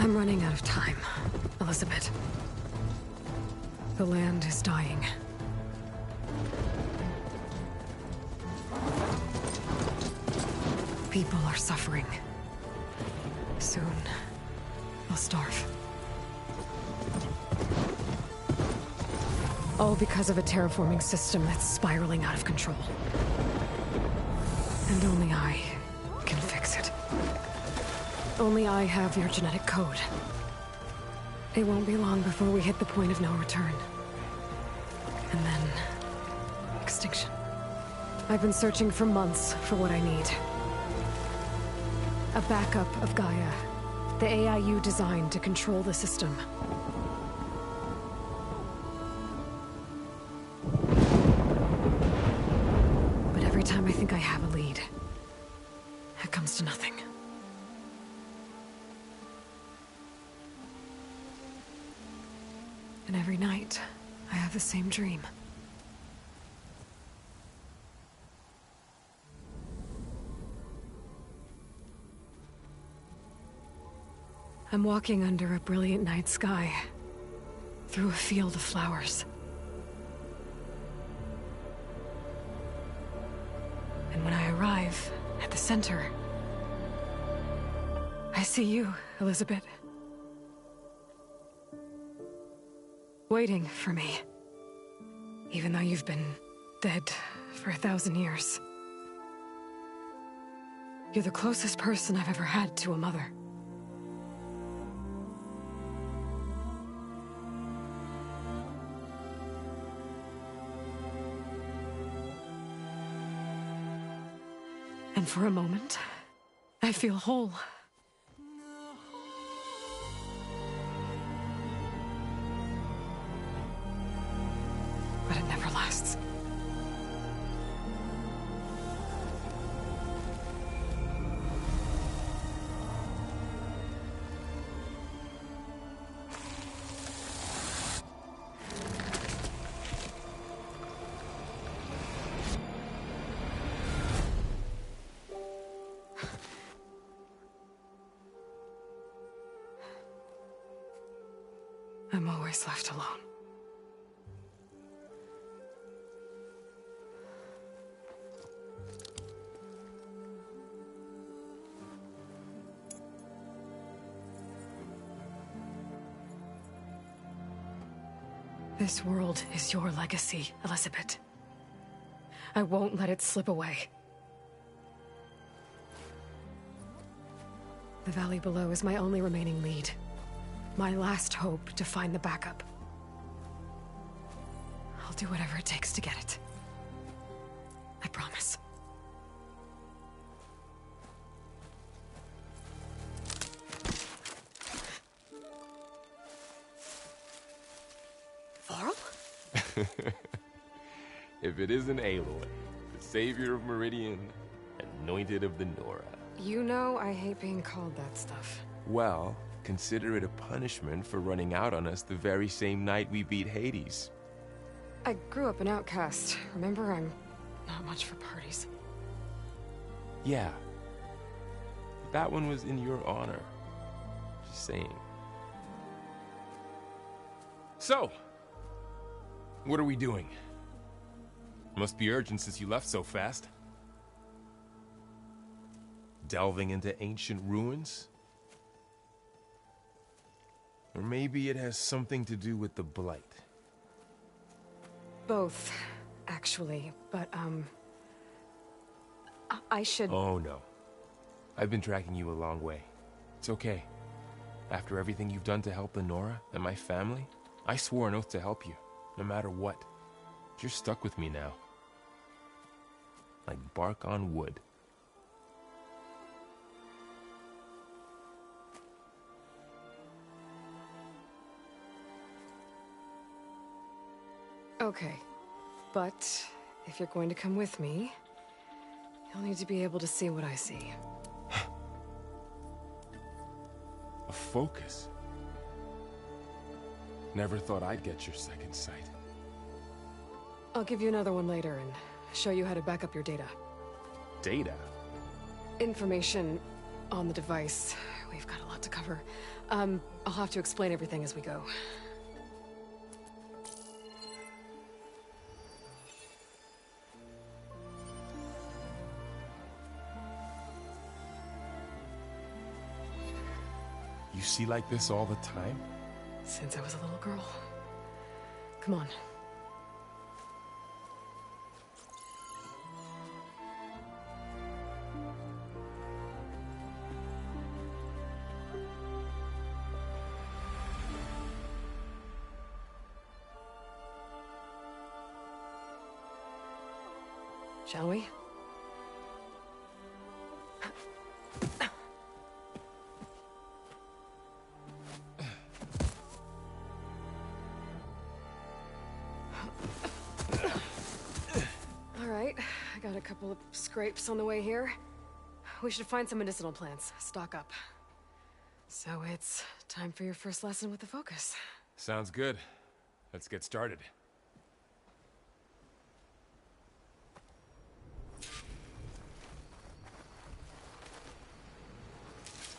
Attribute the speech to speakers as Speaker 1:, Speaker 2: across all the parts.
Speaker 1: I'm running out of time, Elizabeth. The land is dying. People are suffering. Soon, they'll starve. All because of a terraforming system that's spiraling out of control. And only I can fix it. Only I have your genetic code. It won't be long before we hit the point of no return. And then... extinction. I've been searching for months for what I need. A backup of Gaia. The AI you designed to control the system. But every time I think I have a lead, it comes to nothing. And every night, I have the same dream. I'm walking under a brilliant night sky, through a field of flowers. And when I arrive at the center, I see you, Elizabeth. Waiting for me. Even though you've been dead for 1,000 years. You're the closest person I've ever had to a mother. And for a moment, I feel whole. But it never lasts. I'm always left alone. This world is your legacy, Elizabeth. I won't let it slip away. The valley below is my only remaining lead. My last hope to find the backup. I'll do whatever it takes to get it. I promise. Varl?
Speaker 2: If it isn't Aloy, the savior of Meridian, anointed of the Nora.
Speaker 1: You know I hate being called that stuff.
Speaker 2: Well, consider it a punishment for running out on us the very same night we beat Hades.
Speaker 1: I grew up an outcast. Remember, I'm not much for parties.
Speaker 2: Yeah. That one was in your honor. Just saying. So, what are we doing? Must be urgent since you left so fast. Delving into ancient ruins? Or maybe it has something to do with the Blight.
Speaker 1: Both, actually, but, I should...
Speaker 2: Oh, no. I've been tracking you a long way. It's okay. After everything you've done to help the Nora and my family, I swore an oath to help you, no matter what. You're stuck with me now. Like bark on wood.
Speaker 1: Okay, but if you're going to come with me, you'll need to be able to see what I see.
Speaker 2: A focus? Never thought I'd get your second sight.
Speaker 1: I'll give you another one later and show you how to back up your data.
Speaker 2: Data?
Speaker 1: Information on the device We've got a lot to cover. I'll have to explain everything as we go.
Speaker 2: You see like this all the time?
Speaker 1: Since I was a little girl. Come on. Shall we? All right, I got a couple of scrapes on the way here. We should find some medicinal plants, stock up. So it's time for your first lesson with the focus.
Speaker 2: Sounds good. Let's get started.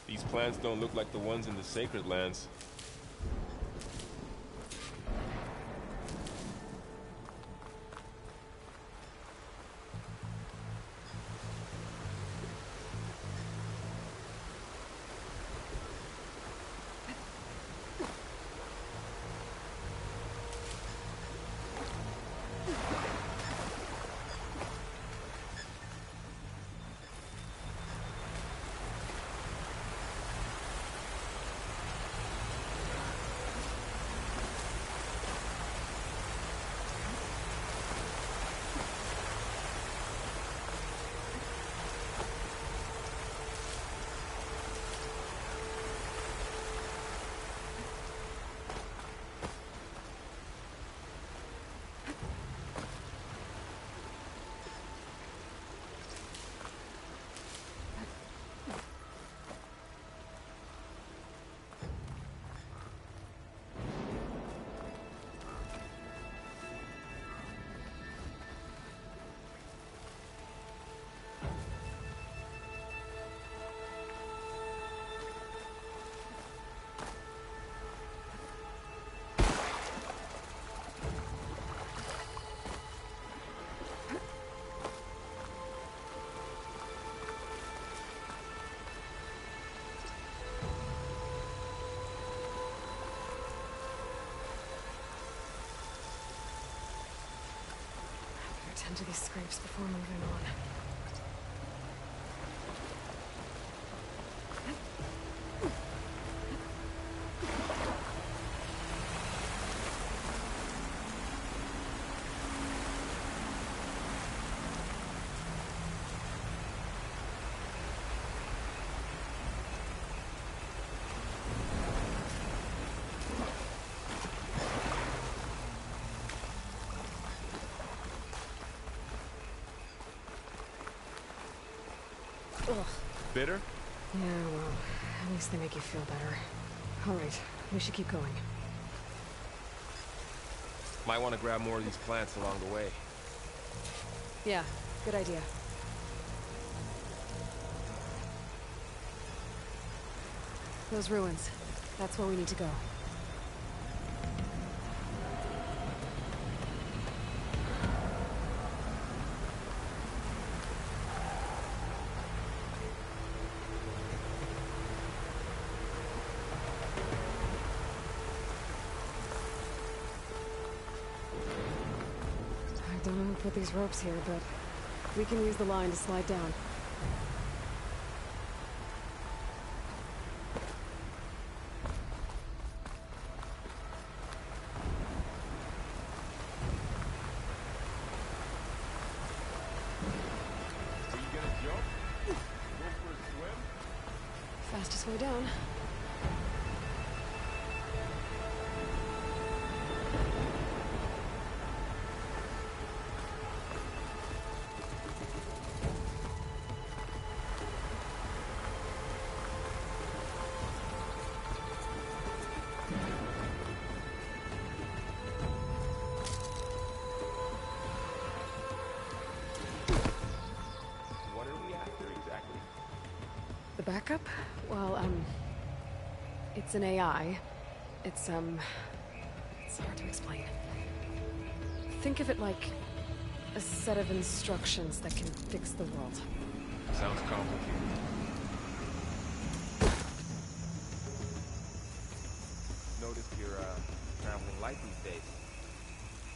Speaker 2: These plants don't look like the ones in the Sacred Lands.
Speaker 1: Tend to these scrapes before moving on. Ugh.
Speaker 2: Bitter?
Speaker 1: Yeah, well, at least they make you feel better. All right, we should keep going.
Speaker 2: Might want to grab more of these plants along the way.
Speaker 1: Yeah, good idea. Those ruins. That's where we need to go. I don't know who put these ropes here, but we can use the line to slide down.
Speaker 2: Are you gonna jump? Go for a swim?
Speaker 1: Fastest way down.
Speaker 2: What are we after exactly?
Speaker 1: The backup? Well, It's an AI. It's hard to explain. Think of it like a set of instructions that can fix the world.
Speaker 2: Sounds complicated. Noticed you're, traveling light these days.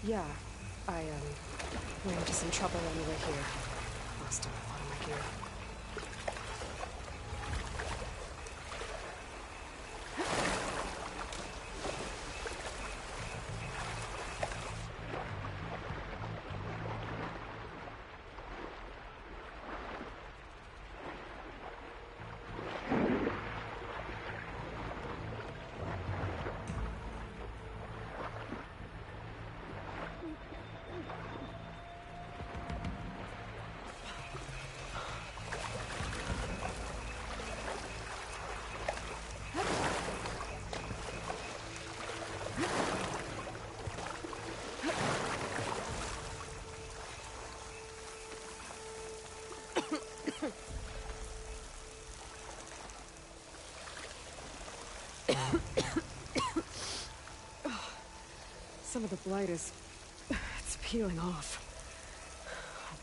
Speaker 1: Yeah, I, ran into some trouble on the way here. Lost a lot of my gear. Some of the blight it's peeling off.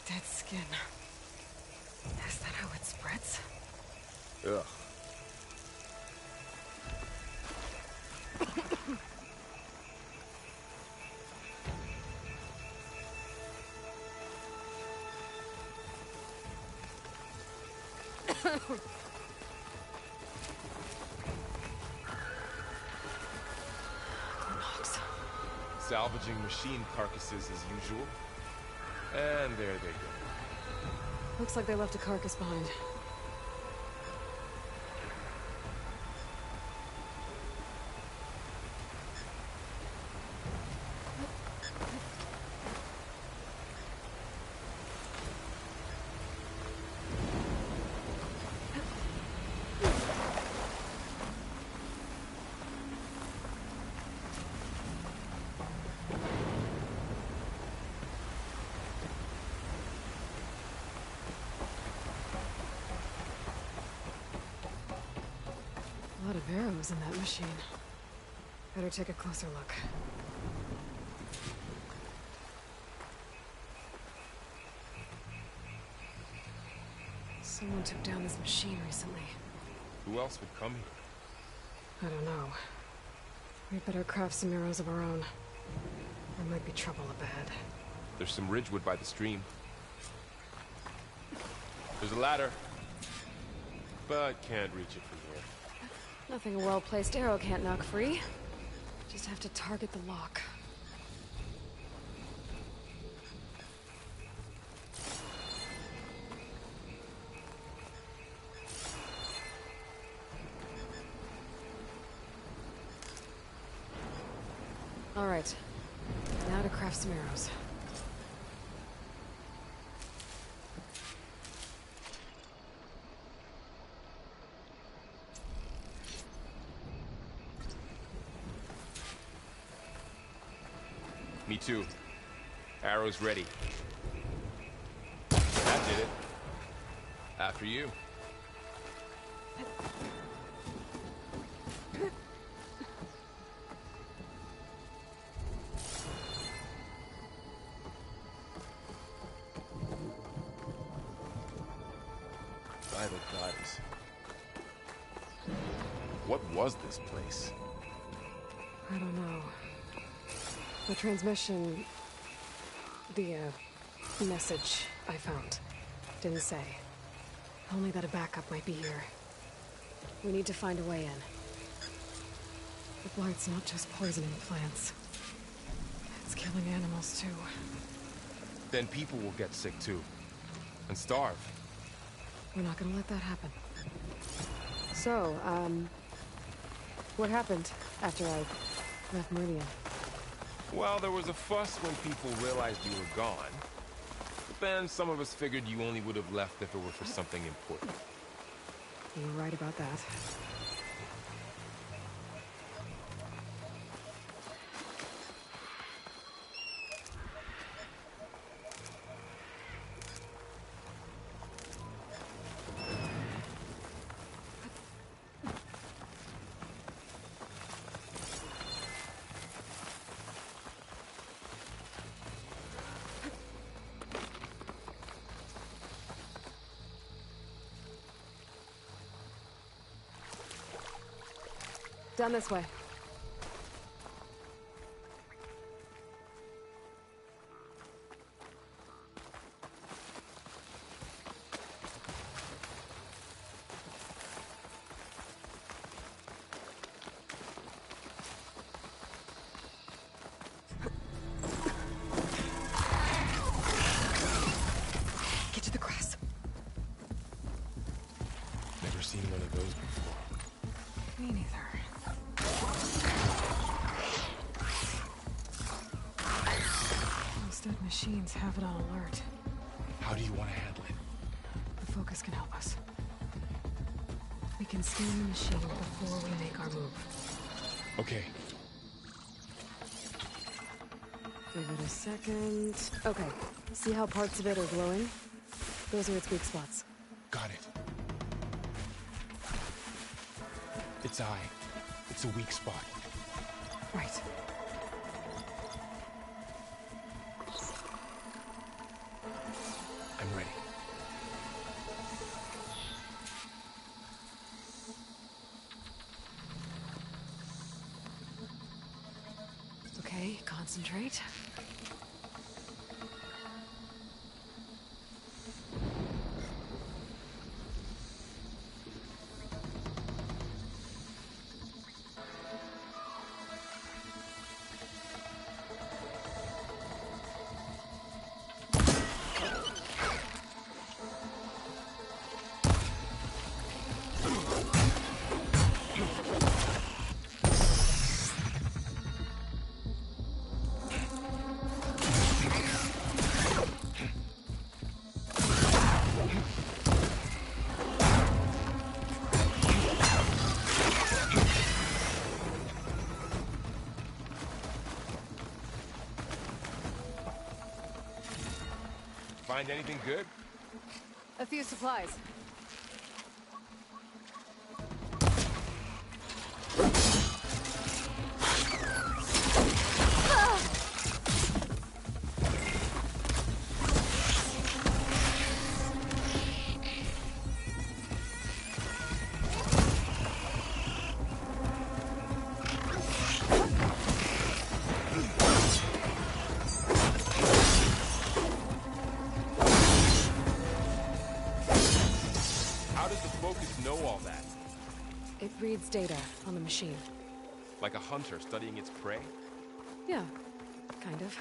Speaker 1: Dead skin. Is that how it spreads?
Speaker 2: Ugh. Salvaging machine carcasses as usual. And there they go.
Speaker 1: Looks like they left a carcass behind. A lot of arrows in that machine. Better take a closer look. Someone took down this machine recently.
Speaker 2: Who else would come here?
Speaker 1: I don't know. We better craft some arrows of our own. There might be trouble up ahead.
Speaker 2: There's some ridgewood by the stream. There's a ladder. But can't reach it from here.
Speaker 1: Nothing a well-placed arrow can't knock free. Just have to target the lock. All right. Now to craft some arrows.
Speaker 2: Me too. Arrows ready. That did it. After you. By the goddess. What was this place?
Speaker 1: I don't know. The transmission... the, message I found didn't say. Only that a backup might be here. We need to find a way in. The blight's not just poisoning plants. It's killing animals, too.
Speaker 2: Then people will get sick too. And starve.
Speaker 1: We're not gonna let that happen. So, what happened after I left Meridian?
Speaker 2: Well, there was a fuss when people realized you were gone. But then some of us figured you only would have left if it were for something important.
Speaker 1: You were right about that. Down this way. Get to the grass.
Speaker 2: Never seen one of those before.
Speaker 1: Me neither. Those dead machines have it on alert.
Speaker 2: How do you want to handle it?
Speaker 1: The focus can help us. We can scan the machine before we make our move.
Speaker 2: Okay.
Speaker 1: Give it a second. Okay, see how parts of it are glowing? Those are its weak spots.
Speaker 2: Got it. Its eye. It's a weak spot.
Speaker 1: Right.
Speaker 2: I'm ready.
Speaker 1: Okay, concentrate.
Speaker 2: Find anything good?
Speaker 1: A few supplies.
Speaker 2: How does the focus know all that?
Speaker 1: It reads data on the machine.
Speaker 2: Like a hunter studying its prey?
Speaker 1: Yeah, kind of.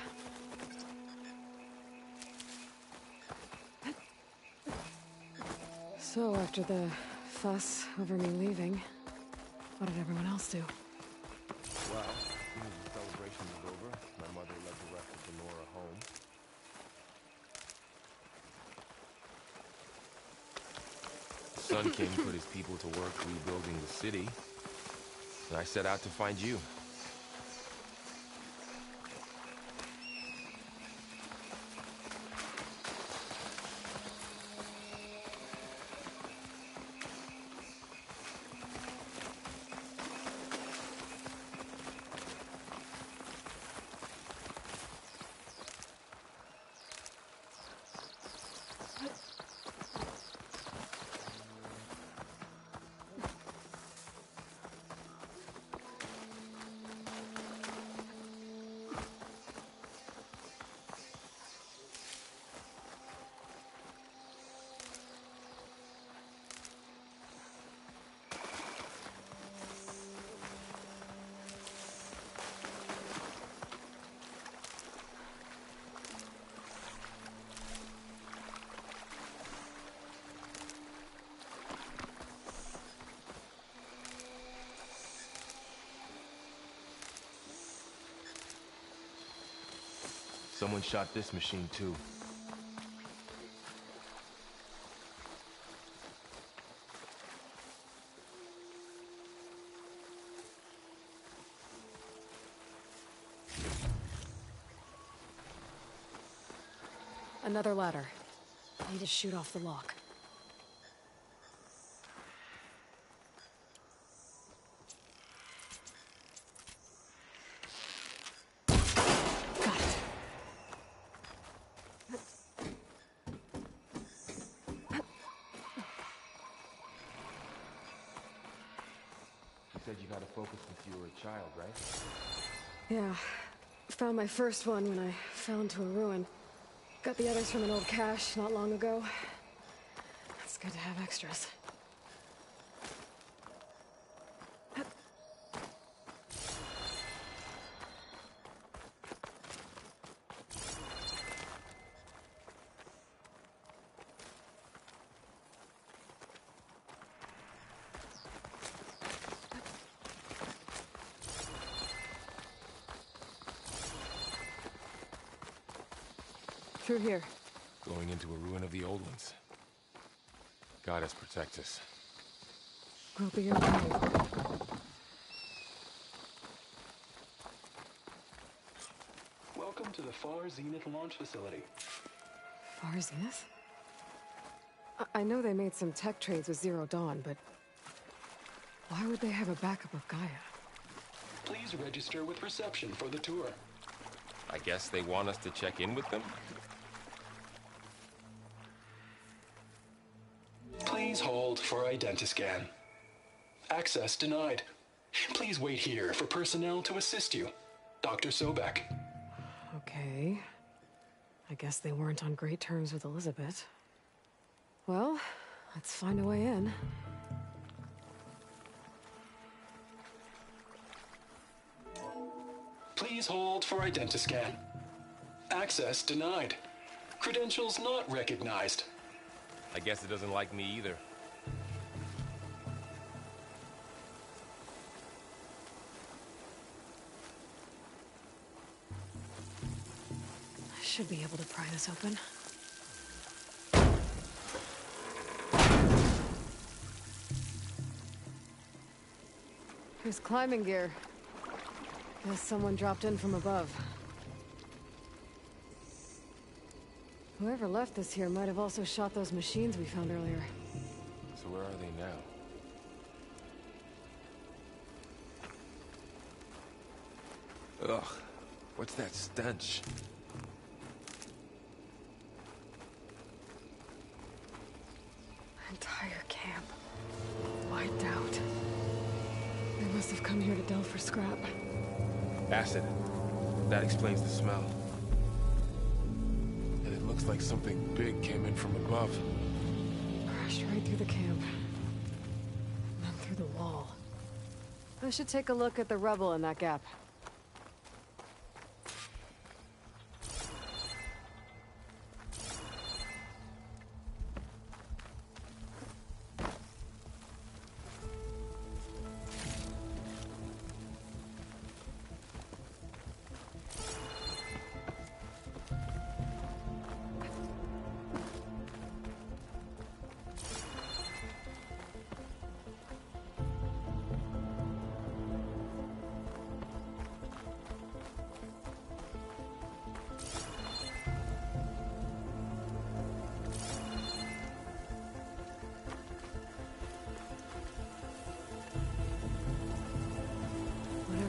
Speaker 1: So, after the fuss over me leaving, what did everyone else do?
Speaker 2: Well, as soon as the celebration was over, my mother led the rest of Lenora home. The Sun King put his people to work rebuilding the city, and I set out to find you. Someone shot this machine too.
Speaker 1: Another ladder. I need to shoot off the lock. Got it.
Speaker 2: said you got a focus since you were a child, right?
Speaker 1: Yeah. Found my first one when I fell into a ruin. Got the others from an old cache not long ago. It's good to have extras. Through here.
Speaker 2: Going into a ruin of the old ones. Goddess protect us.
Speaker 1: We'll be okay.
Speaker 3: Welcome to the Far Zenith launch facility.
Speaker 1: Far Zenith? I know they made some tech trades with Zero Dawn, but why would they have a backup of Gaia?
Speaker 3: Please register with reception for the tour.
Speaker 2: I guess they want us to check in with them?
Speaker 3: Please hold for identiscan. Access denied. Please wait here for personnel to assist you. Dr. Sobek.
Speaker 1: Okay. I guess they weren't on great terms with Elizabeth. Well, let's find a way in.
Speaker 3: Please hold for identiscan. Access denied. Credentials not recognized.
Speaker 2: I guess it doesn't like me either.
Speaker 1: I should be able to pry this open. Here's climbing gear. Guess someone dropped in from above. Whoever left this here might have also shot those machines we found earlier.
Speaker 2: So where are they now? Ugh, what's that stench?
Speaker 1: Entire camp. Wiped out. They must have come here to delve for scrap.
Speaker 2: Acid. That explains the smell. And it looks like something big came in from above.
Speaker 1: Crashed right through the camp. And then through the wall. I should take a look at the rubble in that gap.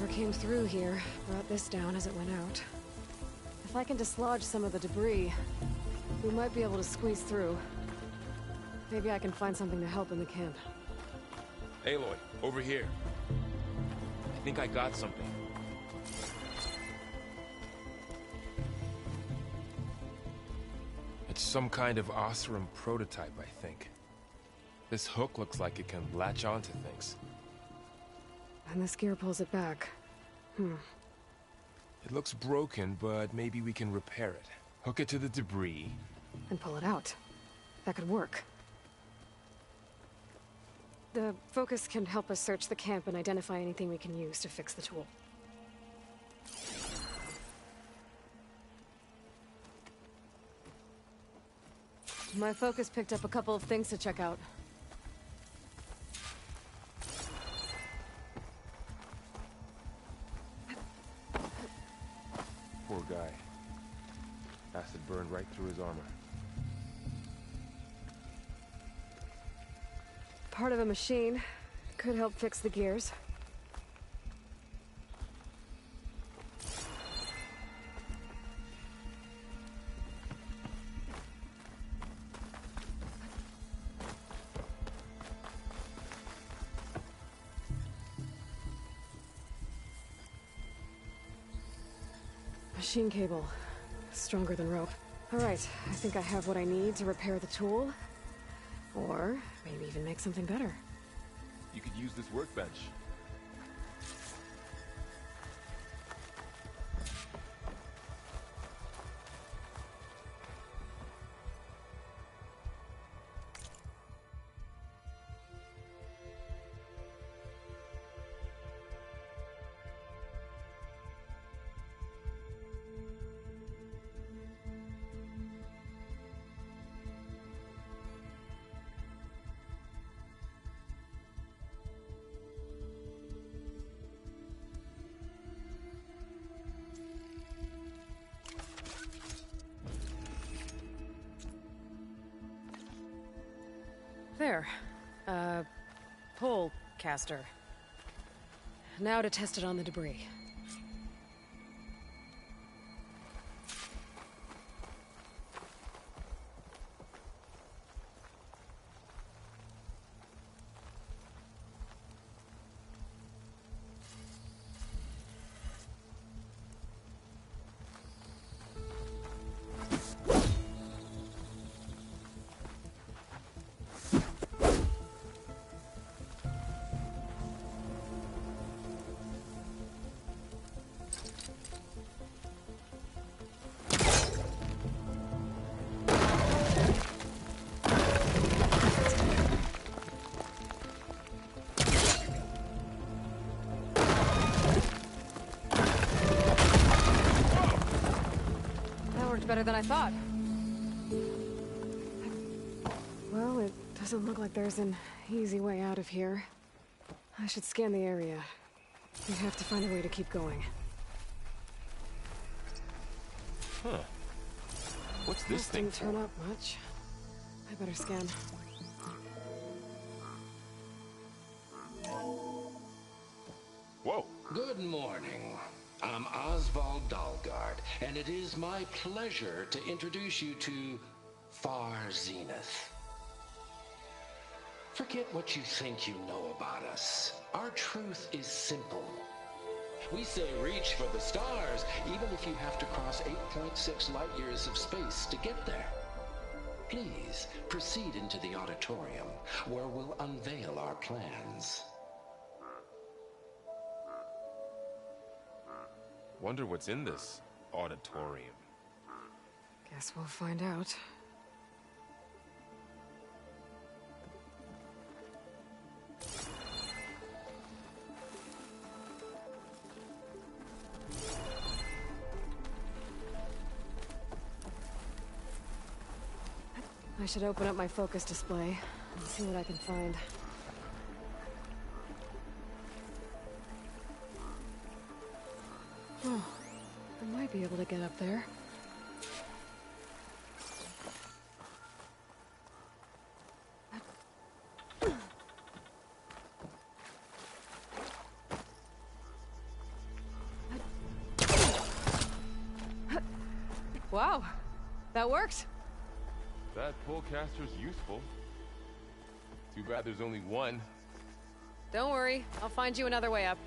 Speaker 1: Came through here, brought this down as it went out. If I can dislodge some of the debris, we might be able to squeeze through. Maybe I can find something to help in the camp.
Speaker 2: Aloy, over here. I think I got something. It's some kind of Oseram prototype, I think. This hook looks like it can latch onto things.
Speaker 1: And this gear pulls it back.
Speaker 2: It looks broken, but maybe we can repair it. Hook it to the debris.
Speaker 1: And pull it out. That could work. The focus can help us search the camp and identify anything we can use to fix the tool. My focus picked up a couple of things to check out.
Speaker 2: Poor guy. Acid burned right through his armor.
Speaker 1: Part of a machine. Could help fix the gears. Machine cable. Stronger than rope. Alright, I think I have what I need to repair the tool. Or maybe even make something better.
Speaker 2: You could use this workbench.
Speaker 1: There. Pole caster. Now to test it on the debris. Better than I thought. Well, it doesn't look like there's an easy way out of here. I should scan the area. We have to find a way to keep going.
Speaker 2: Huh. What's this thing
Speaker 1: Didn't turn
Speaker 2: for?
Speaker 1: up much. I better scan.
Speaker 2: Whoa.
Speaker 3: Good morning. I'm Oswald Dalgard, and it is my pleasure to introduce you to Far Zenith. Forget what you think you know about us. Our truth is simple. We say reach for the stars, even if you have to cross 8.6 light years of space to get there. Please proceed into the auditorium, where we'll unveil our plans.
Speaker 2: Wonder what's in this auditorium.
Speaker 1: Guess we'll find out. I should open up my focus display and see what I can find. Oh, I might be able to get up there. Wow, that works.
Speaker 2: That pullcaster's useful. Too bad there's only one.
Speaker 1: Don't worry, I'll find you another way up.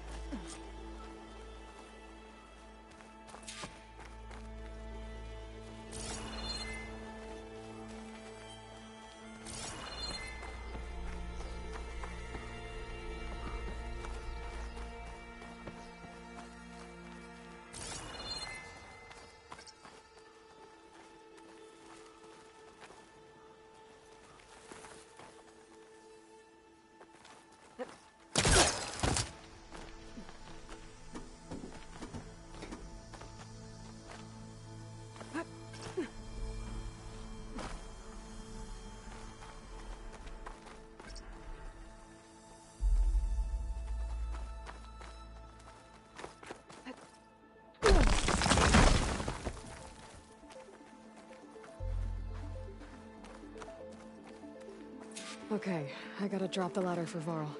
Speaker 1: Okay, I gotta drop the ladder for Varl.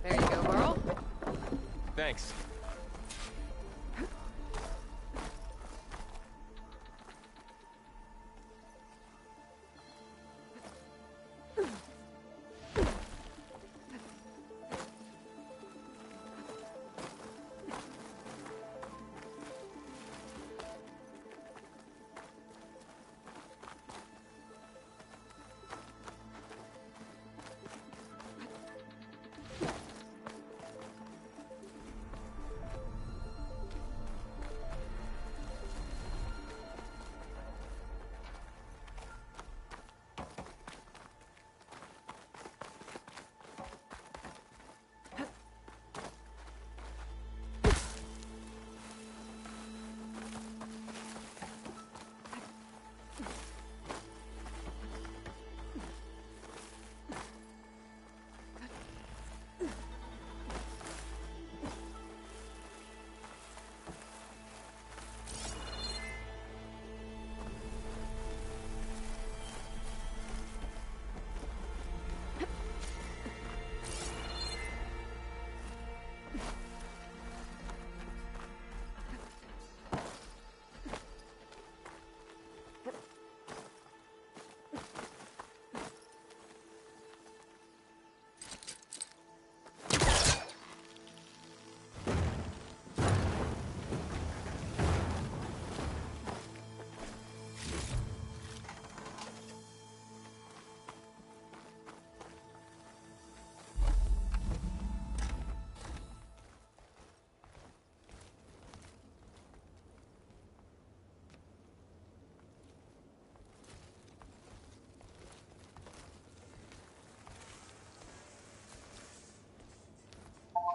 Speaker 1: There you go, Varl.
Speaker 2: Thanks.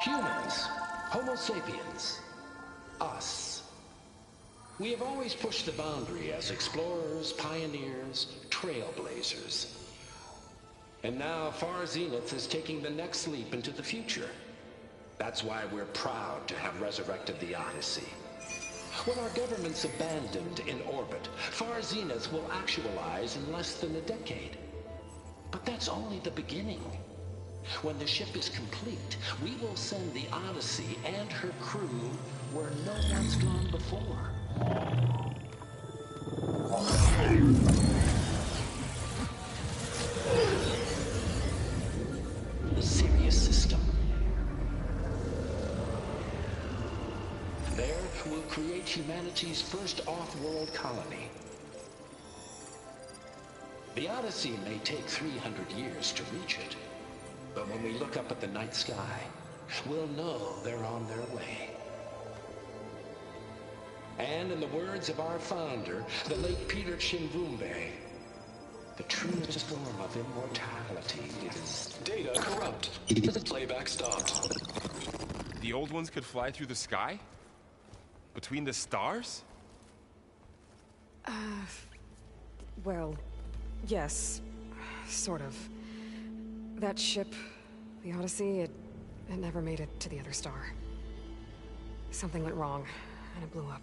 Speaker 3: Humans, Homo sapiens, us. We have always pushed the boundary as explorers, pioneers, trailblazers. And now Far Zenith is taking the next leap into the future. That's why we're proud to have resurrected the Odyssey. When our government's abandoned in orbit, Far Zenith will actualize in less than a decade. But that's only the beginning. When the ship is complete, we will send the Odyssey and her crew where no one's gone before. The Sirius system. There, we'll create humanity's first off-world colony. The Odyssey may take 300 years to reach it, but when we look up at the night sky, we'll know they're on their way. And in the words of our founder, the late Peter Chimvumbe, the truest form of immortality is...
Speaker 4: Data corrupt. Playback stopped.
Speaker 2: The old ones could fly through the sky? Between the stars?
Speaker 1: Well, yes. Sort of. That ship, the Odyssey, it never made it to the other star. Something went wrong, and it blew up.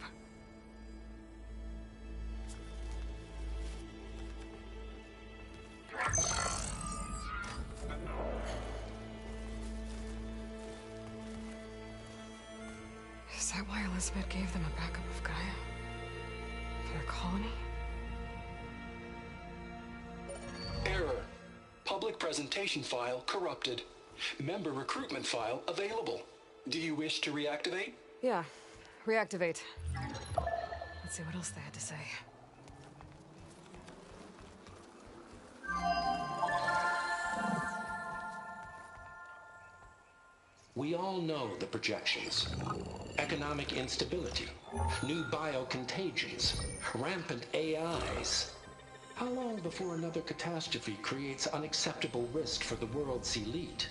Speaker 1: Is that why Elizabeth gave them a backup of Gaia? For their colony?
Speaker 4: Error. Public presentation file corrupted. Member recruitment file available. Do you wish to reactivate?
Speaker 1: Yeah. Reactivate. Let's see what else they had to say.
Speaker 3: We all know the projections. Economic instability, new biocontagions, rampant AIs. How long before another catastrophe creates unacceptable risk for the world's elite?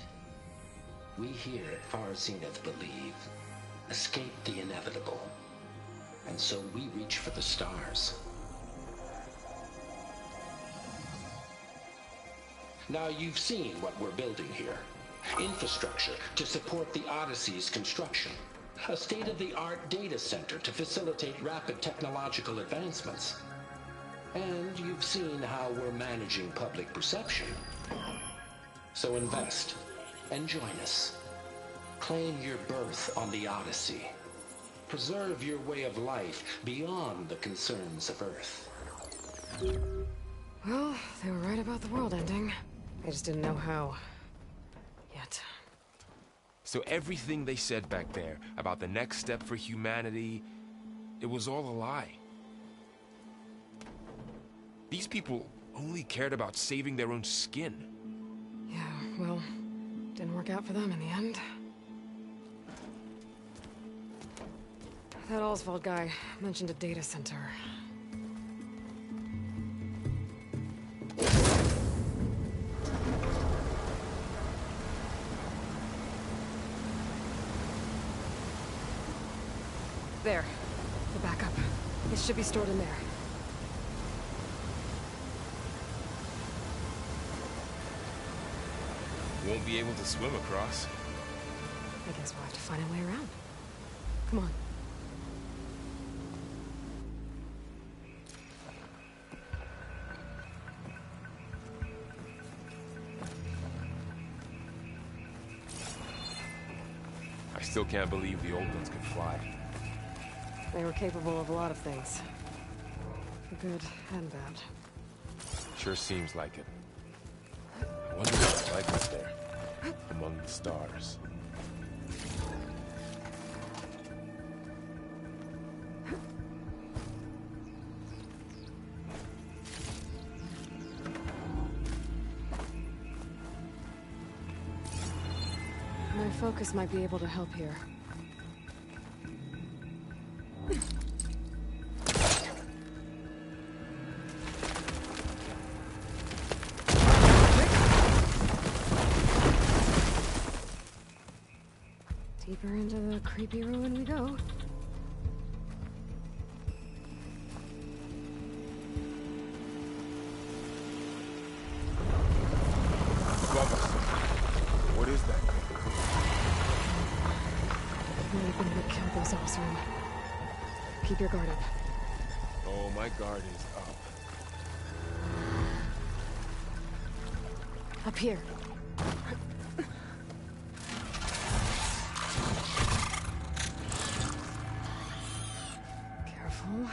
Speaker 3: We here at Far Zenith believe, escape the inevitable. And so we reach for the stars. Now you've seen what we're building here. Infrastructure to support the Odyssey's construction. A state-of-the-art data center to facilitate rapid technological advancements. And you've seen how we're managing public perception. So invest and join us. Claim your berth on the Odyssey. Preserve your way of life beyond the concerns of Earth.
Speaker 1: Well, they were right about the world ending. They just didn't know how. Yet.
Speaker 2: So everything they said back there about the next step for humanity, it was all a lie. These people only cared about saving their own skin.
Speaker 1: Yeah, well, didn't work out for them in the end. That Oswald guy mentioned a data center. There. The backup. It should be stored in there.
Speaker 2: Won't be able to swim across.
Speaker 1: I guess we'll have to find a way around. Come on.
Speaker 2: I still can't believe the old ones could fly.
Speaker 1: They were capable of a lot of things. Good and bad.
Speaker 2: Sure seems like it. I wonder what it's like up there, among the stars.
Speaker 1: My focus might be able to help here. Deeper into the creepy ruin we go.
Speaker 2: Above us. What is that?
Speaker 1: Anything that killed those Osram. Keep your guard up.
Speaker 2: Oh, my guard is up.
Speaker 1: Up here. Careful.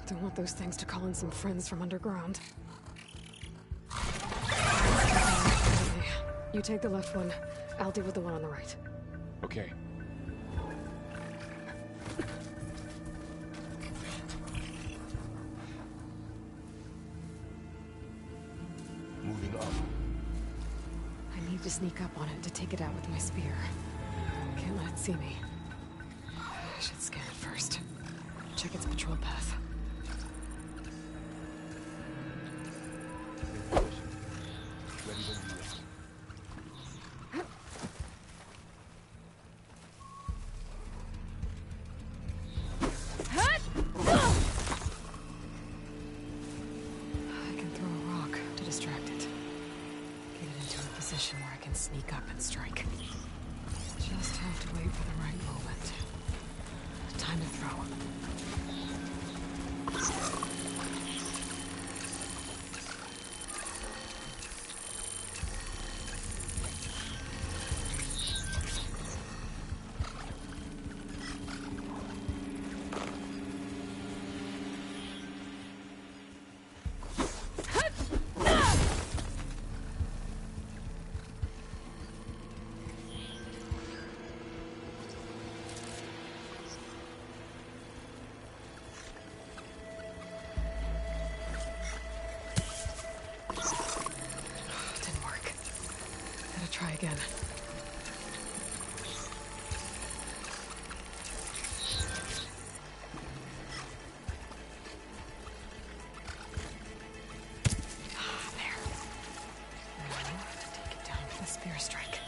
Speaker 1: Don't want those things to call in some friends from underground. You take the left one. I'll deal with the one on the right.
Speaker 2: Okay. Moving up.
Speaker 1: I need to sneak up on it to take it out with my spear. Can't let it see me. I should scan it first. Check its patrol path.
Speaker 2: Ready when you are.
Speaker 1: I can throw a rock to distract it. Get it into a position where I can sneak up and strike. Just have to wait for the right moment. Time to throw. Didn't work. Gotta try again. There. Now, take it down with a spear strike.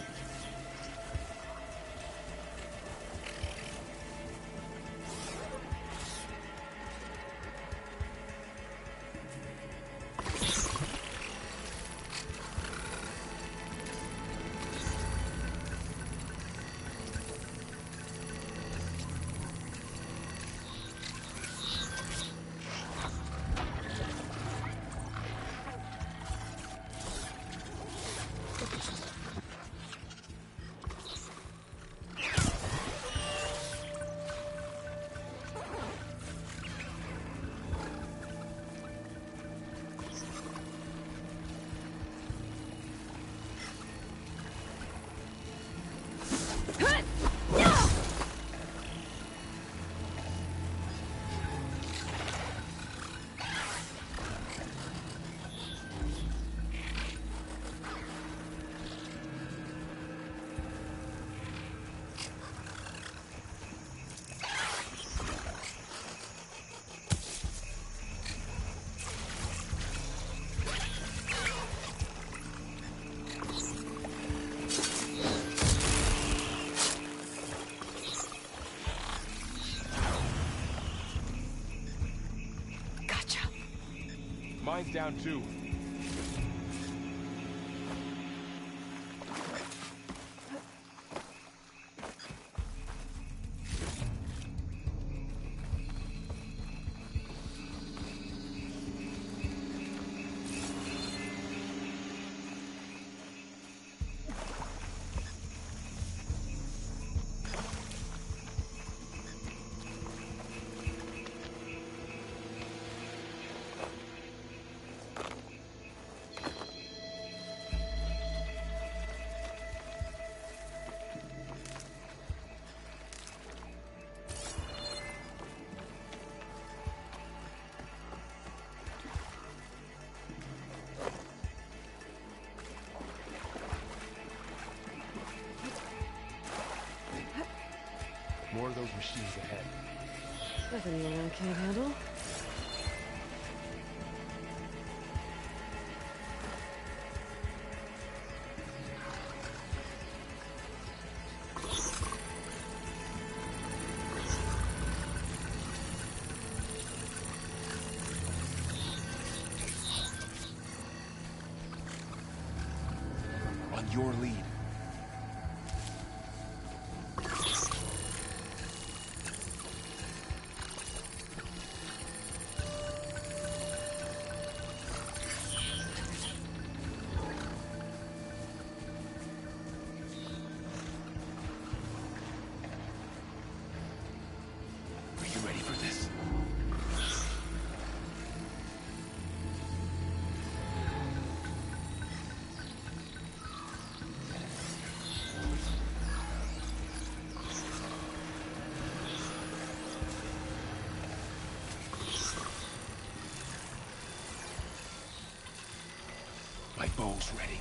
Speaker 2: Mine's down too. More of those machines ahead.
Speaker 1: Nothing you can't handle.
Speaker 2: your lead. Are you ready for this? My bow's ready.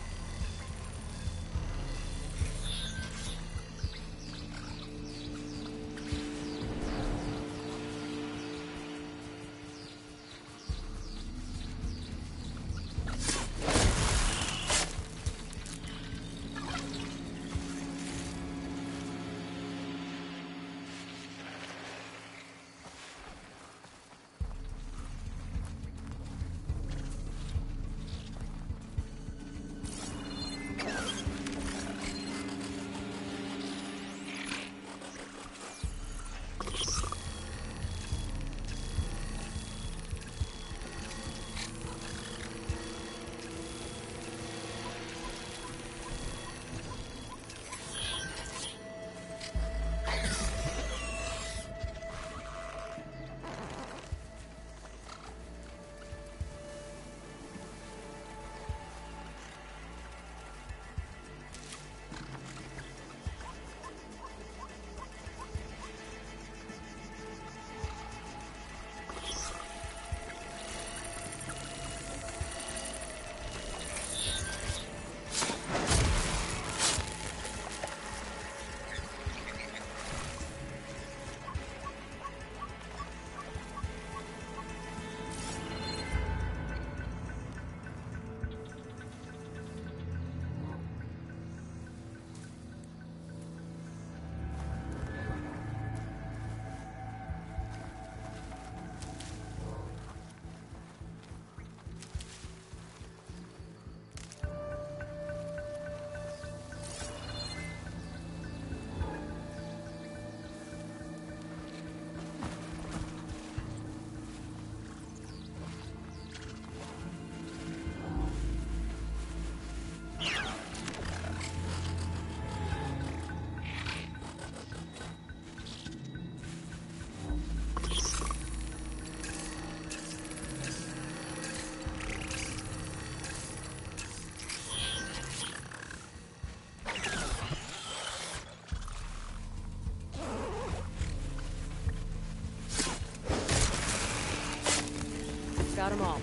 Speaker 1: Got them all.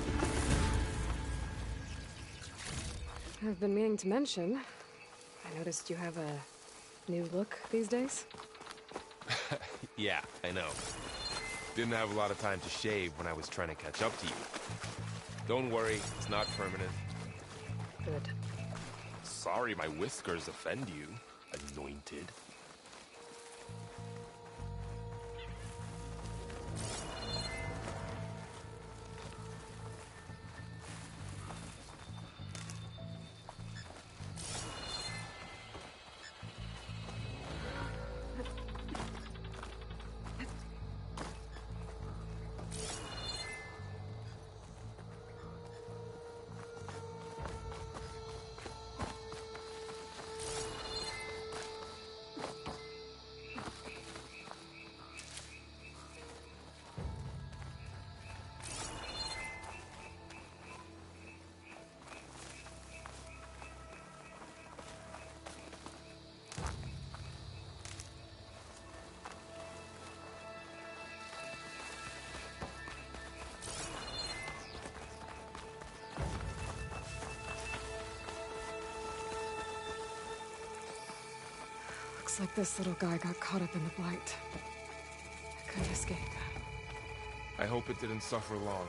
Speaker 1: I've been meaning to mention, I noticed you have a new look these days.
Speaker 2: Yeah, I know. Didn't have a lot of time to shave when I was trying to catch up to you. Don't worry, it's not permanent.
Speaker 1: Good.
Speaker 2: Sorry my whiskers offend you, anointed.
Speaker 1: Looks like this little guy got caught up in the blight. I couldn't escape.
Speaker 2: I hope it didn't suffer long.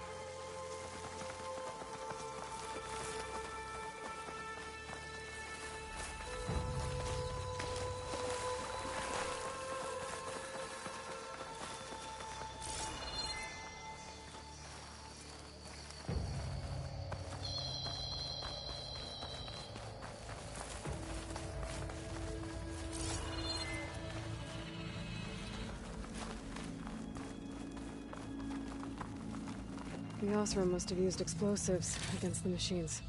Speaker 1: The Osram must have used explosives against the machines.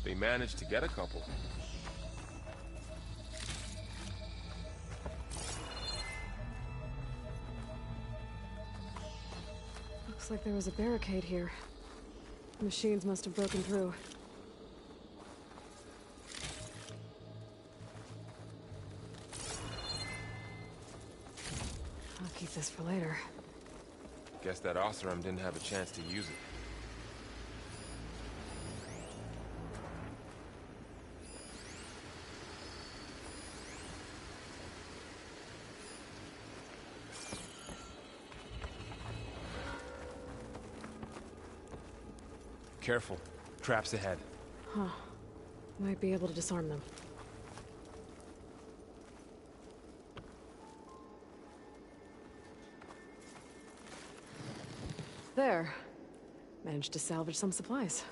Speaker 2: They managed to get a couple.
Speaker 1: Looks like there was a barricade here. The machines must have broken through. I'll keep this for later.
Speaker 2: Guess that Osram didn't have a chance to use it. Careful. Traps ahead.
Speaker 1: Huh. Might be able to disarm them. There. Managed to salvage some supplies.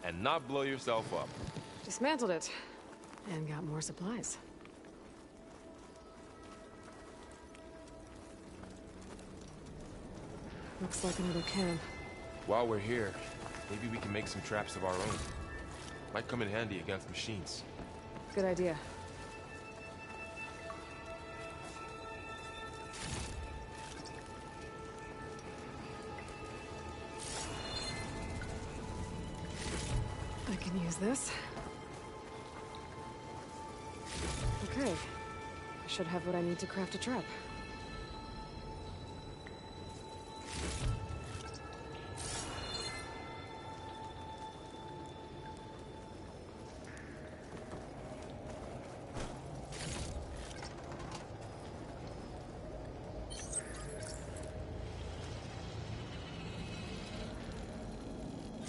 Speaker 2: And not blow yourself up.
Speaker 1: Dismantled it. And got more supplies. Looks like another camp.
Speaker 2: While we're here, maybe we can make some traps of our own. Might come in handy against machines.
Speaker 1: Good idea. I can use this. Okay. I should have what I need to craft a trap.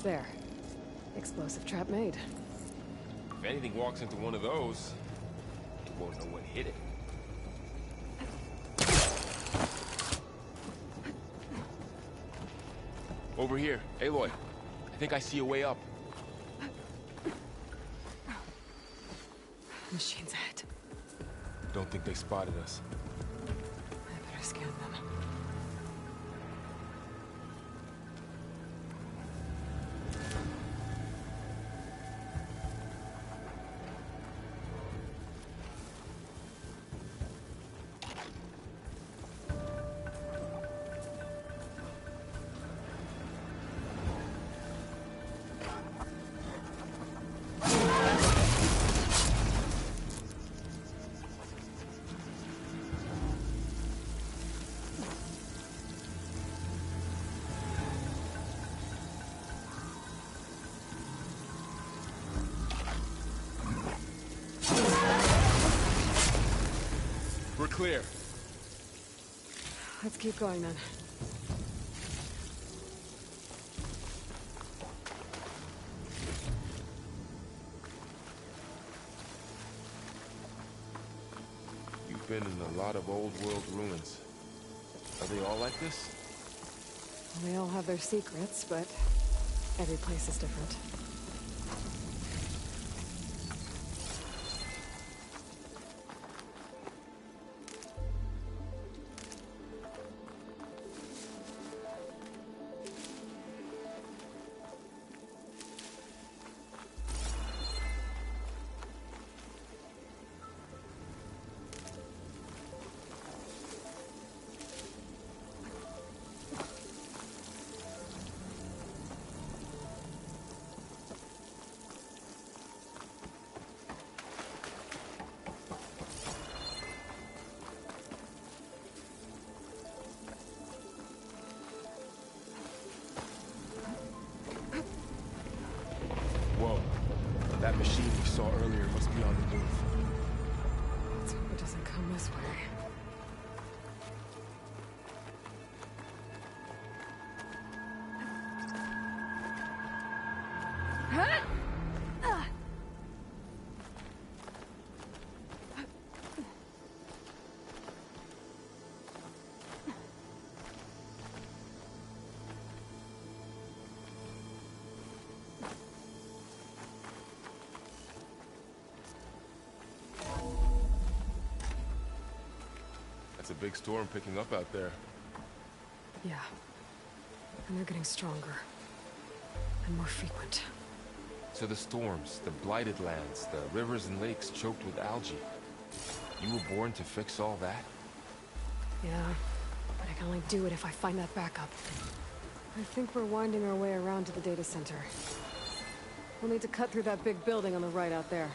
Speaker 1: There. Explosive trap made.
Speaker 2: If anything walks into one of those, you won't know what hit it. Over here, Aloy. I think I see a way up.
Speaker 1: Machines ahead.
Speaker 2: Don't think they spotted us.
Speaker 1: I better scan them.
Speaker 2: We're clear.
Speaker 1: Let's keep going then.
Speaker 2: You've been in a lot of old world ruins. Are they all like this?
Speaker 1: They all have their secrets, but every place is different.
Speaker 2: Whoa. That machine we saw earlier must be on the move.
Speaker 1: Let's hope it doesn't come this way.
Speaker 2: That's a big storm picking up out there.
Speaker 1: Yeah. And they're getting stronger. And more frequent.
Speaker 2: So the storms, the blighted lands, the rivers and lakes choked with algae. You were born to fix all that?
Speaker 1: Yeah, but I can only do it if I find that backup. I think we're winding our way around to the data center. We'll need to cut through that big building on the right out there.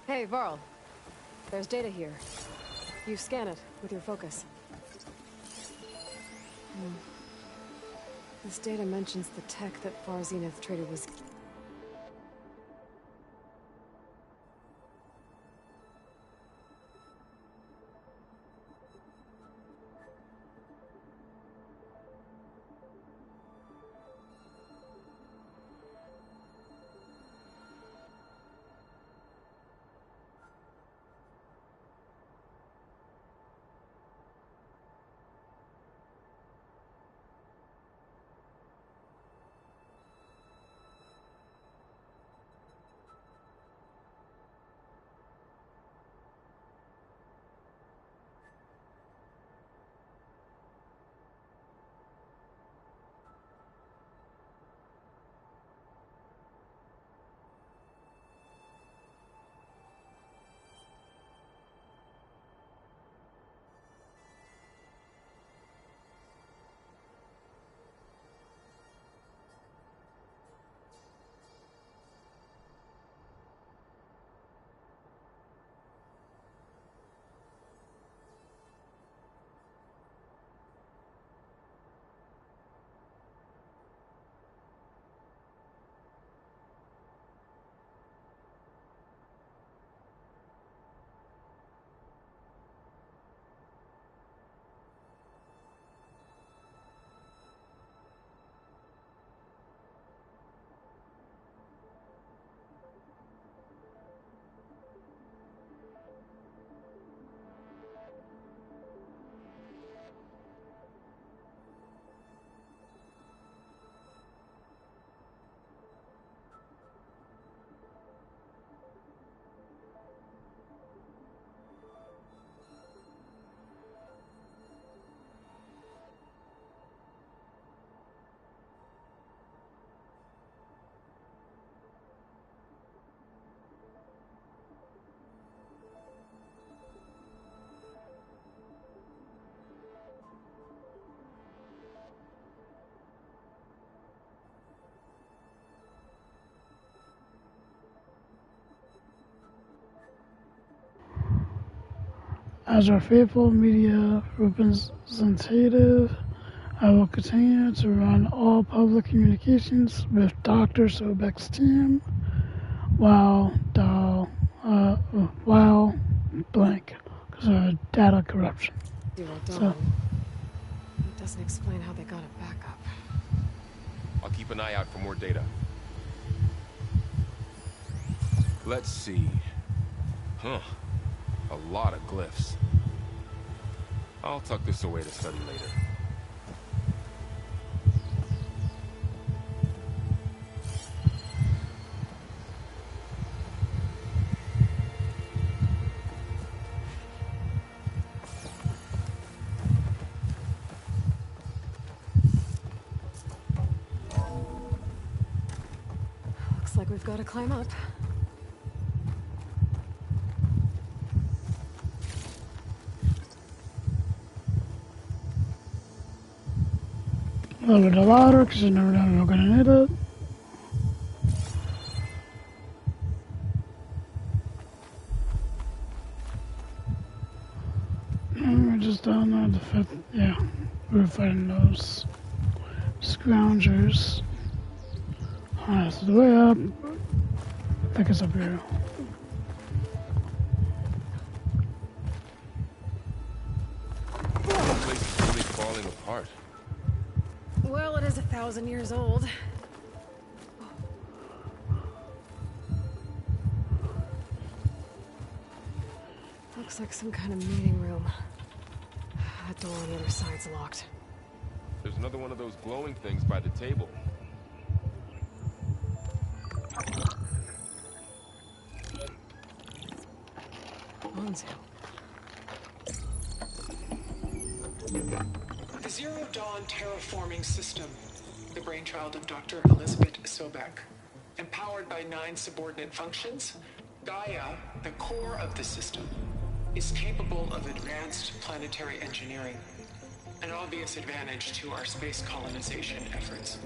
Speaker 1: Hey, Varl. There's data here. You scan it with your focus. This data mentions the tech that Far Zenith traded was...
Speaker 5: As our faithful media representative, I will continue to run all public communications with Dr. Sobek's team while blank because of data corruption.
Speaker 1: So, it doesn't explain how they got it back up.
Speaker 2: I'll keep an eye out for more data. Let's see. Huh. A lot of glyphs. I'll tuck this away to study later.
Speaker 1: Looks like we've got to climb up.
Speaker 5: A little bit louder because you never know we're going to need it. And we're just down there to fit. Yeah, we're fighting those scroungers. Alright, so the way up, pick us up here.
Speaker 2: The place is really falling apart.
Speaker 1: Well, it is 1,000 years old. Looks like some kind of meeting room. That door on the other side's locked.
Speaker 2: There's another one of those glowing things by the table.
Speaker 1: Onzu.
Speaker 6: Dawn terraforming system, the brainchild of Dr. Elizabeth Sobek. Empowered by 9 subordinate functions, Gaia, the core of the system, is capable of advanced planetary engineering, an obvious advantage to our space colonization efforts.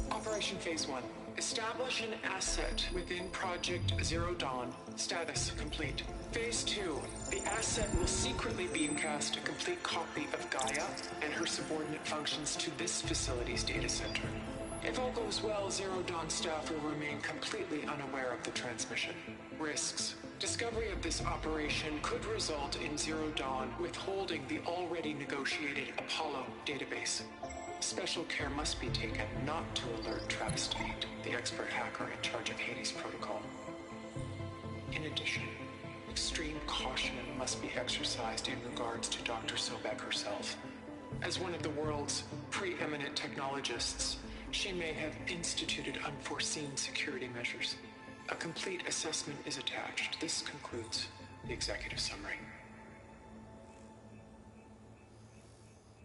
Speaker 6: Operation Phase 1. Establish an asset within Project Zero Dawn. Status complete. Phase 2. The asset will secretly beamcast a complete copy of Gaia and her subordinate functions to this facility's data center. If all goes well, Zero Dawn staff will remain completely unaware of the transmission. Risks. Discovery of this operation could result in Zero Dawn withholding the already negotiated Apollo database. Special care must be taken not to alert Travis Tate, the expert hacker in charge of Hades Protocol. In addition, extreme caution must be exercised in regards to Dr. Sobek herself. As one of the world's preeminent technologists, she may have instituted unforeseen security measures. A complete assessment is attached. This concludes the executive summary.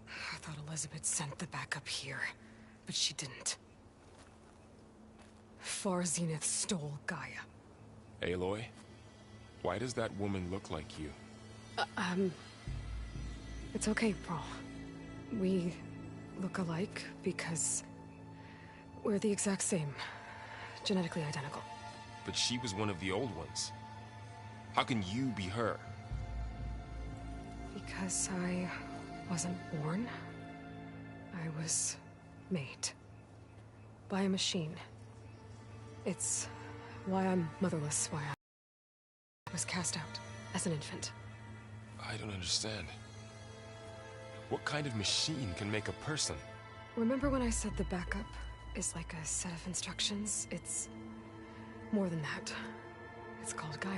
Speaker 1: I thought Elizabeth sent the backup here, but she didn't. Far Zenith stole Gaia.
Speaker 2: Aloy, why does that woman look like you?
Speaker 1: It's okay, Pearl. We look alike because we're the exact same. Genetically identical.
Speaker 2: But she was one of the old ones. How can you be her?
Speaker 1: Because I wasn't born. I was made. By a machine. It's why I'm motherless, why I was cast out as an infant.
Speaker 2: I don't understand. What kind of machine can make a person?
Speaker 1: Remember when I said the backup is like a set of instructions? It's more than that. It's called Gaia.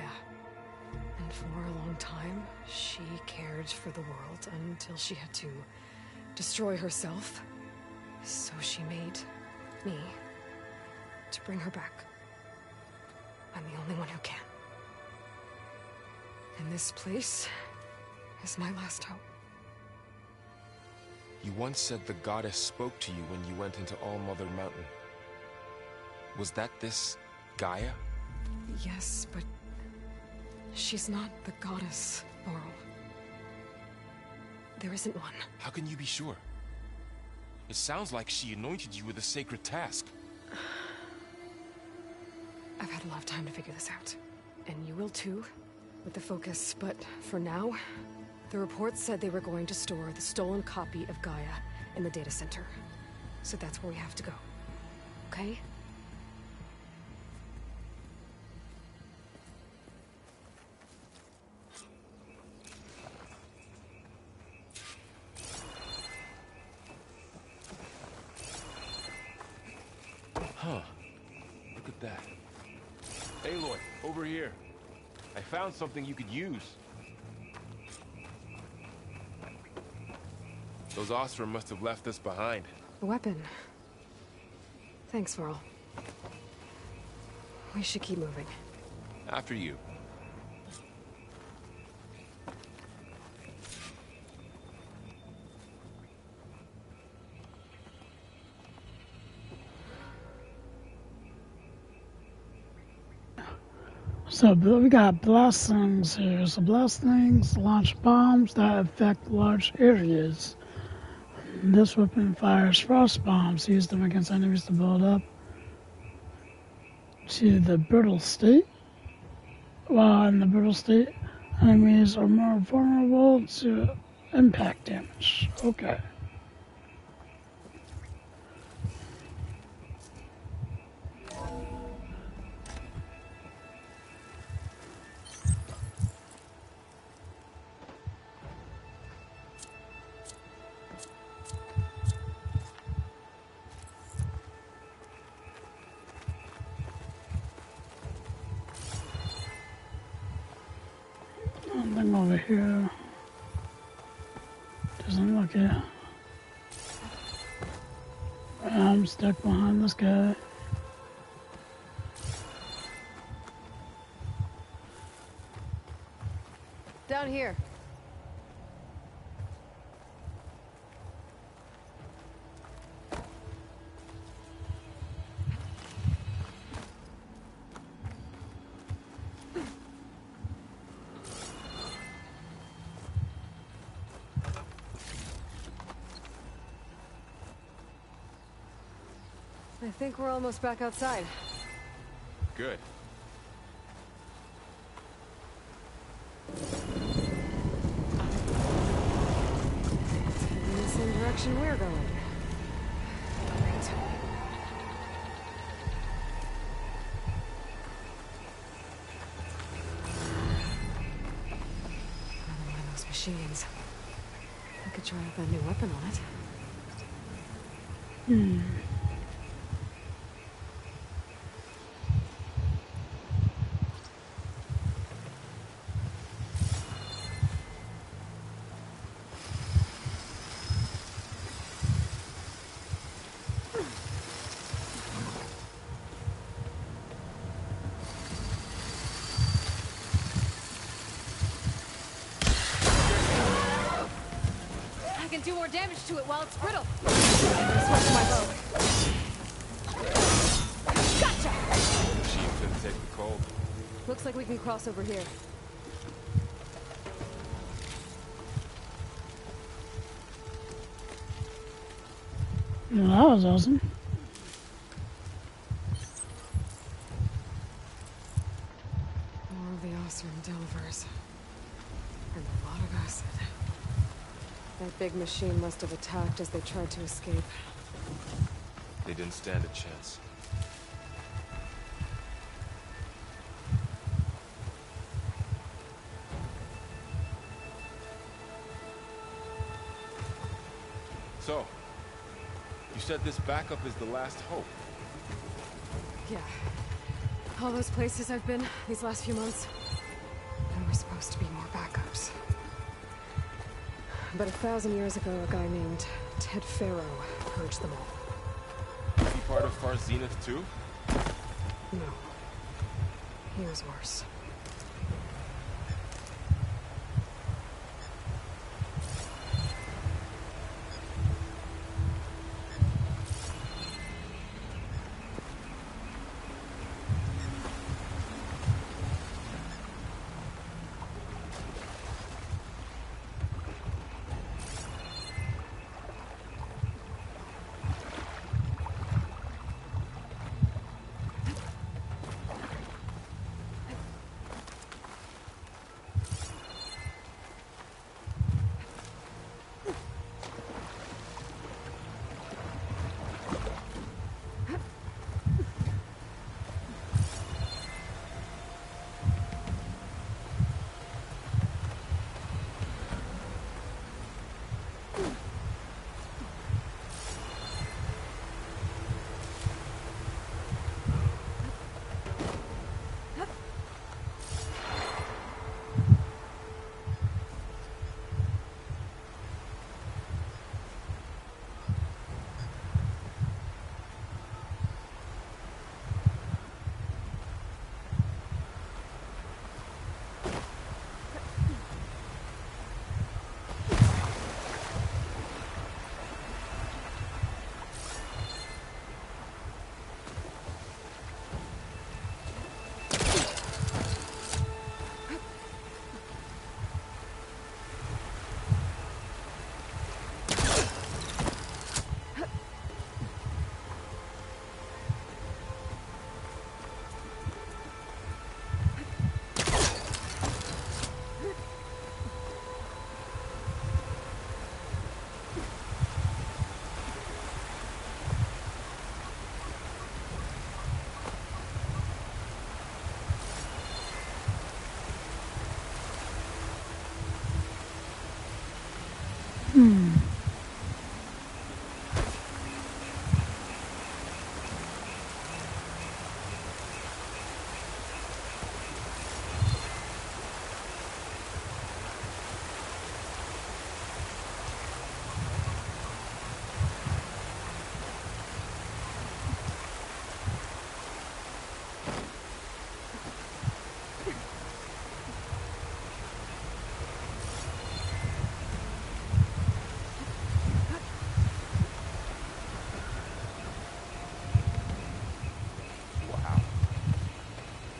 Speaker 1: And for a long time, she cared for the world until she had to destroy herself. So she made me to bring her back. I'm the only one who can. And this place is my last hope.
Speaker 2: You once said the goddess spoke to you when you went into All-Mother Mountain. Was that this Gaia?
Speaker 1: Yes, but she's not the goddess, Laurel. There isn't one.
Speaker 2: How can you be sure? It sounds like she anointed you with a sacred task.
Speaker 1: I've had a lot of time to figure this out. And you will too, with the focus. But for now, the report said they were going to store the stolen copy of Gaia in the data center. So that's where we have to go. Okay?
Speaker 2: Huh. Look at that. Aloy, over here. I found something you could use. Those Ostrom must have left us behind.
Speaker 1: A weapon. Thanks, Varl. We should keep moving.
Speaker 2: After you.
Speaker 5: So we got blessings here. So blessings launch bombs that affect large areas. This weapon fires frost bombs. Use them against enemies to build up to the brittle state. While in the brittle state, enemies are more vulnerable to impact damage. Okay. Nothing over here. Doesn't look it. I'm stuck behind this guy.
Speaker 1: Down here. I think we're almost back outside.
Speaker 2: Good.
Speaker 1: In the same direction we're going. Great. Another one of those machines. I could try out that new weapon on it. I can do more damage to it while it's brittle. Switch my bow. Gotcha!
Speaker 2: Machine couldn't take the cold.
Speaker 1: Looks like we can cross over here.
Speaker 5: Well, that was awesome.
Speaker 1: More of the Osram Delvers. And a lot of acid. That big machine must have attacked as they tried to escape.
Speaker 2: They didn't stand a chance. So, you said this backup is the last hope.
Speaker 1: Yeah. All those places I've been these last few months. There were supposed to be more backups. But 1,000 years ago, a guy named Ted Farrow purged them all.
Speaker 2: Is he part of Far Zenith too?
Speaker 1: No. He was worse.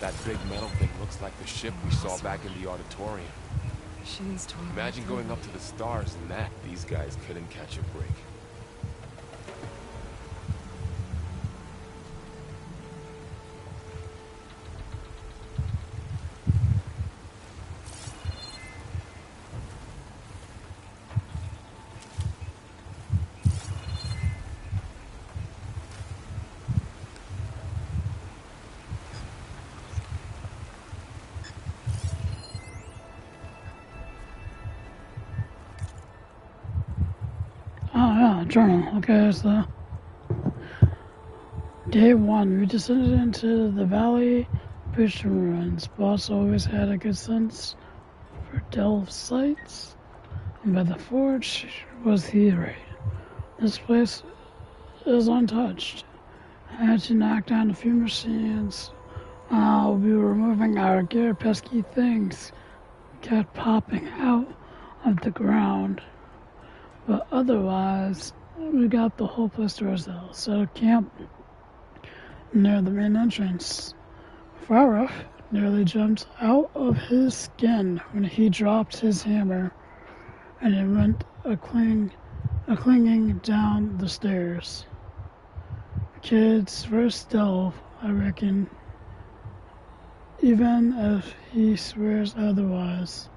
Speaker 2: That big metal thing looks like the ship we saw back in the auditorium.
Speaker 1: Machines tore
Speaker 2: Imagine
Speaker 1: right
Speaker 2: going
Speaker 1: through
Speaker 2: up to the stars in that. These guys couldn't catch a break.
Speaker 5: journal. Okay, so day 1, we descended into the valley, reached the ruins. Boss always had a good sense for delve sites, and by the forge was the raid. This place is untouched. I had to knock down a few machines. I'll be removing our gear. Pesky things kept popping out of the ground. But otherwise, we got the whole place to ourselves. Set a camp near the main entrance. Farah nearly jumped out of his skin when he dropped his hammer, and it went a clinging down the stairs. Kid's first delve, I reckon, even if he swears otherwise.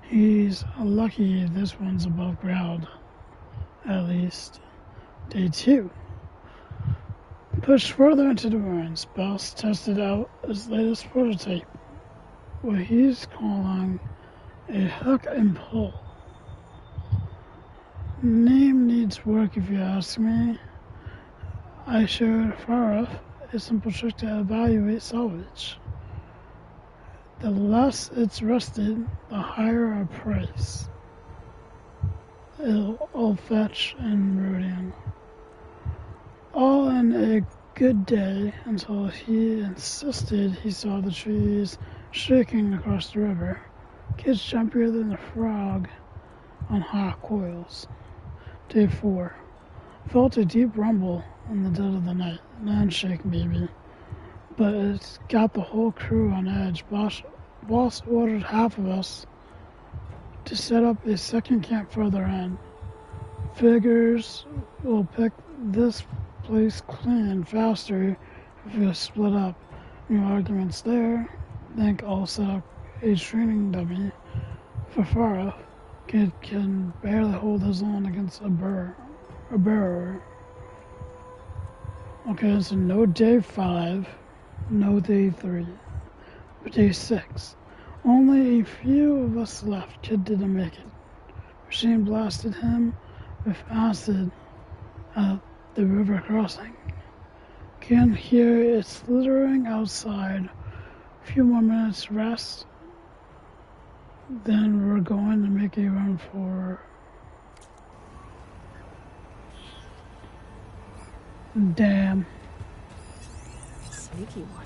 Speaker 5: He's lucky this one's above ground, at least. Day 2. Pushed further into the ruins, Boss tested out his latest prototype, what he's calling a hook and pull. Name needs work if you ask me. I showed Farah a simple trick to evaluate salvage. The less it's rusted, the higher our price it'll fetch in Rhodium. All in a good day until he insisted he saw the trees shaking across the river. Kids jumpier than a frog on hot coils. Day 4. Felt a deep rumble in the dead of the night. An handshake maybe. But it got the whole crew on edge. Boss ordered half of us to set up a second camp further in. Figures we'll pick this place clean faster if we split up. No arguments there. Think I'll set up a training dummy for Farah. Kid can barely hold his own against a bearer. Okay, so no day 5, no day 3, but day 6. Only a few of us left. Kid didn't make it. Machine blasted him with acid at the river crossing. Can hear it slithering outside. A few more minutes rest. Then we're going to make a run for... Damn.
Speaker 1: Sneaky one.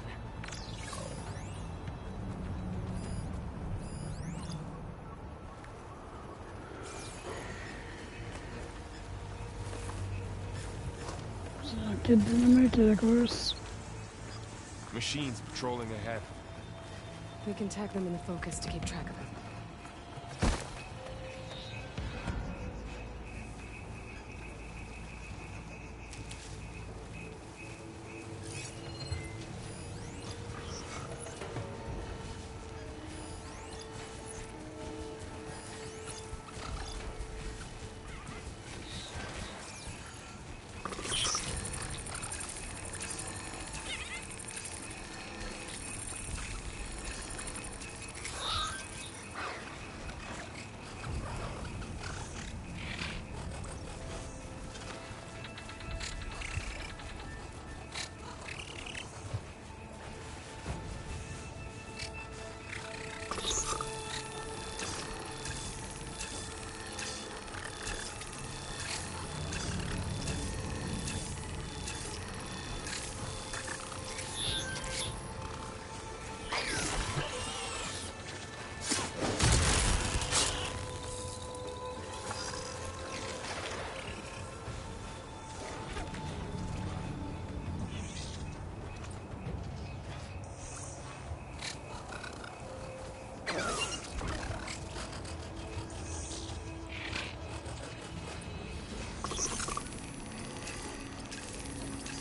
Speaker 5: So kid didn't make it, of course.
Speaker 2: Machines patrolling ahead.
Speaker 1: We can tag them in the focus to keep track of them.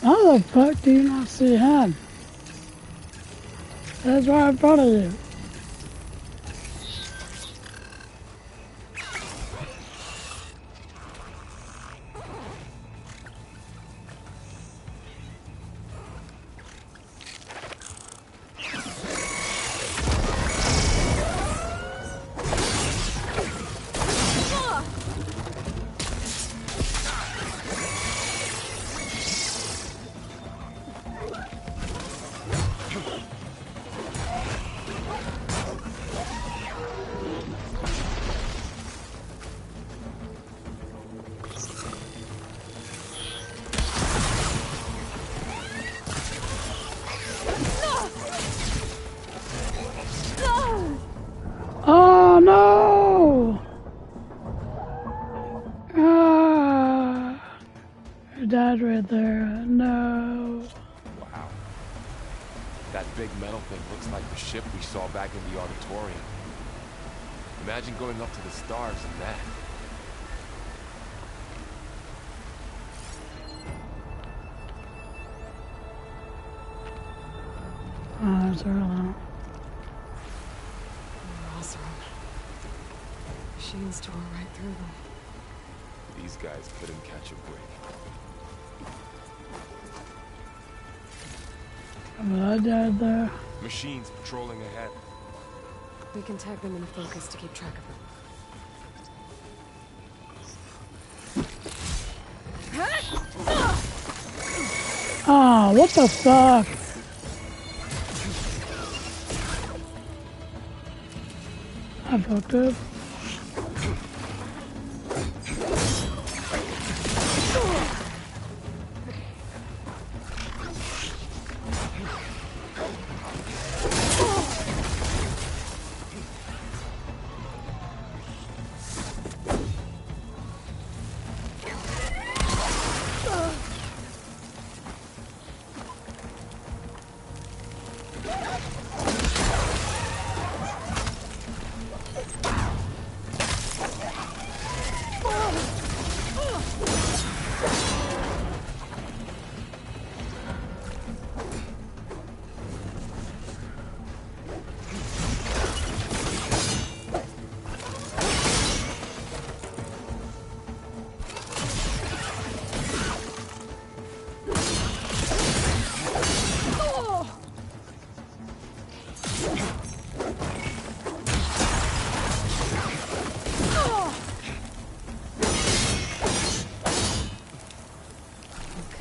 Speaker 5: How the fuck do you not see him? That's right in front of you. there. No.
Speaker 2: Wow. That big metal thing looks like the ship we saw back in the auditorium. Imagine going up to the stars in that.
Speaker 5: Oh, that's early.
Speaker 1: Awesome. Machines tore right through them.
Speaker 2: These guys couldn't catch a break.
Speaker 5: But I died there.
Speaker 2: Machines patrolling ahead.
Speaker 1: We can tag them in focus to keep track of them.
Speaker 5: Ah, what the fuck? I fucked up.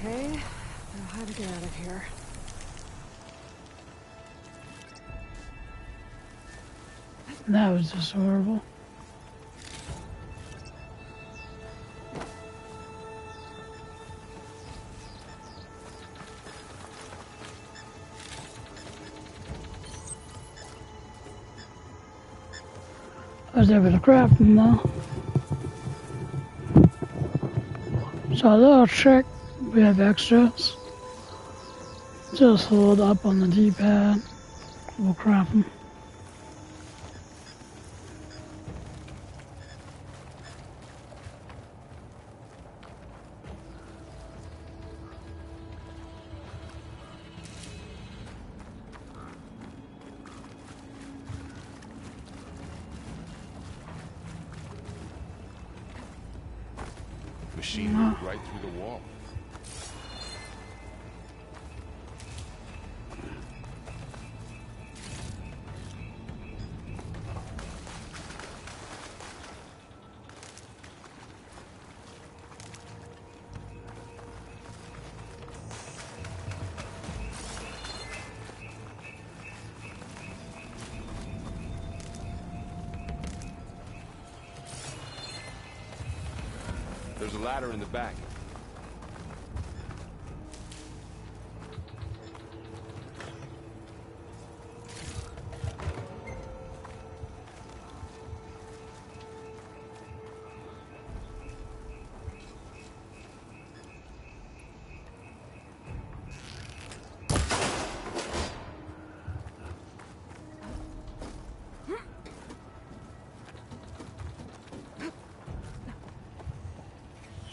Speaker 1: Okay, now how to get out of here.
Speaker 5: That was just horrible. I was able to craft them though. So a little trick, we have extras. Just hold up on the D-pad, we'll craft them.
Speaker 2: Machine moved right through the wall. There's a ladder in the back.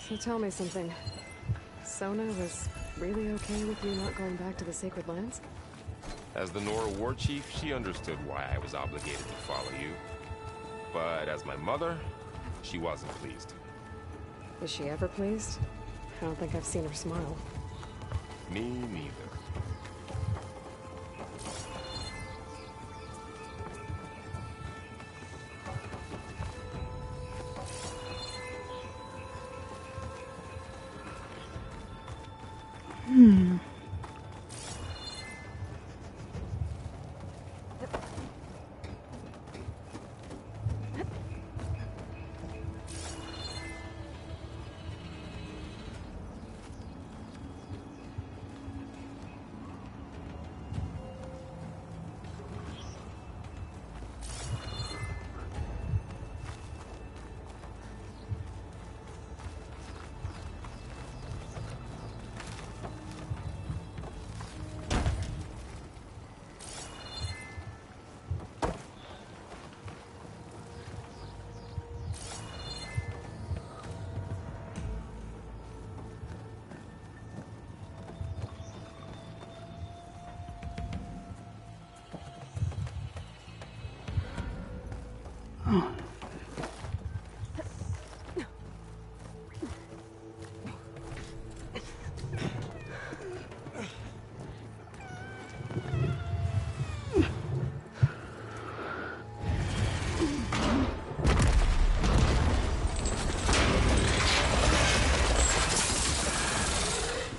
Speaker 1: So tell me something. Sona was really okay with you not going back to the Sacred Lands?
Speaker 2: As the Nora war chief, she understood why I was obligated to follow you. But as my mother, she wasn't pleased.
Speaker 1: Is she ever pleased? I don't think I've seen her smile.
Speaker 2: Me neither.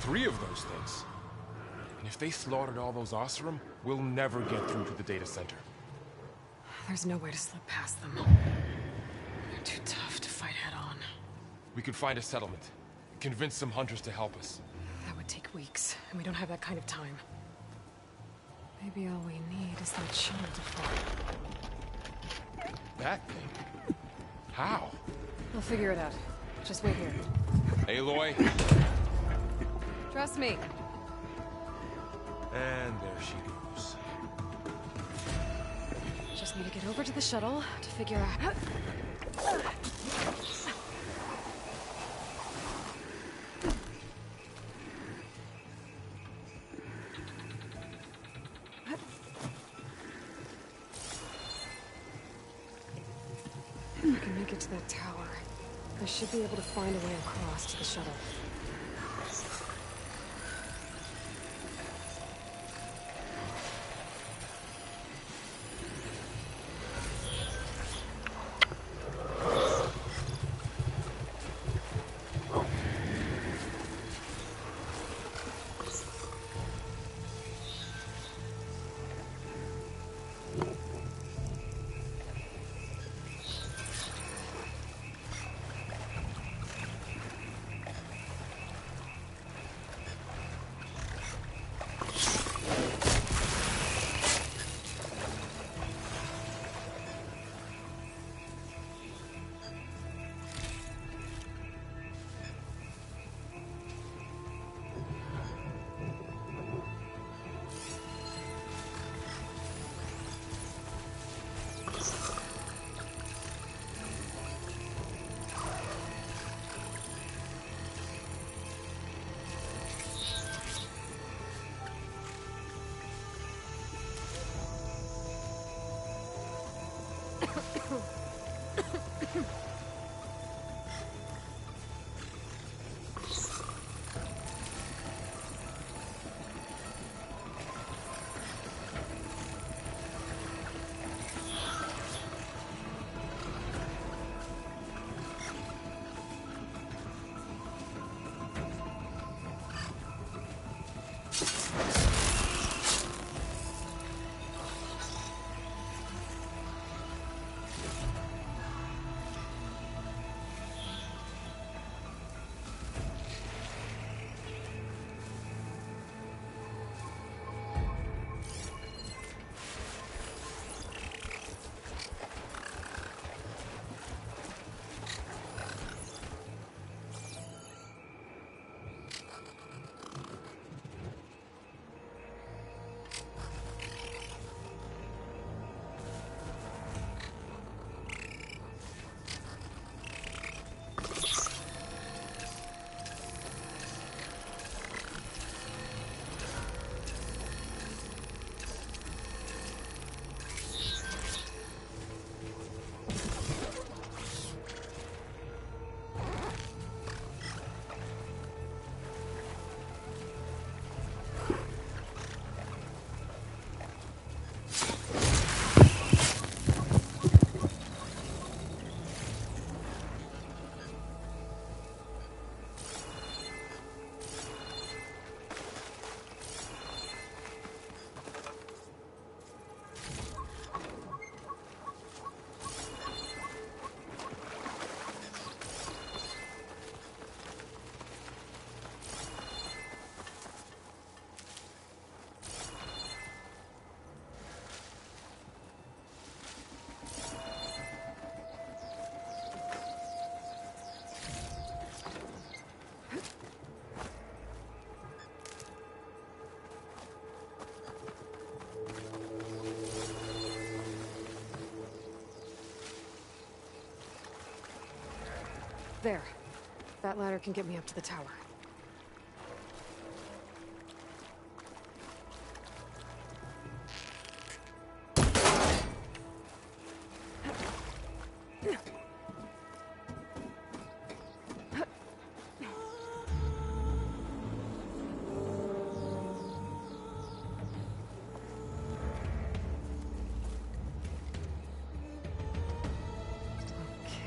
Speaker 2: 3 of those things. And if they slaughtered all those Oseram, we'll never get through to the data center.
Speaker 1: There's no way to slip past them. They're too tough to fight head-on.
Speaker 2: We could find a settlement. Convince some hunters to help us.
Speaker 1: That would take weeks, and we don't have that kind of time. Maybe all we need is that shuttle to fall.
Speaker 2: That thing? How?
Speaker 1: We'll figure it out. Just wait here.
Speaker 2: Aloy.
Speaker 1: Trust me.
Speaker 2: And there she goes.
Speaker 1: Just need to get over to the shuttle to figure out... I can make it to that tower. I should be able to find a way across to the shuttle. There. That ladder can get me up to the tower.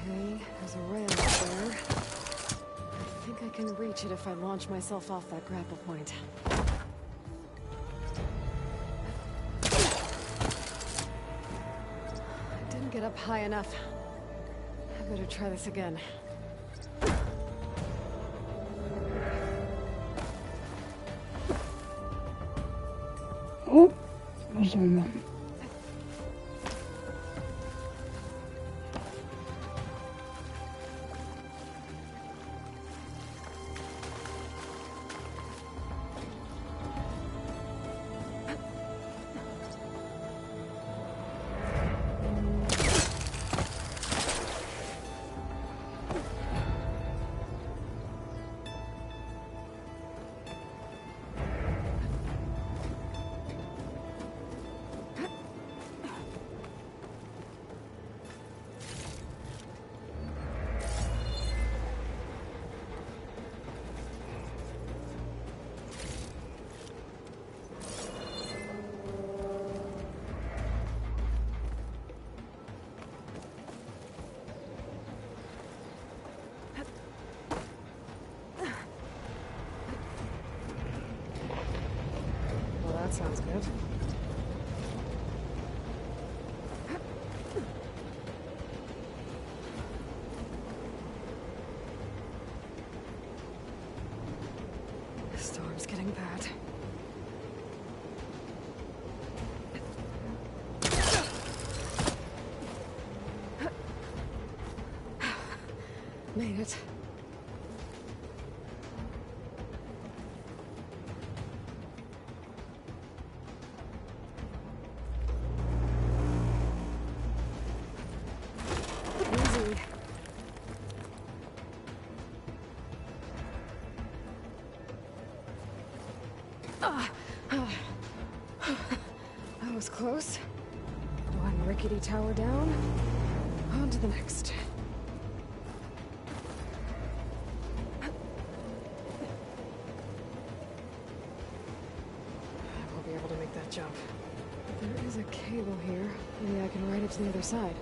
Speaker 1: Okay, there's a rail up there. I think I can can reach it if I launch myself off that grapple point. I didn't get up high enough. I better try this again.
Speaker 5: Oh, there's one.
Speaker 1: That sounds good. The storm's getting bad. Made it. Easy. That was close. One rickety tower down. On to the next. I won't be able to make that jump. There is a cable here. Maybe I can ride it to the other side.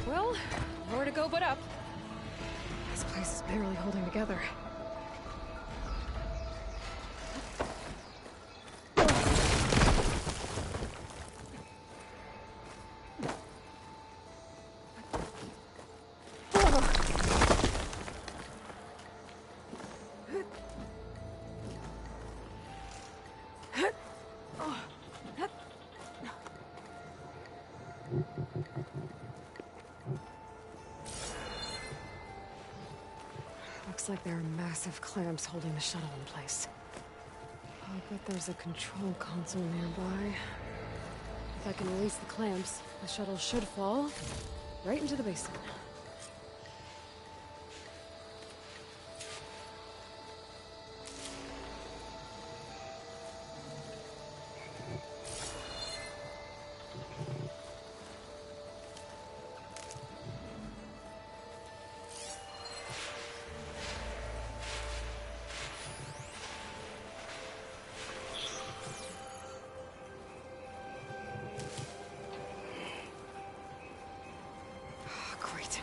Speaker 1: Well, nowhere to go but up. This place is barely holding together. Looks like there are massive clamps holding the shuttle in place. I'll bet there's a control console nearby. If I can release the clamps, the shuttle should fall right into the basin. Great.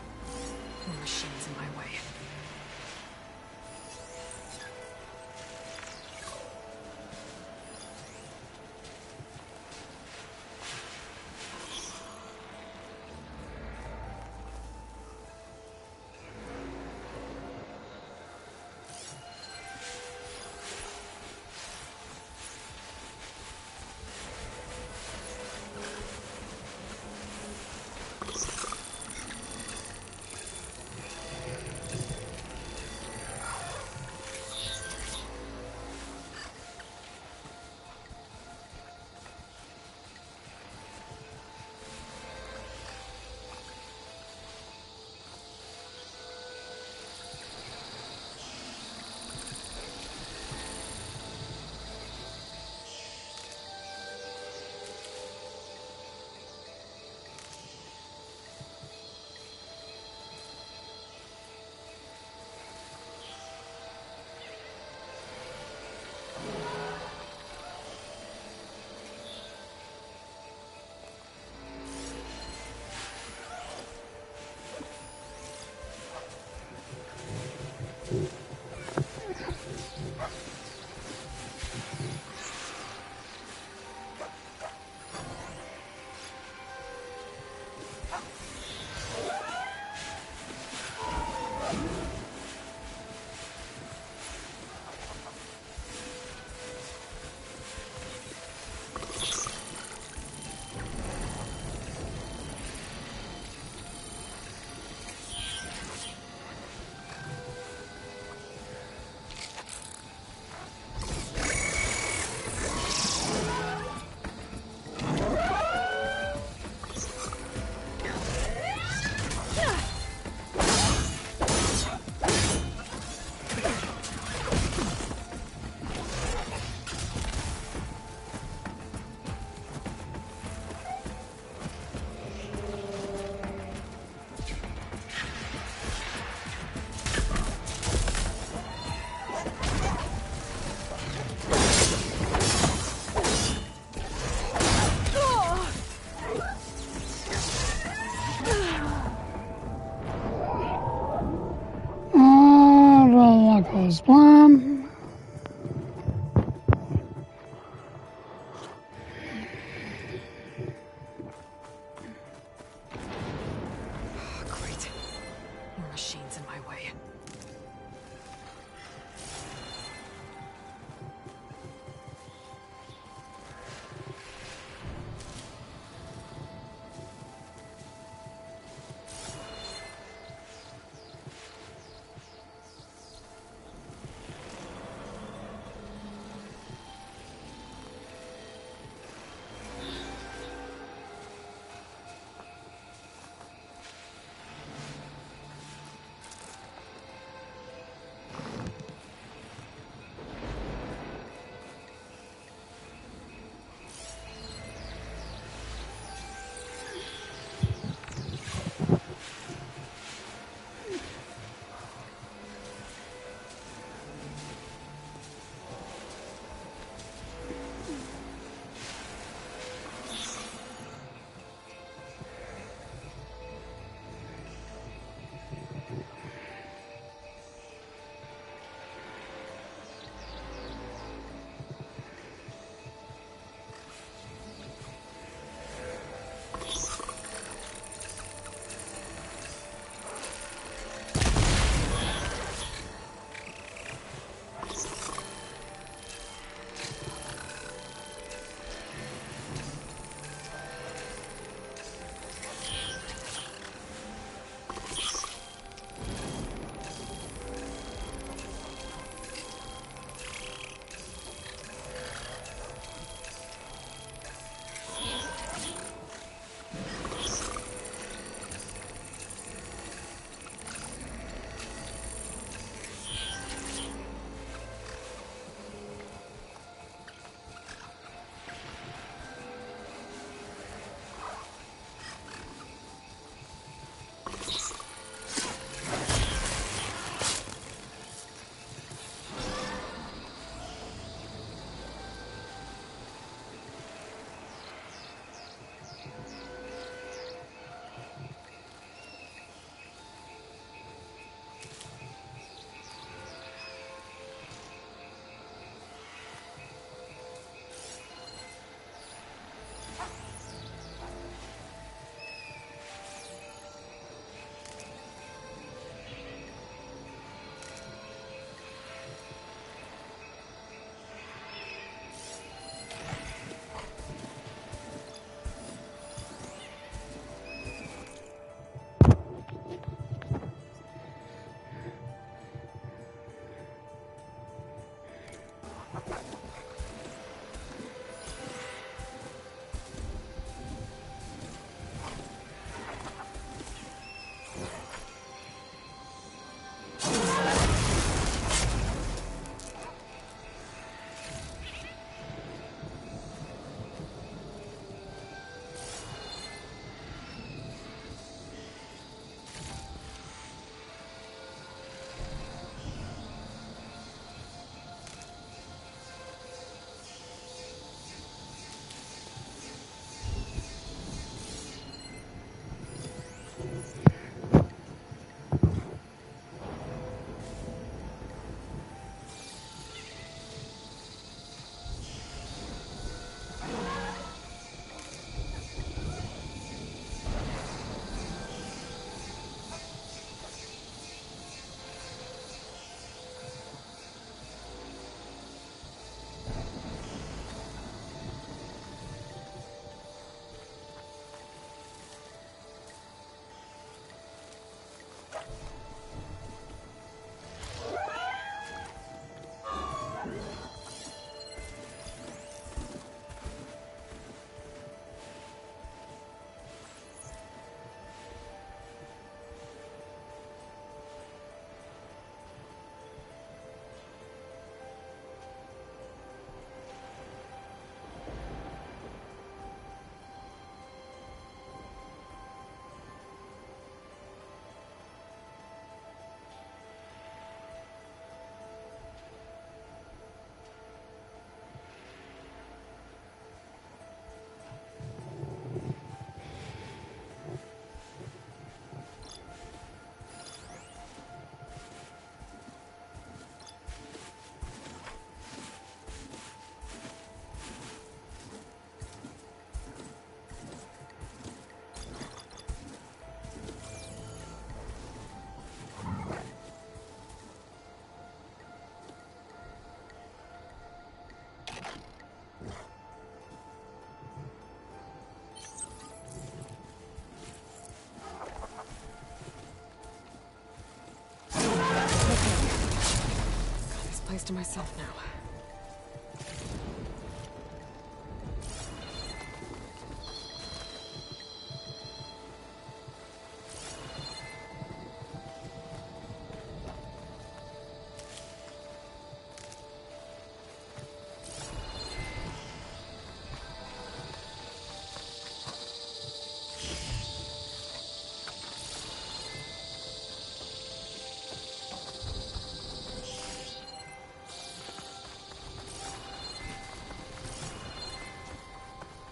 Speaker 1: Place to myself now.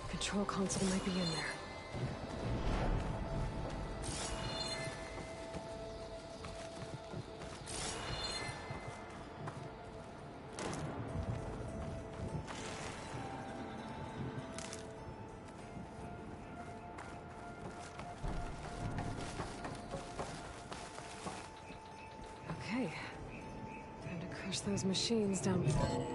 Speaker 1: Control console might be in there. Okay. Time to crush those machines down below.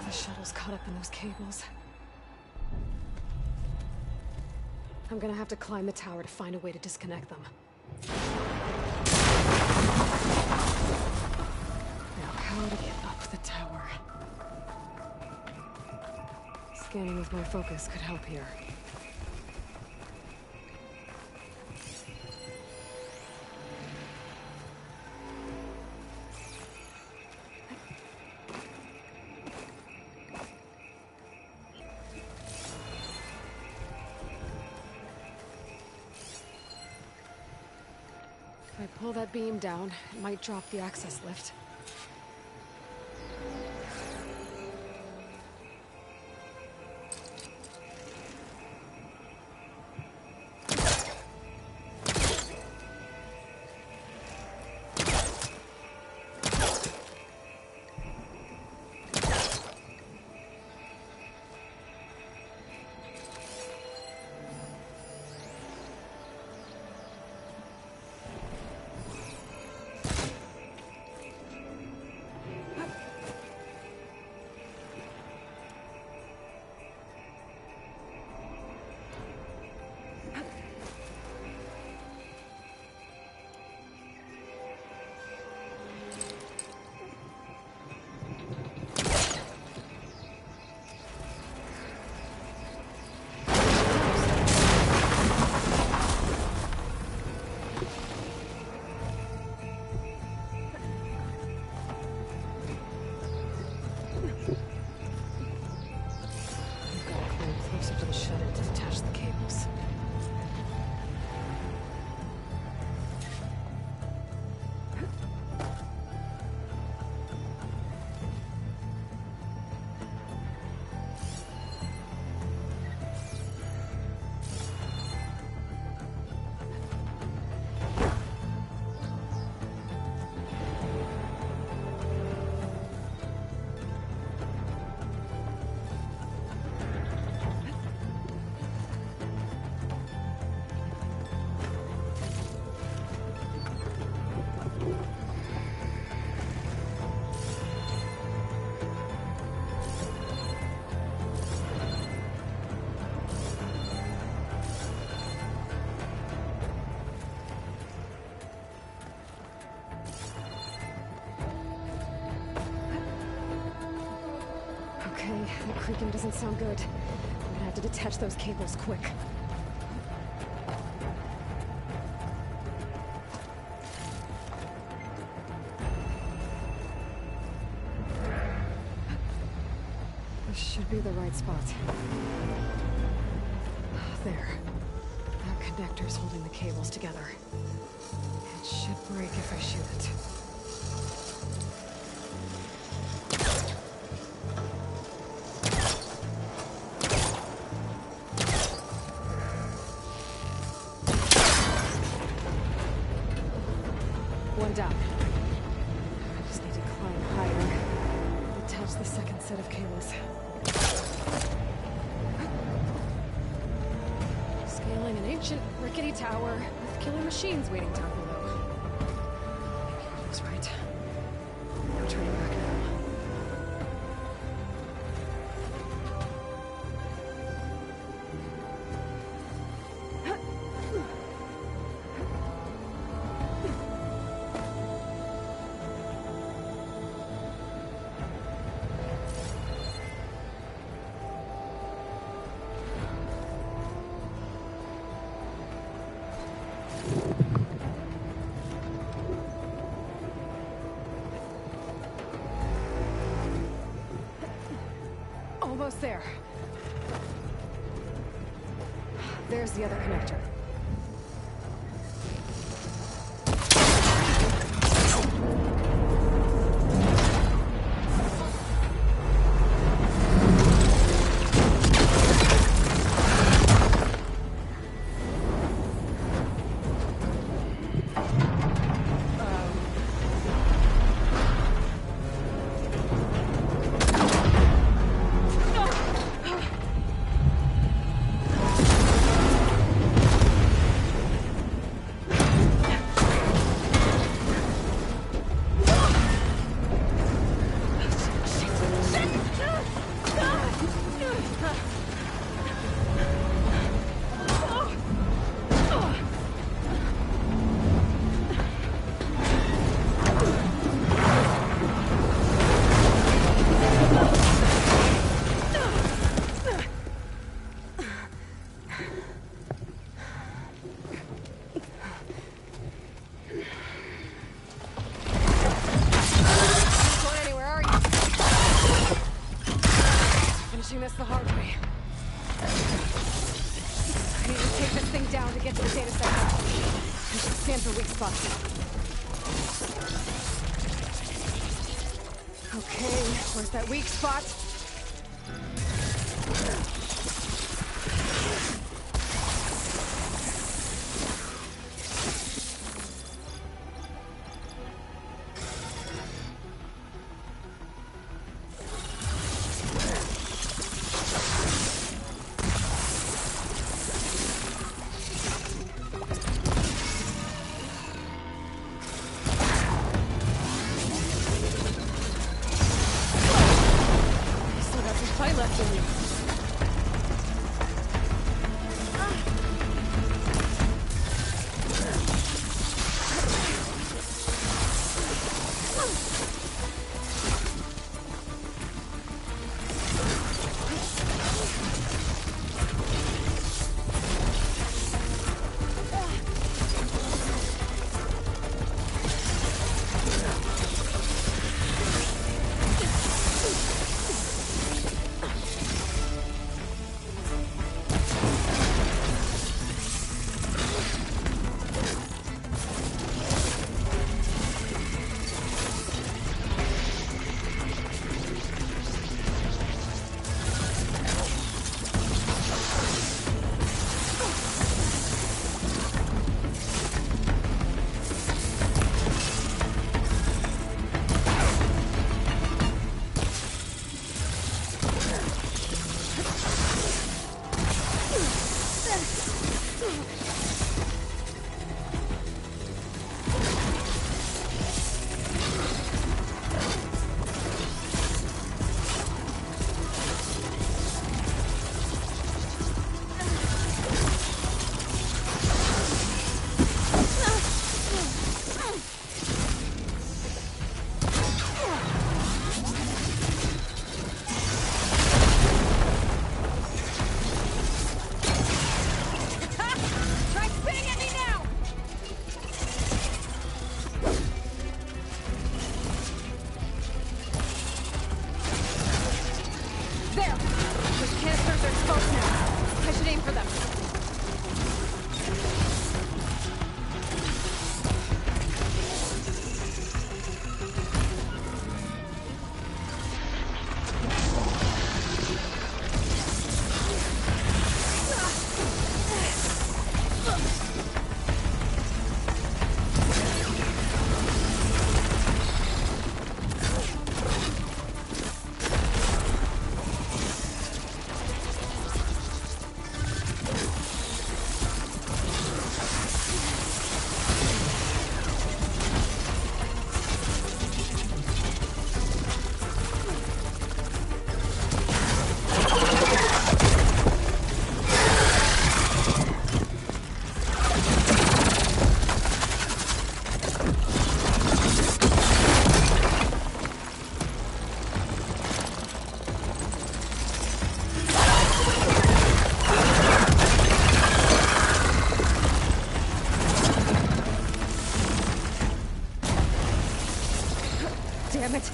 Speaker 1: The shuttle's caught up in those cables. I'm gonna have to climb the tower to find a way to disconnect them. Now, how to get up the tower? Scanning with my focus could help here. If I pull that beam down, it might drop the access lift. That creaking doesn't sound good. I'm gonna have to detach those cables quick. This should be the right spot. There. That connector's holding the cables together. It should break if I shoot it. One down. I just need to climb higher. Attach the second set of cables. Scaling an ancient, rickety tower with killer machines waiting down below. Maybe I was right. No turning back now. Almost there. There's the other connector. This the hard way. I need to take this thing down to get to the data center. I should scan for weak spots. Okay, where's that weak spot?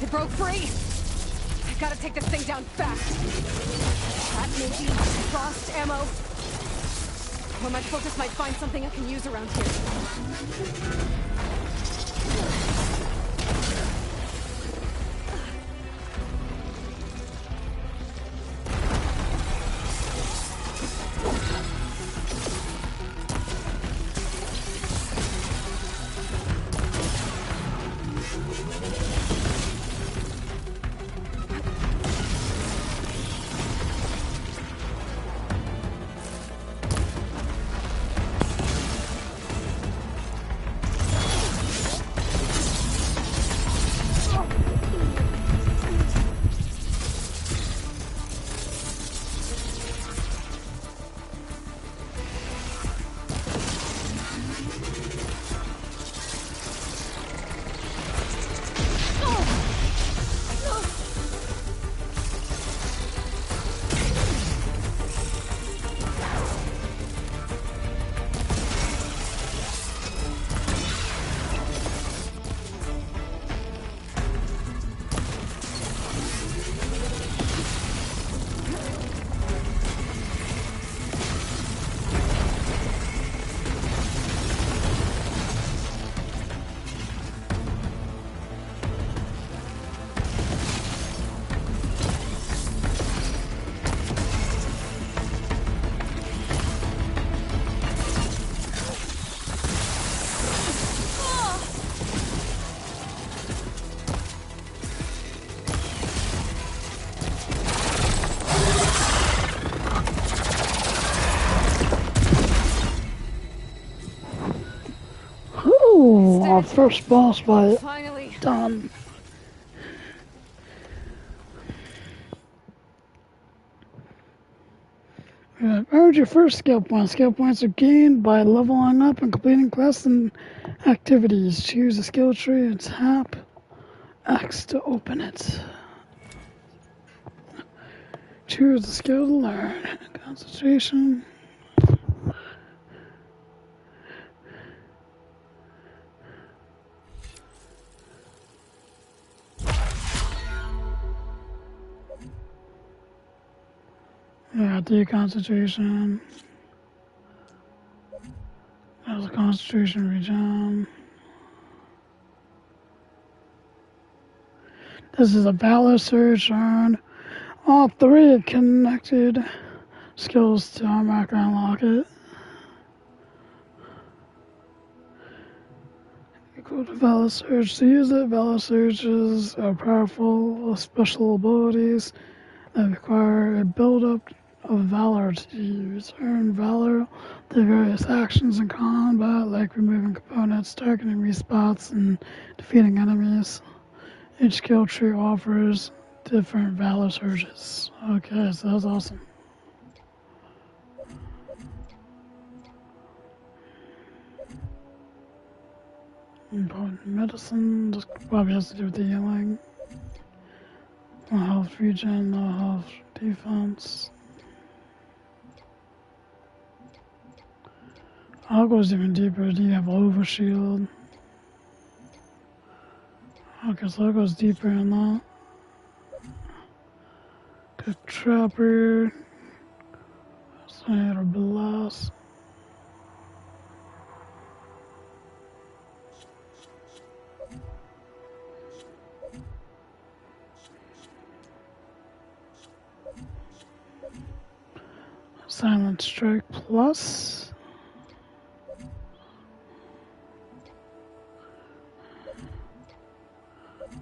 Speaker 1: It broke free! I gotta take this thing down fast. That maybe frost ammo. Or my focus might find something I can use around here.
Speaker 5: Our first boss fight
Speaker 1: Finally.
Speaker 5: done. Earned your first skill point. Skill points are gained by leveling up and completing quests and activities. Choose a skill tree and tap X to open it. Choose a skill to learn. Concentration. Yeah, deconcentration. There's a concentration regen. This is a Valor Surge earn. All three connected skills to unlock and unlock it. Equal to Valor Surge. To use it, Valor Surges are powerful special abilities that require a build-up of Valor to use. Earn Valor through various actions in combat, like removing components, targeting respots, and defeating enemies. Each skill tree offers different Valor Surges. Okay, so that's awesome. Important medicine, this probably has to do with the healing. No health regen, no health defense. I'll go even deeper. Do you have overshield? Okay, so that goes deeper in that. Good trapper. Sniper blast. Silent Strike Plus.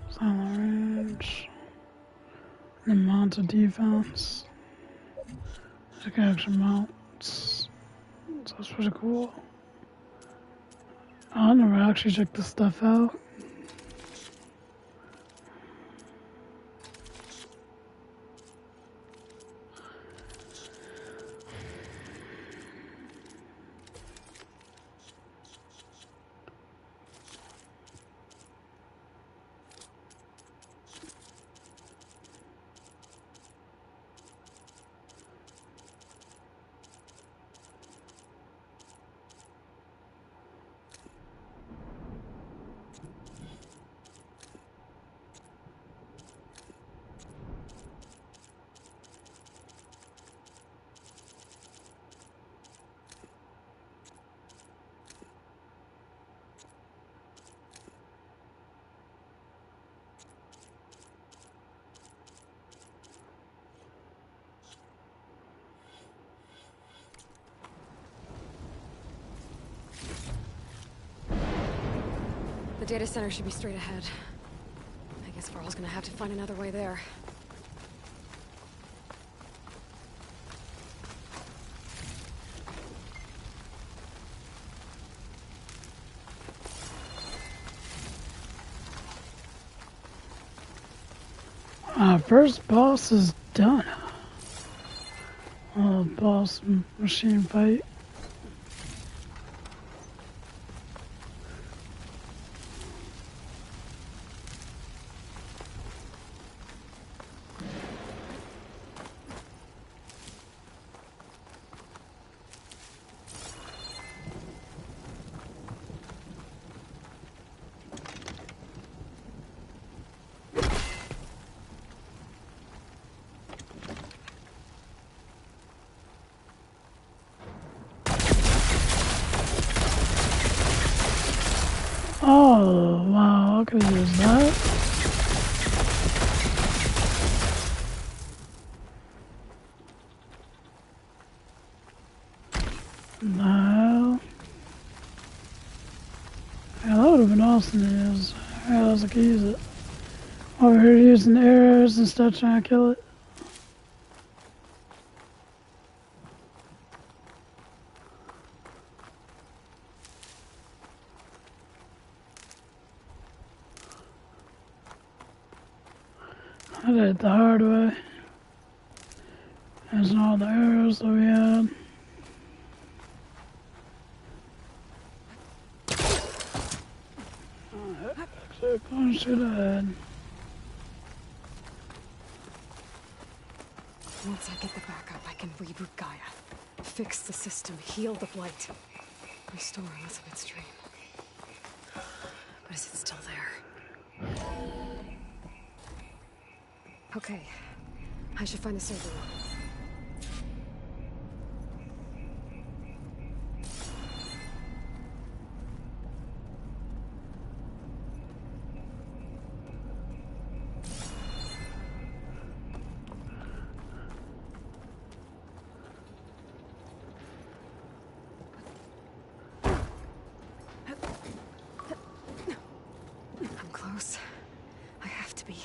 Speaker 5: Silent Range. And mounted defense. Okay, extra mounts. So that's pretty cool. I never actually checked this stuff out.
Speaker 1: data center should be straight ahead. I guess Varl's gonna have to find another way there.
Speaker 5: First boss is done. Boss machine fight. Oh, wow, I could use that. No. Yeah, that would have been awesome to use. Yeah, I could use it. Over here using arrows instead of trying to kill it. I did it the hard way. Using all the arrows that we had. Exit punch to the head.
Speaker 1: Once I get the backup, I can reboot Gaia. Fix the system, heal the blight. Restore Elizabeth's dream. But is it still there? Okay. I should find the server room. I'm close. I have to be.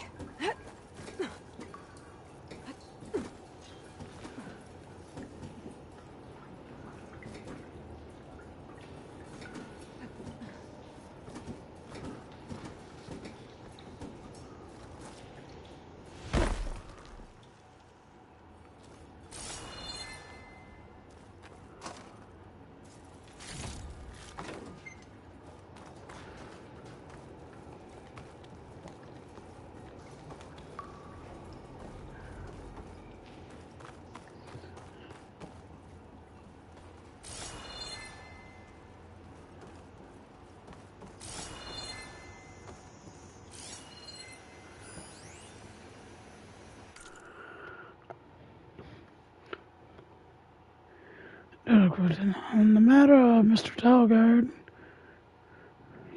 Speaker 1: On the matter of Mr. Talgard,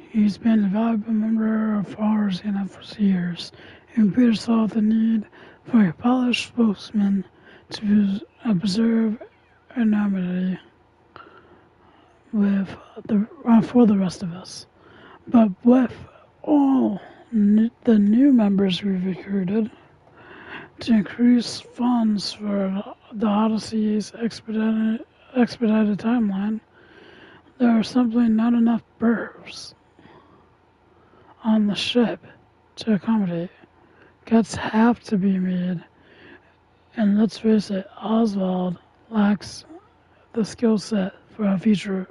Speaker 1: he's been a valuable member of ours for years, and Peter saw the need for a polished spokesman to preserve anonymity for the rest of us. But with all the new members we've recruited to increase funds for the Odyssey's expedited timeline, there are simply not enough berths on the ship to accommodate. Cuts have to be made, and let's face it, Oswald lacks the skill set for our future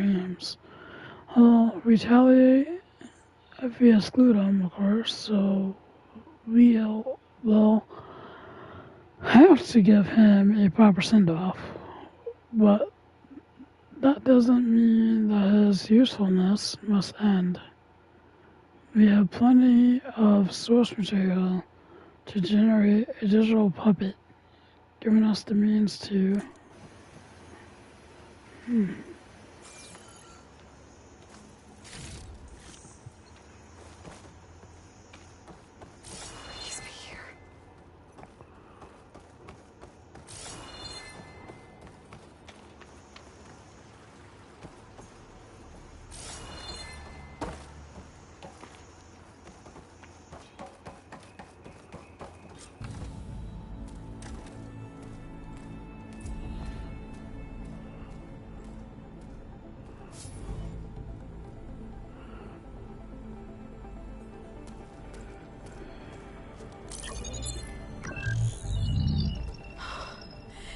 Speaker 1: aims. He'll retaliate if we exclude him, of course, so will have to give him a proper send-off. But that doesn't mean that his usefulness must end. We have plenty of source material to generate a digital puppet, giving us the means to... Please be here.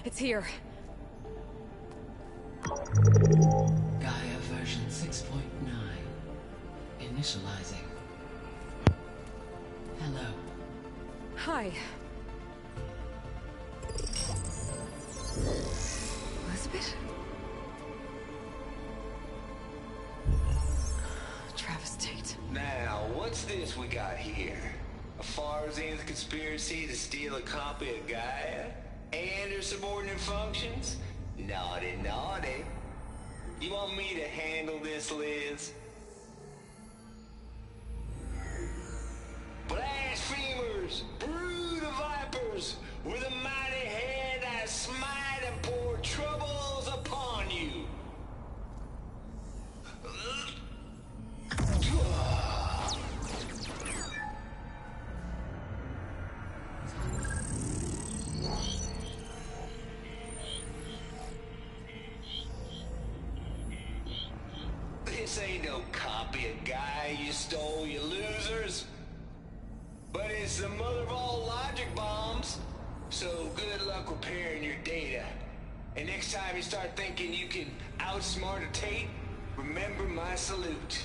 Speaker 1: It's here.
Speaker 3: Gaia version 6.9. Initializing. Hello.
Speaker 1: Hi. Elizabeth? Travis Tate.
Speaker 7: Now, what's this we got here? A Farzan's conspiracy to steal a copy of Gaia? And her subordinate functions? Naughty, naughty. You want me to handle this, Liz? Blasphemers! Brood of vipers! With a mighty hand I smite and pour troubles upon you! This ain't no copy of Gaia you stole, you losers. But it's the mother of all logic bombs. So good luck repairing your data. And next time you start thinking you can outsmart a Tate, remember my salute.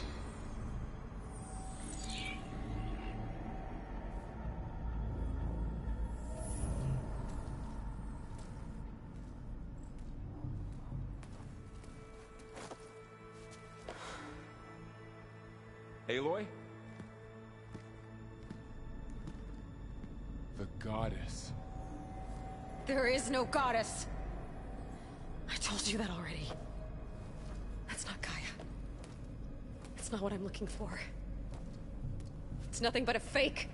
Speaker 2: Aloy? The goddess.
Speaker 1: There is no goddess. I told you that already. That's not Gaia. It's not what I'm looking for. It's nothing but a fake.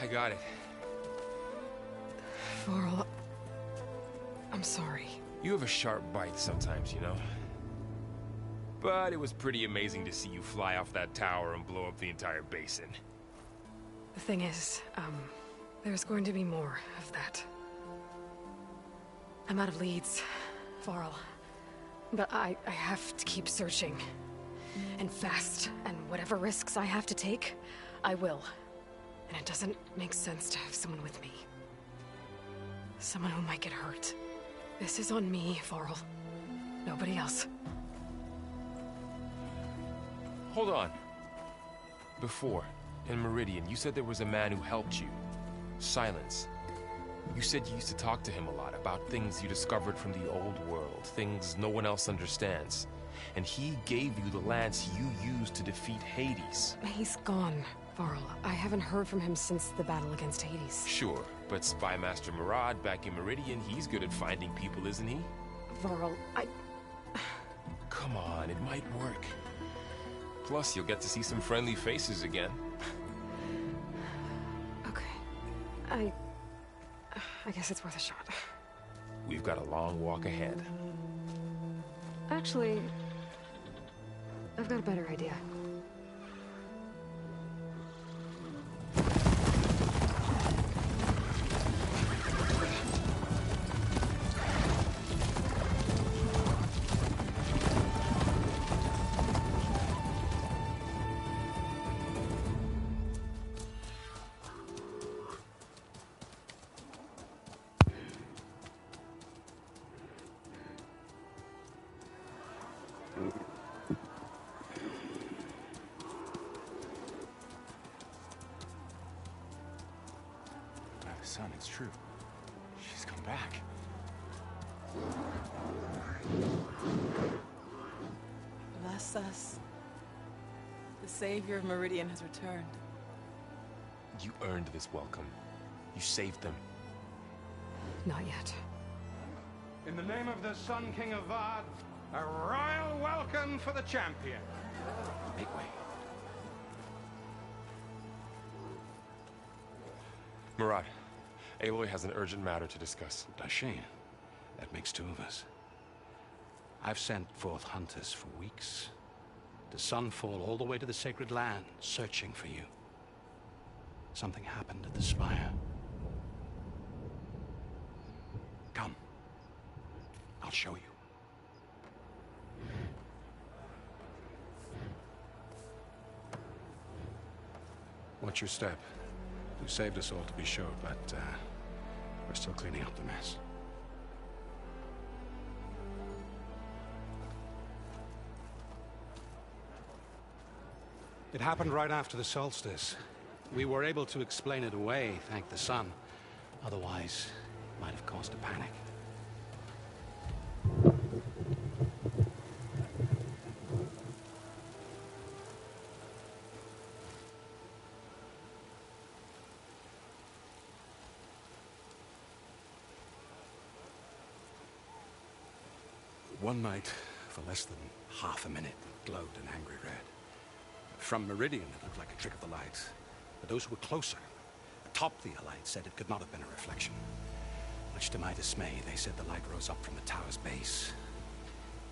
Speaker 2: I got it.
Speaker 1: Varl, I'm sorry.
Speaker 2: You have a sharp bite sometimes, you know? But it was pretty amazing to see you fly off that tower and blow up the entire basin.
Speaker 1: The thing is, there's going to be more of that. I'm out of leads, Varl. But I have to keep searching. And fast. And whatever risks I have to take, I will. And it doesn't make sense to have someone with me. Someone who might get hurt. This is on me, Varl. Nobody else.
Speaker 2: Hold on. Before, in Meridian, you said there was a man who helped you. Silence. You said you used to talk to him a lot about things you discovered from the old world, things no one else understands. And he gave you the lance you used to defeat Hades.
Speaker 1: He's gone, Varl. I haven't heard from him since the battle against Hades.
Speaker 2: Sure, but Spy Master Murad back in Meridian, he's good at finding people, isn't he?
Speaker 1: Varl,
Speaker 2: Come on, it might work. Plus, you'll get to see some friendly faces again.
Speaker 1: Okay. I guess it's worth a shot.
Speaker 2: We've got a long walk ahead.
Speaker 1: Actually, I've got a better idea.
Speaker 8: Son, it's true. She's come back.
Speaker 9: Bless us. The Savior of Meridian has returned.
Speaker 2: You earned this welcome. You saved them.
Speaker 1: Not yet.
Speaker 10: In the name of the Sun King of Vard, a royal welcome for the champion.
Speaker 8: Make way.
Speaker 2: Murad, Aloy has an urgent matter to discuss.
Speaker 8: Dashane,
Speaker 10: that makes two of us. I've sent forth hunters for weeks. To Sunfall, all the way to the Sacred Land, searching for you. Something happened at the Spire. Come. I'll show you. Watch your step. You saved us all, to be sure, but we're still cleaning up the mess. It happened right after the solstice. We were able to explain it away, thank the sun. Otherwise, it might have caused a panic. One night, for less than half a minute, it glowed an angry red. From Meridian, it looked like a trick of the light. But those who were closer, atop the light, said it could not have been a reflection. Much to my dismay, they said the light rose up from the tower's base.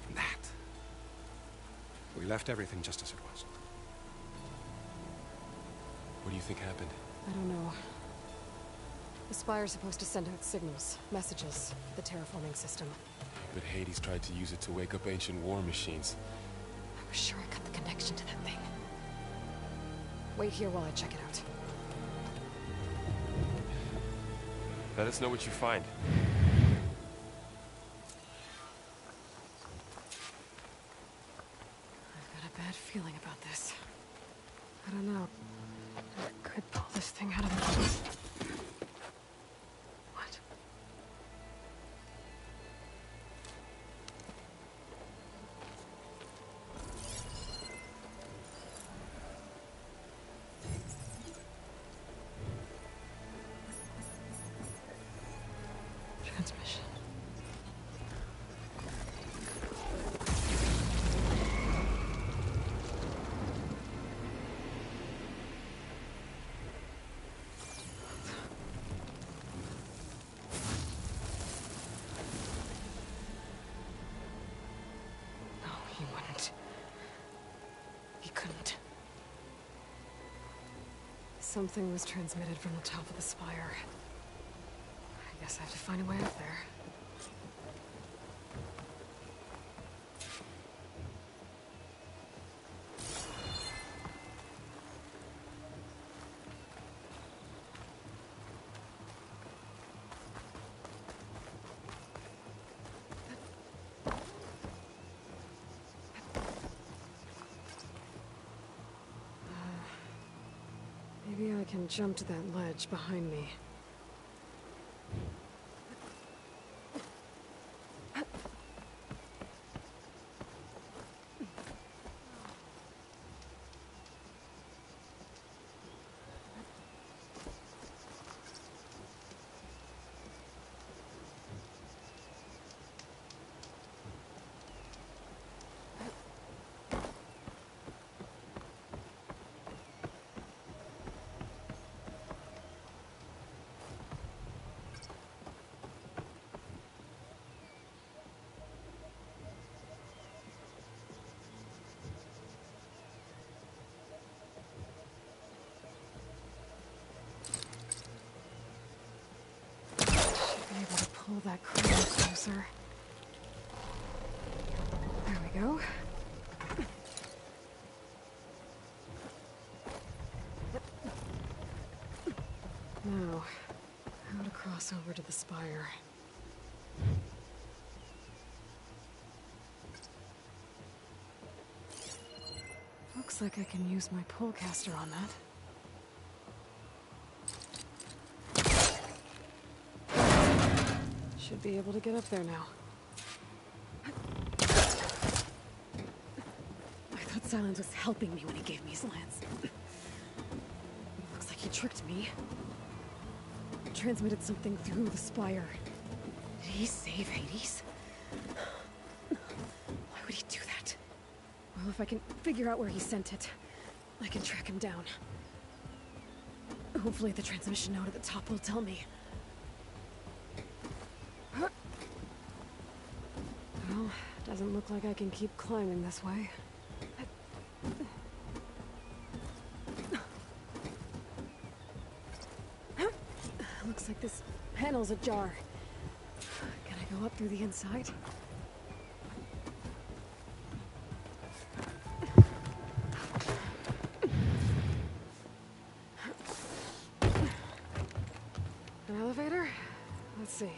Speaker 10: From that. We left everything just as it was.
Speaker 2: What do you think happened?
Speaker 1: I don't know. The Spire's supposed to send out signals, messages, the terraforming system.
Speaker 2: But Hades tried to use it to wake up ancient war machines.
Speaker 1: I was sure I got the connection to that thing. Wait here while I check it out.
Speaker 2: Let us know what you find.
Speaker 1: I've got a bad feeling about this. I don't know. I could pull this thing out of me. What? Transmission. No, he wouldn't. He couldn't. Something was transmitted from the top of the spire. I guess I have to find a way up there. Maybe I can jump to that ledge behind me. Be able to pull that crane closer. There we go. Now, how to cross over to the spire. Looks like I can use my pullcaster on that. Should be able to get up there now. I thought Silence was helping me when he gave me his lance. Looks like he tricked me. Transmitted something through the spire. Did he save Hades? Why would he do that? Well, if I can figure out where he sent it, I can track him down. Hopefully the transmission node at the top will tell me. Doesn't look like I can keep climbing this way. Looks like this panel's ajar. Can I go up through the inside? An elevator? Let's see.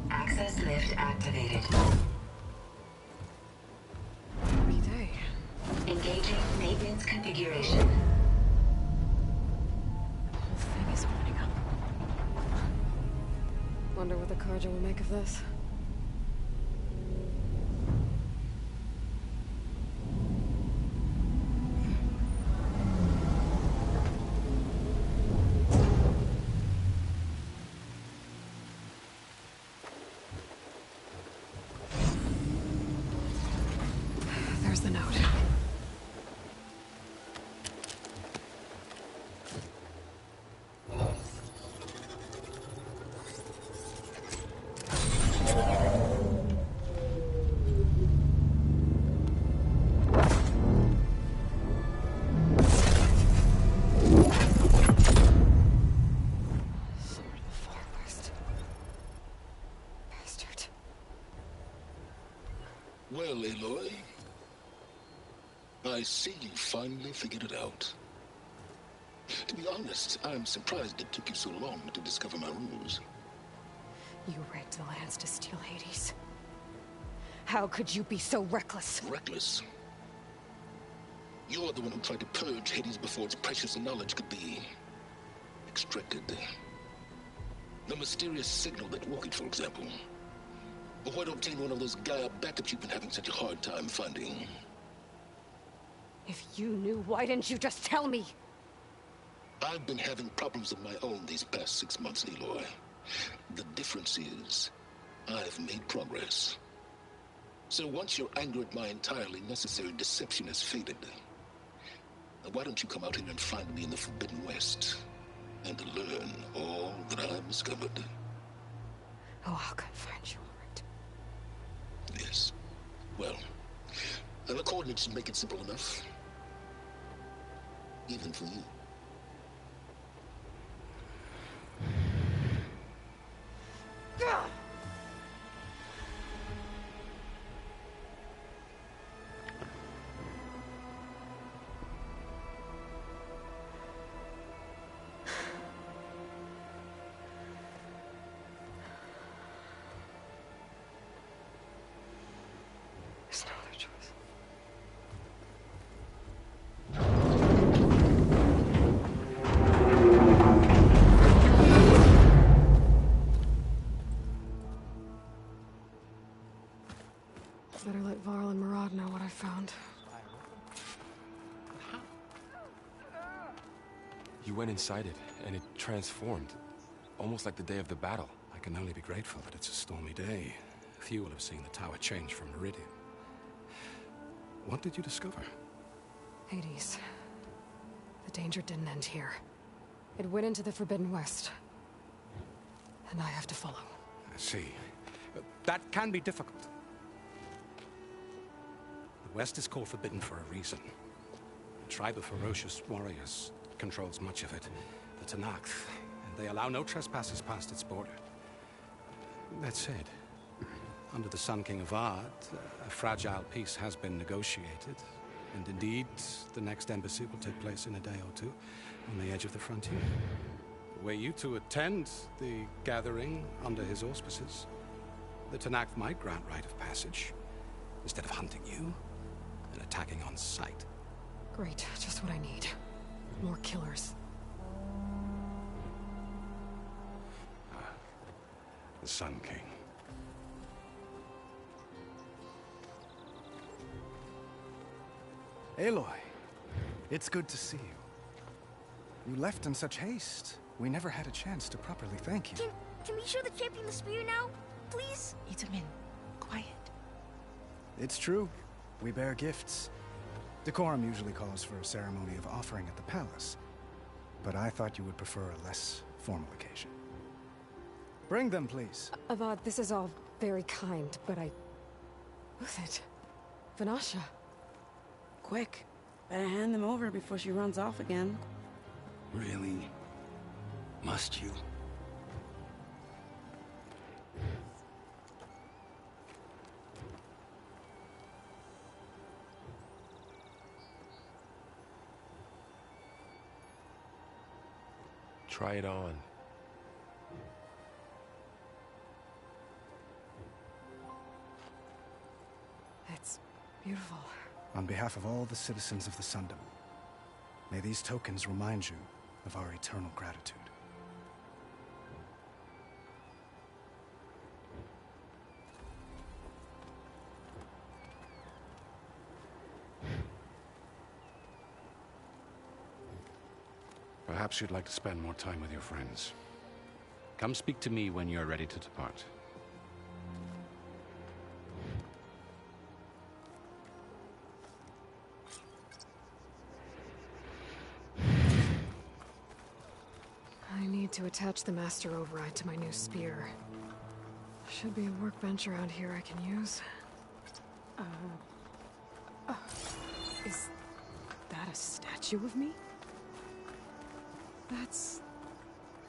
Speaker 11: Access lift activated.
Speaker 1: Lucky day.
Speaker 11: Engaging maintenance configuration.
Speaker 1: The whole thing is opening up. Wonder what the Carja will make of this. There's the note. Sword of the Forest. Bastard.
Speaker 12: Well, Aloy, I see you finally figured it out. To be honest, I'm surprised it took you so long to discover my ruse.
Speaker 1: You rigged the lands to steal Hades. How could you be so reckless?
Speaker 12: Reckless? You're the one who tried to purge Hades before its precious knowledge could be extracted. The mysterious signal that woke it, for example. Or why to obtain one of those Gaia backups you've been having such a hard time finding.
Speaker 1: If you knew, why didn't you just tell me?
Speaker 12: I've been having problems of my own these past 6 months, Aloy. The difference is, I've made progress. So once your anger at my entirely necessary deception has faded, why don't you come out here and find me in the Forbidden West, and learn all that I've discovered?
Speaker 1: Oh, I'll come find you, all right.
Speaker 12: Yes. Well, the coordinates should make it simple enough. Even for you.
Speaker 1: There's no other choice. Better let Varl and Murad know what I found.
Speaker 2: You went inside it, and it transformed. Almost like the day of the battle.
Speaker 10: I can only be grateful that it's a stormy day. Few will have seen the tower change from Meridian. What did you discover?
Speaker 1: Hades. The danger didn't end here. It went into the Forbidden West. And I have to follow.
Speaker 10: I see. That can be difficult. The West is called Forbidden for a reason. A tribe of ferocious warriors controls much of it. The Tenakth. And they allow no trespassers past its border. That said, under the Sun King of Ard, a fragile peace has been negotiated. And indeed, the next embassy will take place in a day or two on the edge of the frontier. Were you to attend the gathering under his auspices, the Tenakth might grant right of passage, instead of hunting you and attacking on sight.
Speaker 1: Great, just what I need. More killers.
Speaker 10: The Sun King.
Speaker 13: Aloy, it's good to see you. You left in such haste. We never had a chance to properly thank you.
Speaker 14: Can we show the champion the spear now, please?
Speaker 9: Itamin, quiet.
Speaker 13: It's true. We bear gifts. Decorum usually calls for a ceremony of offering at the palace. but I thought you would prefer a less formal occasion. Bring them, please.
Speaker 1: Avad, this is all very kind, but Who's it? Vanasha.
Speaker 9: Quick. Better hand them over before she runs off again.
Speaker 10: Really? Must you?
Speaker 2: Try it on.
Speaker 1: It's beautiful.
Speaker 13: On behalf of all the citizens of the Sundom, may these tokens remind you of our eternal gratitude.
Speaker 10: Perhaps you'd like to spend more time with your friends. Come speak to me when you're ready to depart.
Speaker 1: I need to attach the master override to my new spear. Should be a workbench around here I can use. Is that a statue of me? That's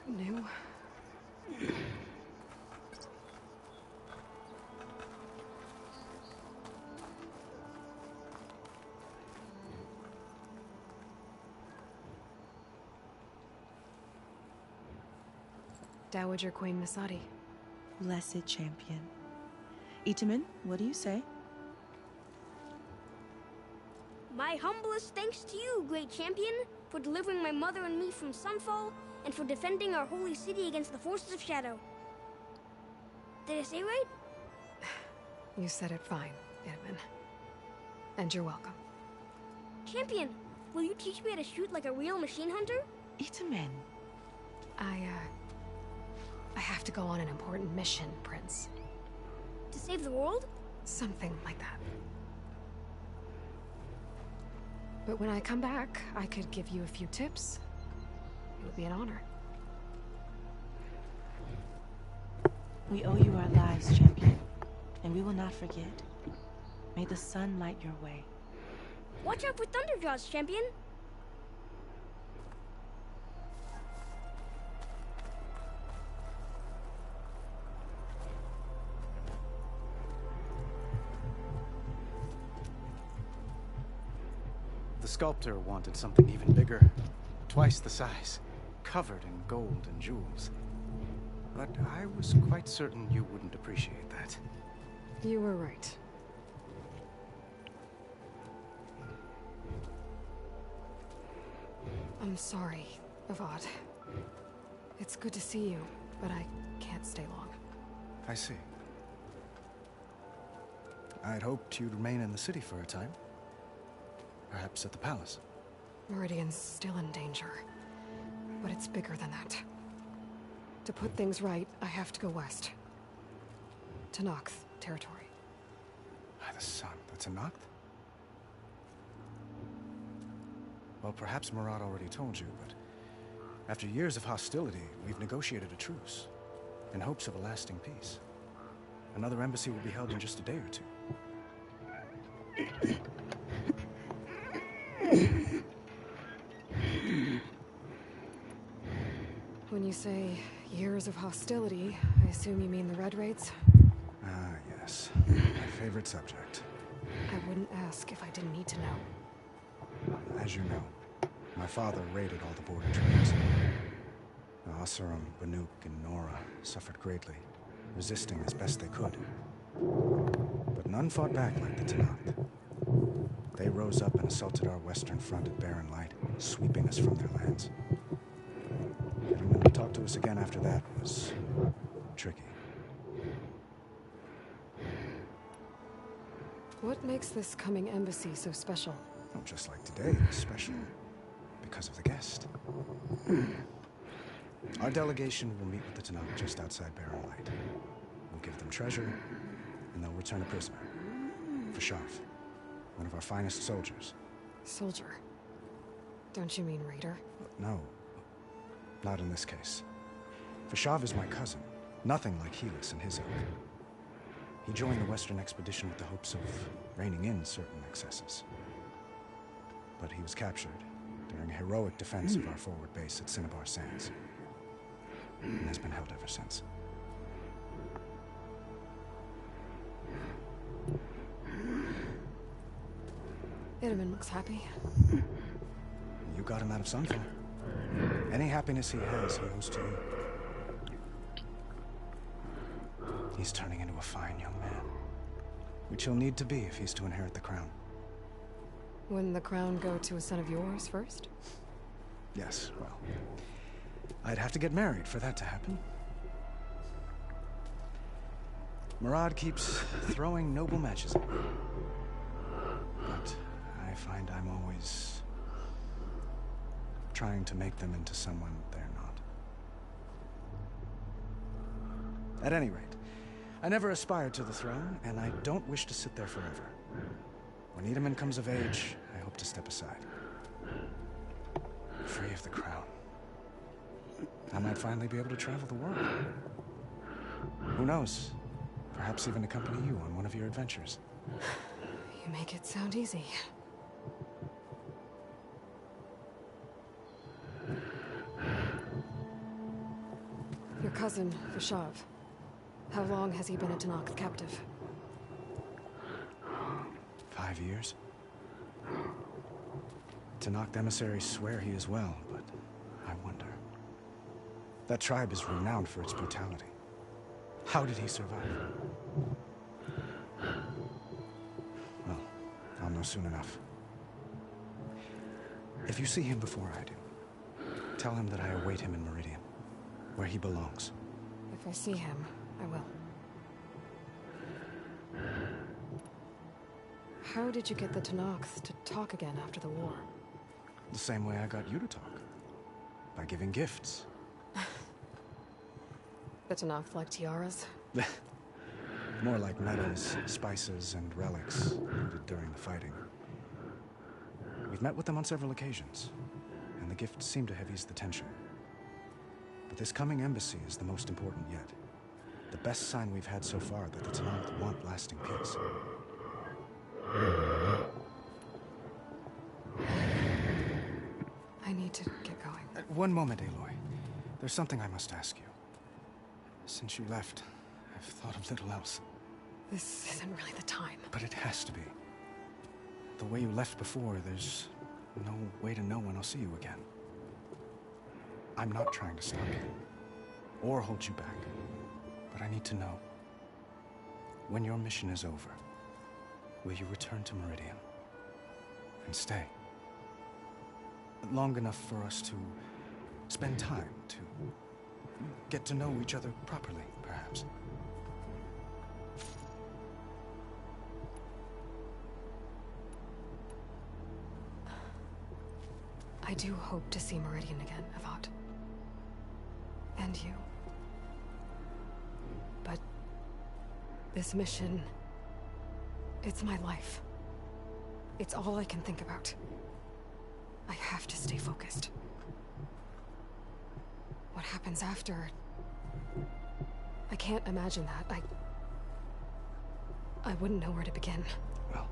Speaker 1: new. Dowager Queen Masadi.
Speaker 9: Blessed champion. Itamen, what do you say?
Speaker 14: My humblest thanks to you, great champion, for delivering my mother and me from Sunfall, and for defending our holy city against the forces of Shadow. Did I say right?
Speaker 1: You said it fine, Edmund. And you're welcome.
Speaker 14: Champion, will you teach me how to shoot like a real machine hunter?
Speaker 9: Itamen.
Speaker 1: I have to go on an important mission, Prince.
Speaker 14: To save the world?
Speaker 1: Something like that. But when I come back, I could give you a few tips. It would be an honor.
Speaker 9: We owe you our lives, champion. And we will not forget. May the sun light your way.
Speaker 14: Watch out for Thunderjaws, champion!
Speaker 13: The sculptor wanted something even bigger. Twice the size. Covered in gold and jewels. But I was quite certain you wouldn't appreciate that.
Speaker 1: You were right. I'm sorry, Avad. It's good to see you, but I can't stay long.
Speaker 13: I see. I'd hoped you'd remain in the city for a time. Perhaps at the palace.
Speaker 1: Meridian's still in danger. But it's bigger than that. To put things right, I have to go west. To Nox territory.
Speaker 13: By the sun, that's a Noct? Well, perhaps Murad already told you, but after years of hostility, we've negotiated a truce in hopes of a lasting peace. Another embassy will be held in just a day or two.
Speaker 1: When you say years of hostility, I assume you mean the Red Raids?
Speaker 13: Ah, yes. My favorite subject.
Speaker 1: I wouldn't ask if I didn't need to know.
Speaker 13: As you know, my father raided all the border tribes. Asurum, Banuk, and Nora suffered greatly, resisting as best they could. But none fought back like the Tenakth. They rose up and assaulted our western front at Barren Light, sweeping us from their lands. Getting them to talk to us again after that was tricky.
Speaker 1: What makes this coming embassy so special?
Speaker 13: Oh, just like today, it's special because of the guest. Our delegation will meet with the Tenakth just outside Barren Light. We'll give them treasure, and they'll return a prisoner. For Sharf, one of our finest soldiers.
Speaker 1: Soldier? Don't you mean raider?
Speaker 13: No, Not in this case. Vashav is my cousin, nothing like Helis and his ilk. He joined the Western expedition with the hopes of reining in certain excesses. But he was captured during a heroic defense of our forward base at Cinnabar Sands, and has been held ever since.
Speaker 1: Itaman looks happy.
Speaker 13: You got him out of Sunfall. Any happiness he has, he owes to you. He's turning into a fine young man, which he'll need to be if he's to inherit the crown.
Speaker 1: Wouldn't the crown go to a son of yours first?
Speaker 13: Yes, well, I'd have to get married for that to happen. Murad keeps throwing noble matches at me. But I find I'm always trying to make them into someone they're not. At any rate, I never aspired to the throne, and I don't wish to sit there forever. When Itaman comes of age, I hope to step aside. Free of the crown. I might finally be able to travel the world. Who knows? Perhaps even accompany you on one of your adventures.
Speaker 1: You make it sound easy. Your cousin, Vashav. How long has he been a Tanakh captive?
Speaker 13: 5 years. Tanakh emissaries swear he is well, but I wonder. That tribe is renowned for its brutality. How did he survive? Well, I'll know soon enough. If you see him before I do, tell him that I await him in Meridian, where he belongs.
Speaker 1: If I see him, I will. How did you get the Tanakhs to talk again after the war?
Speaker 13: The same way I got you to talk. By giving gifts.
Speaker 1: The Tanakh like tiaras?
Speaker 13: More like medals, spices, and relics looted during the fighting. We've met with them on several occasions, and the gifts seem to have eased the tension. But this coming embassy is the most important yet. The best sign we've had so far that the Tanakh want lasting peace.
Speaker 1: I need to get going.
Speaker 13: One moment, Aloy. There's something I must ask you. Since you left, I've thought of little else.
Speaker 1: This isn't really the time.
Speaker 13: But it has to be. The way you left before, there's no way to know when I'll see you again. I'm not trying to stop you, or hold you back. But I need to know, when your mission is over, will you return to Meridian and stay? Long enough for us to spend time, to get to know each other properly, perhaps.
Speaker 1: I do hope to see Meridian again, Avat. And you. But this mission, it's my life. It's all I can think about. I have to stay focused. What happens after? I can't imagine that. I wouldn't know where to begin.
Speaker 13: Well,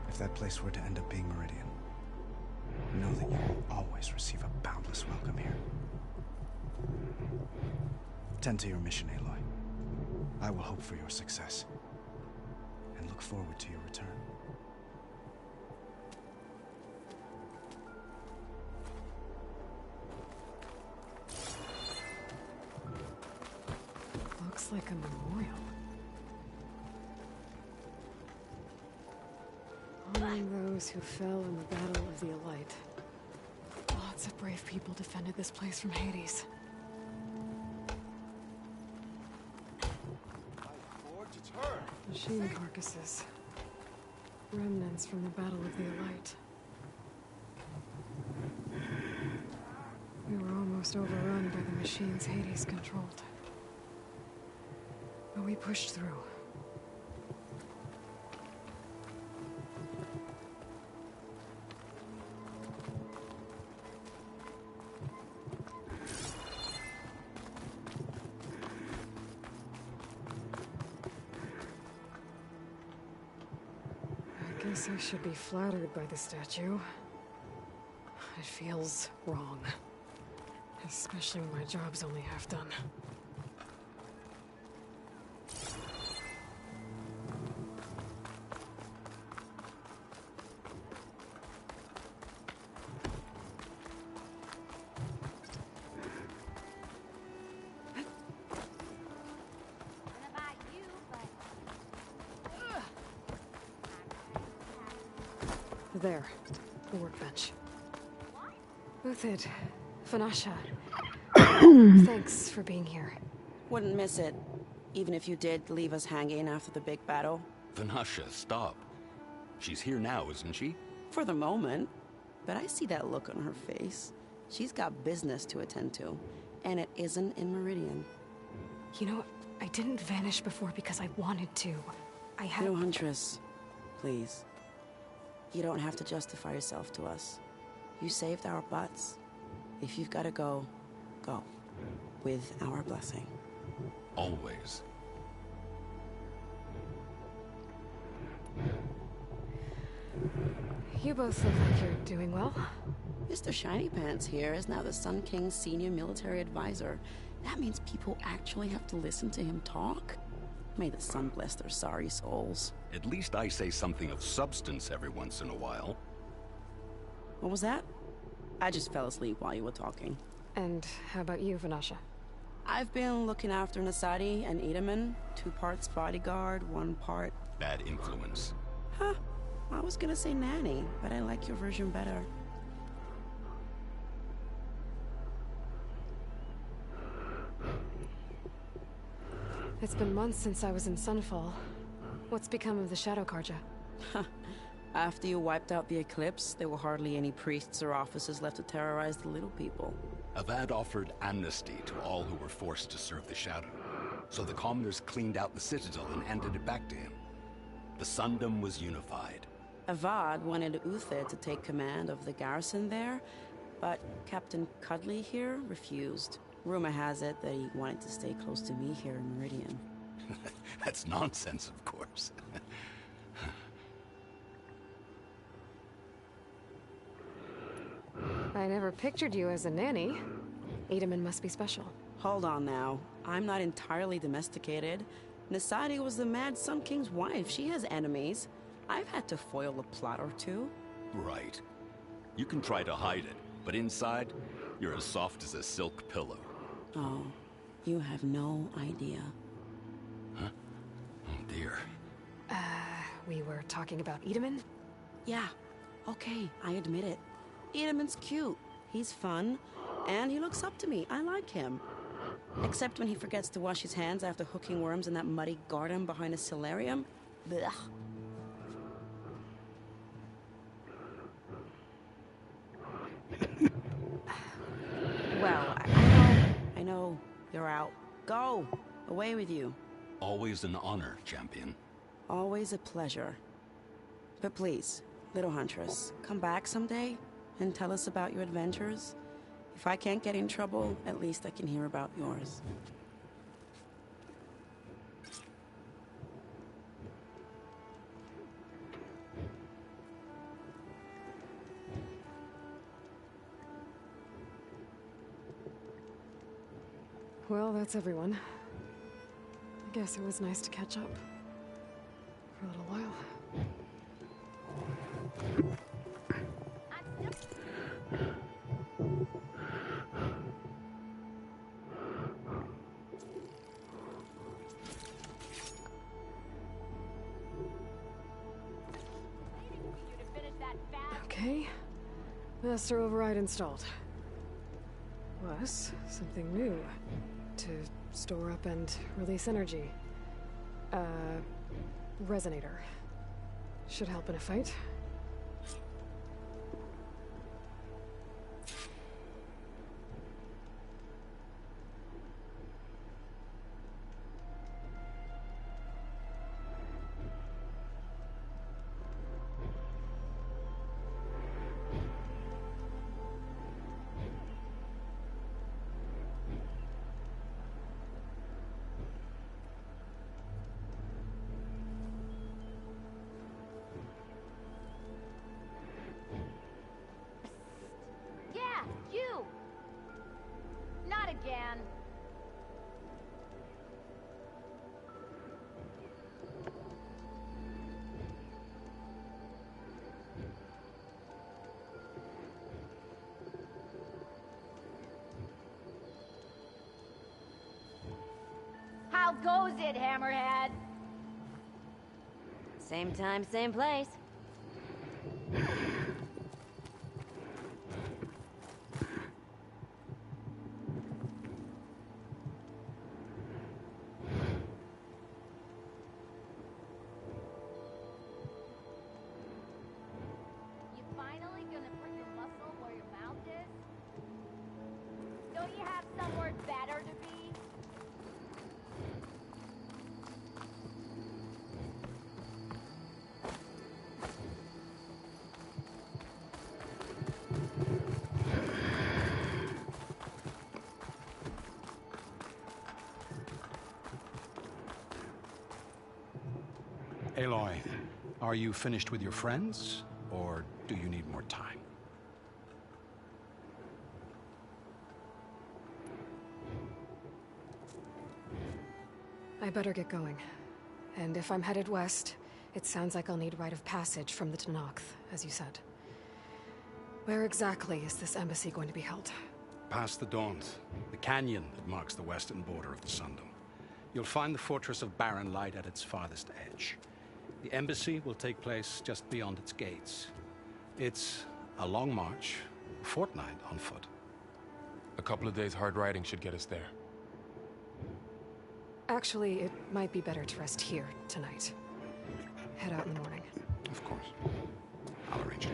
Speaker 13: if that place were to end up being Meridian, know that you will always receive a boundless welcome here. Tend to your mission, Aloy. I will hope for your success, and look forward to your return.
Speaker 1: Looks like a memorial. Honoring those who fell in the Battle of the Elite. Lots of brave people defended this place from Hades. Machine carcasses. Remnants from the Battle of the Elite. We were almost overrun by the machines Hades controlled. But we pushed through. guess I should be flattered by the statue. It feels wrong. Especially when my job's only half done. There, the workbench. Uthid, Vanasha, thanks for being here.
Speaker 15: Wouldn't miss it, even if you did leave us hanging after the big battle.
Speaker 10: Vanasha, stop. She's here now, isn't she?
Speaker 15: For the moment. But I see that look on her face. She's got business to attend to, and it isn't in Meridian.
Speaker 1: You know, I didn't vanish before because I wanted to. I had...
Speaker 15: No, Huntress. Please. You don't have to justify yourself to us. You saved our butts. If you've got to go, go. With our blessing.
Speaker 10: Always.
Speaker 1: You both look like you're doing well.
Speaker 15: Mr. Shiny Pants here is now the Sun King's senior military advisor. That means people actually have to listen to him talk? May the sun bless their sorry souls.
Speaker 10: At least I say something of substance every once in a while.
Speaker 15: What was that? I just fell asleep while you were talking.
Speaker 1: And how about you, Vanasha?
Speaker 15: I've been looking after Nasadi and Edaman. 2 parts bodyguard, 1 part...
Speaker 10: Bad influence.
Speaker 15: Huh. I was gonna say nanny, but I like your version better.
Speaker 1: It's been months since I was in Sunfall. What's become of the Shadow Karja?
Speaker 15: After you wiped out the Eclipse, there were hardly any priests or officers left to terrorize the little people.
Speaker 10: Avad offered amnesty to all who were forced to serve the Shadow. So the commoners cleaned out the Citadel and handed it back to him. The Sundom was unified.
Speaker 15: Avad wanted Uthid to take command of the garrison there, but Captain Cudley here refused. Rumor has it that he wanted to stay close to me here in Meridian.
Speaker 10: That's nonsense, of course.
Speaker 1: I never pictured you as a nanny. Edaman must be special.
Speaker 15: Hold on now. I'm not entirely domesticated. Nasadi was the Mad Sun King's wife. She has enemies. I've had to foil a plot or two.
Speaker 10: Right. You can try to hide it, but inside, you're as soft as a silk pillow.
Speaker 15: Oh, you have no idea.
Speaker 10: Huh? Oh dear.
Speaker 1: We were talking about Edaman?
Speaker 15: Yeah, okay, I admit it. Edaman's cute. He's fun, and he looks up to me. I like him. Except when he forgets to wash his hands after hooking worms in that muddy garden behind a solarium. Blech. Well, I know. You're out. Go! Away with you.
Speaker 10: Always an honor, champion.
Speaker 15: Always a pleasure. But please, little Huntress, come back someday and tell us about your adventures. If I can't get in trouble, at least I can hear about yours.
Speaker 1: Well, that's everyone. I guess it was nice to catch up. For a little while. Okay. Master override installed. Plus, something new. To store up and release energy. Resonator. Should help in a fight.
Speaker 16: not again. How goes it, Hammerhead?
Speaker 17: Same time, same place.
Speaker 16: You finally gonna put your muscle where your mouth is? Don't you have somewhere better to be?
Speaker 10: Aloy, are you finished with your friends, or do you need more time?
Speaker 1: I better get going. And if I'm headed west, it sounds like I'll need rite of passage from the Tenakth, as you said. Where exactly is this embassy going to be held?
Speaker 10: Past the Daunt, the canyon that marks the western border of the Sundom. You'll find the fortress of Barren Light at its farthest edge. The embassy will take place just beyond its gates. It's a long march, a fortnight on foot.
Speaker 2: A couple of days hard riding should get us there.
Speaker 1: Actually, it might be better to rest here tonight. Head out in the morning.
Speaker 10: Of course. I'll arrange it.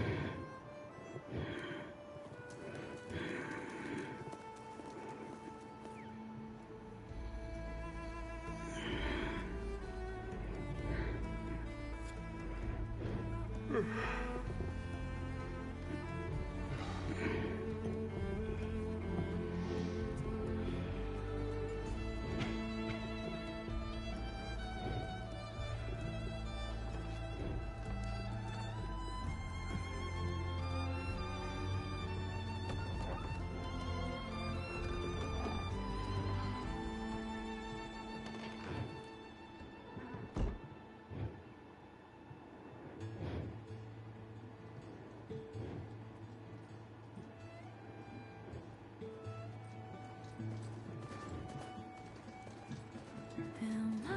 Speaker 18: Am I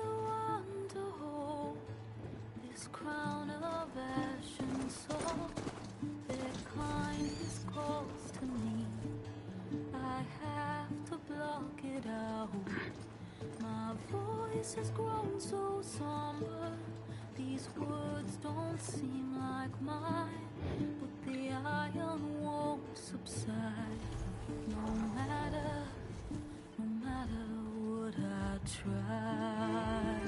Speaker 18: the one to hold this crown of ash and soul? Their kindness calls to me. I have to block it out. My voice has grown so somber. These words don't seem like mine, but the iron won't subside. No matter what I try.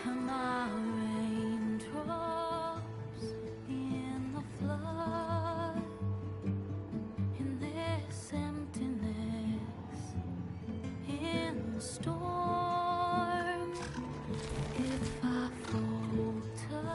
Speaker 18: Am I raindrops in the flood? In this emptiness, in the storm. If I falter,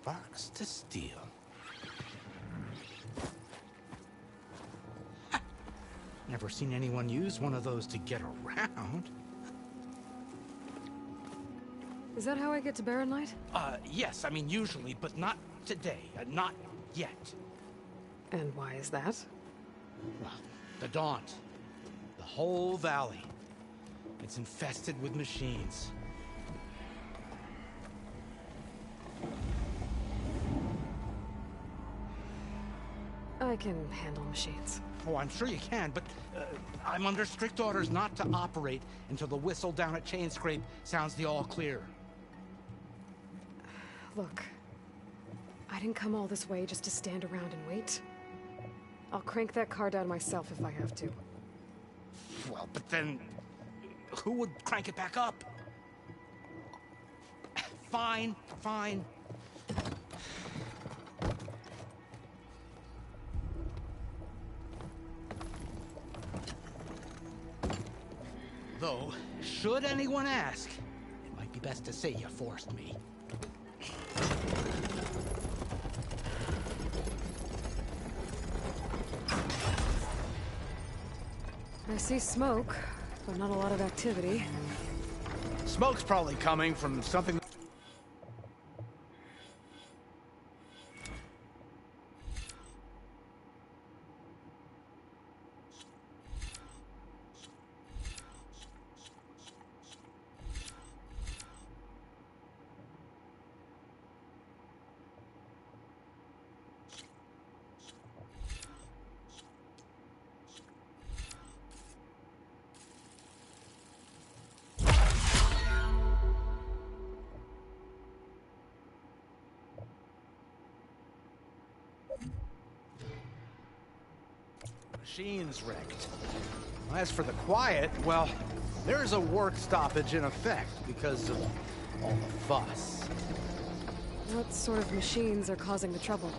Speaker 10: Sparks to steel. Never seen anyone use one of those to get around.
Speaker 1: Is that how I get to Barren Light?
Speaker 10: Yes, I mean usually, but not today. Not yet.
Speaker 1: And why is that?
Speaker 10: Well, the Daunt. The whole valley. It's infested with machines.
Speaker 1: I can handle machines.
Speaker 10: Oh, I'm sure you can, but I'm under strict orders not to operate until the whistle down at Chainscrape sounds the all clear.
Speaker 1: Look, I didn't come all this way just to stand around and wait. I'll crank that car down myself if I have to.
Speaker 10: Well, but then who would crank it back up? Fine, fine. Though, should anyone ask, it might be best to say you forced me.
Speaker 1: I see smoke, but not a lot of activity.
Speaker 10: Smoke's probably coming from something... Machines wrecked. As for the quiet, well, there's a work stoppage in effect because of all the fuss.
Speaker 1: What sort of machines are causing the trouble?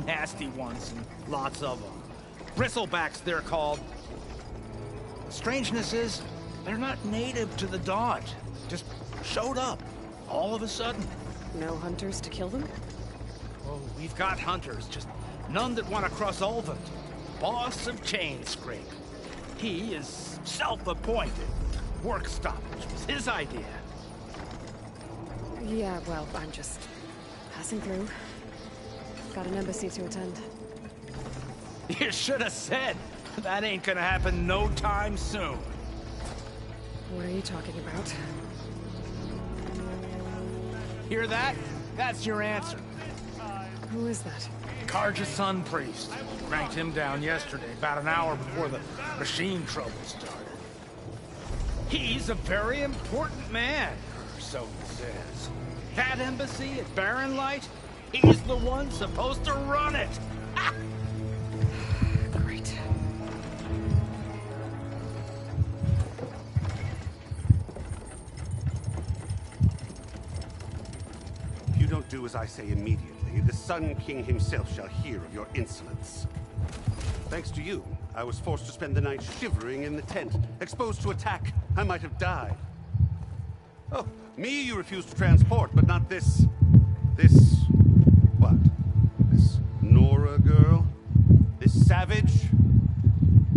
Speaker 10: Nasty ones, and lots of them. Bristlebacks, they're called. The strangeness is, they're not native to the Daunt. Just showed up, all of a sudden.
Speaker 1: No hunters to kill them?
Speaker 10: Oh, we've got hunters, just none that want to cross Ulvund. Boss of Chainscrape. He is self-appointed. Work stoppage was his idea.
Speaker 1: Yeah, well, I'm just passing through. Got an embassy to attend.
Speaker 10: You should have said. That ain't gonna happen no time soon.
Speaker 1: What are you talking about?
Speaker 10: Hear that? That's your answer.
Speaker 1: Who is that?
Speaker 10: Karja's Sun Priest. Cranked him down yesterday, about an hour before the machine trouble started. He's a very important man, or so he says. That embassy at Barren Light, he's the one supposed to run it.
Speaker 1: Great.
Speaker 17: If you don't do as I say immediately, the Sun King himself shall hear of your insolence. Thanks to you, I was forced to spend the night shivering in the tent. Exposed to attack, I might have died. Oh, me you refused to transport, but not this... What? This Nora girl? This savage?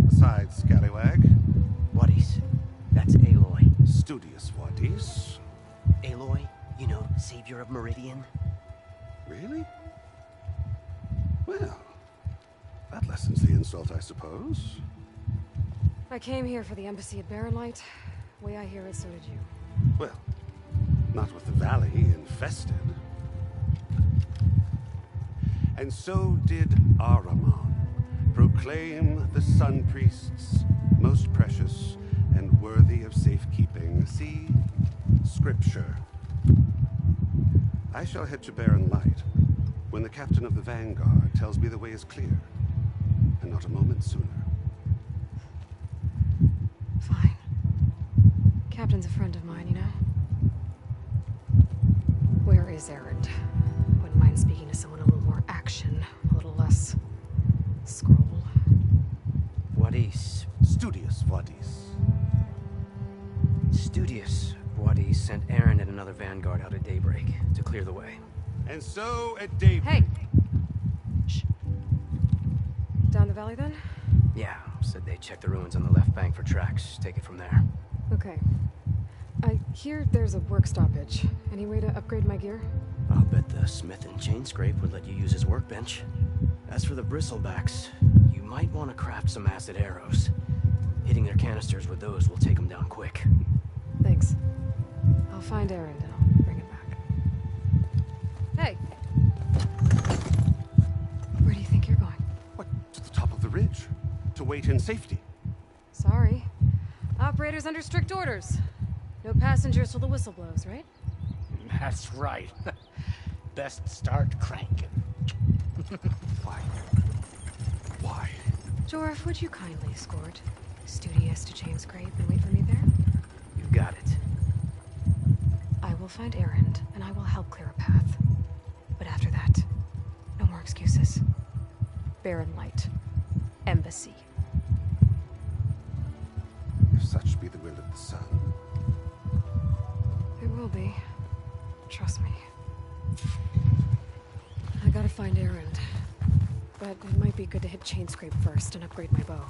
Speaker 17: Besides, scallywag.
Speaker 8: Wadis. That's Aloy.
Speaker 17: Studious Wadis.
Speaker 8: Aloy, you know, savior of Meridian.
Speaker 17: Really? Well, that lessens the insult, I suppose.
Speaker 1: I came here for the embassy at Barren Light. Way I hear it, so did you.
Speaker 17: Well, not with the valley infested. And so did Ahriman, proclaim the Sun Priests most precious and worthy of safekeeping. See, Scripture. I shall head to Barren Light when the captain of the Vanguard tells me the way is clear, and not a moment sooner.
Speaker 1: Fine. Captain's a friend of mine, you know? Where is Erend? Wouldn't mind speaking to someone a little more action, a little less scroll.
Speaker 8: Wadis.
Speaker 17: Studious Wadis.
Speaker 8: Studious Wadis sent Erend and another Vanguard out at daybreak to clear the way.
Speaker 17: And so at daybreak...
Speaker 1: Hey! Shh. Down the valley, then?
Speaker 8: Yeah, said they checked the ruins on the left bank for tracks. Take it from there.
Speaker 1: Okay. I hear there's a work stoppage. Any way to upgrade my gear?
Speaker 8: I'll bet the smith and chain scrape would let you use his workbench. As for the bristlebacks, you might want to craft some acid arrows. Hitting their canisters with those will take them down quick.
Speaker 1: Thanks. I'll find Aaron and I'll bring it back. Hey! Where do you think you're going?
Speaker 17: What? To the top of the ridge. To wait in safety.
Speaker 1: Sorry. Operator's under strict orders. No passengers till the whistle blows, right?
Speaker 19: That's right. Best start cranking.
Speaker 17: Why? Why?
Speaker 1: Jorf, would you kindly escort Studious to chain scrape and wait for me there?
Speaker 8: You got it.
Speaker 1: I will find Erend, and I will help clear a path. But after that, no more excuses. Barren Light. Embassy.
Speaker 17: If such be the will of the sun.
Speaker 1: It will be. Trust me. I gotta find Erend. But it might be good to hit chain scrape first and upgrade my bow.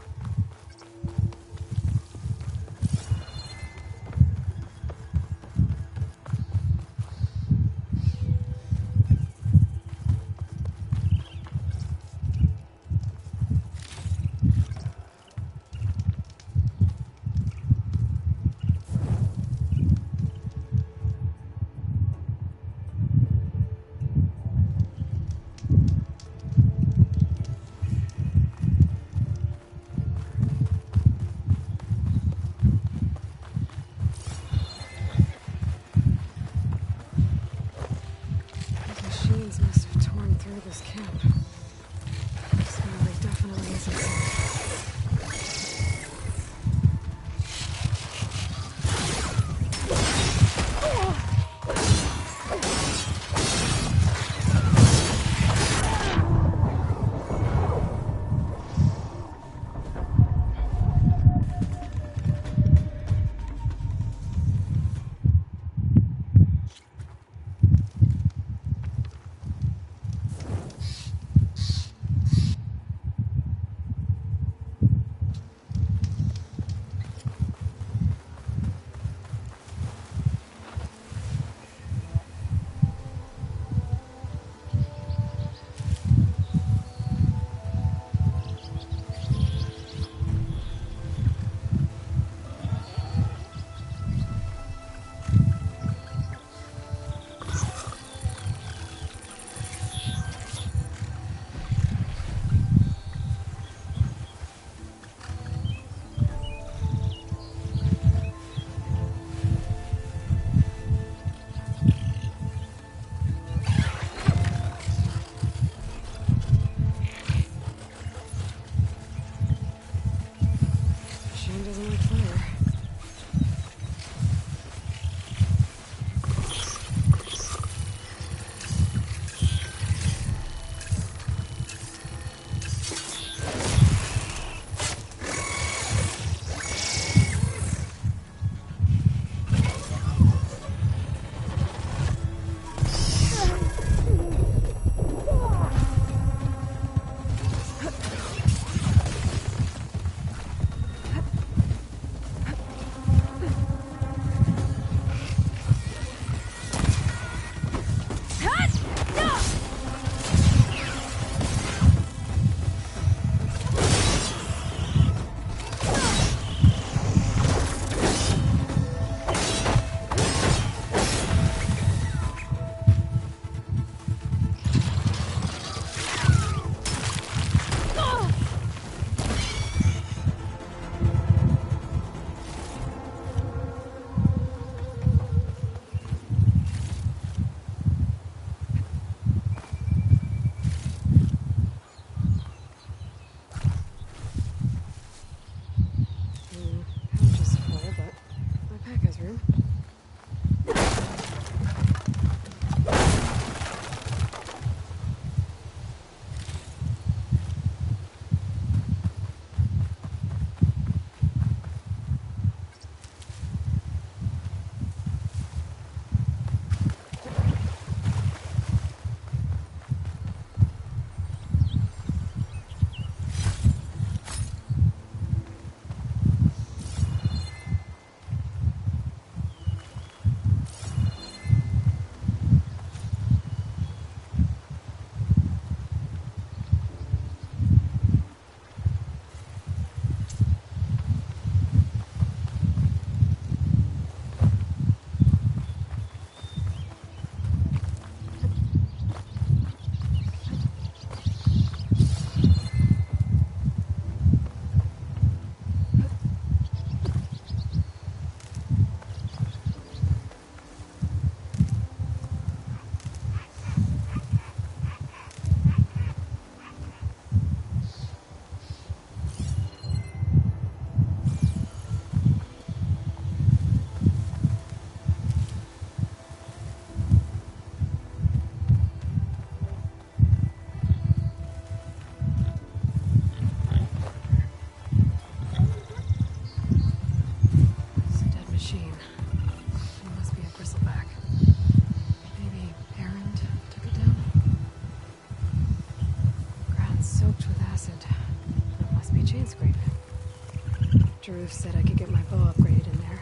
Speaker 1: Joseph said I could get my bow upgraded in there.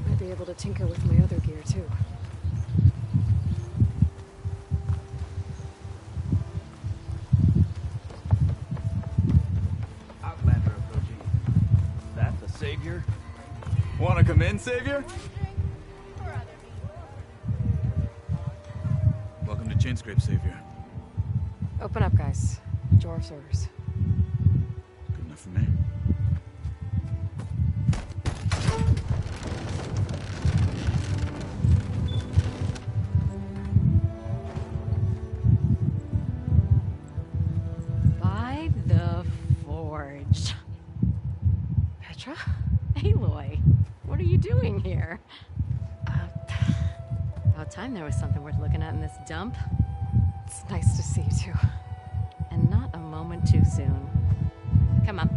Speaker 1: I'd be able to tinker with my other gear, too.
Speaker 20: Outlander approaching. That the Savior? Wanna come in, Savior? Welcome to Chainscrape, Savior.
Speaker 1: Open up, guys. Dwarf's orders.
Speaker 20: Good enough for me.
Speaker 9: By the Forge. Petra? Aloy, what are you doing here? About time there was something worth looking at in this dump.
Speaker 1: It's nice to see you, too.
Speaker 9: And not a moment too soon. Come on.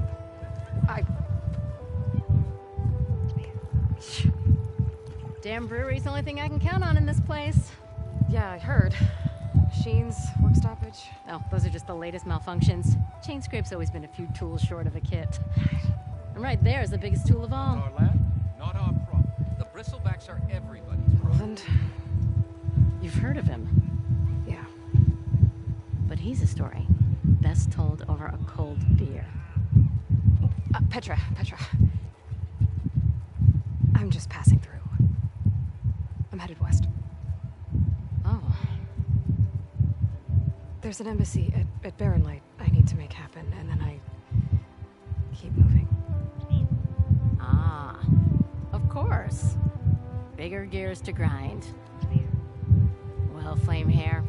Speaker 9: Damn brewery's the only thing I can count on in this place.
Speaker 1: Yeah, I heard. Machines, work stoppage.
Speaker 9: Oh, those are just the latest malfunctions. Chainscrape's always been a few tools short of a kit. And right there is the biggest tool of all.
Speaker 21: Our lad, not our problem. The bristlebacks are everybody's problem.
Speaker 1: And
Speaker 9: you've heard of him.
Speaker 1: Yeah.
Speaker 9: But he's a story best told over a cold beer.
Speaker 1: Petra. I'm just passing through. I'm headed west.
Speaker 9: Oh.
Speaker 1: There's an embassy at Barren Light I need to make happen, and then I keep moving.
Speaker 9: Ah. Of course. Bigger gears to grind. Well, Flame Hair,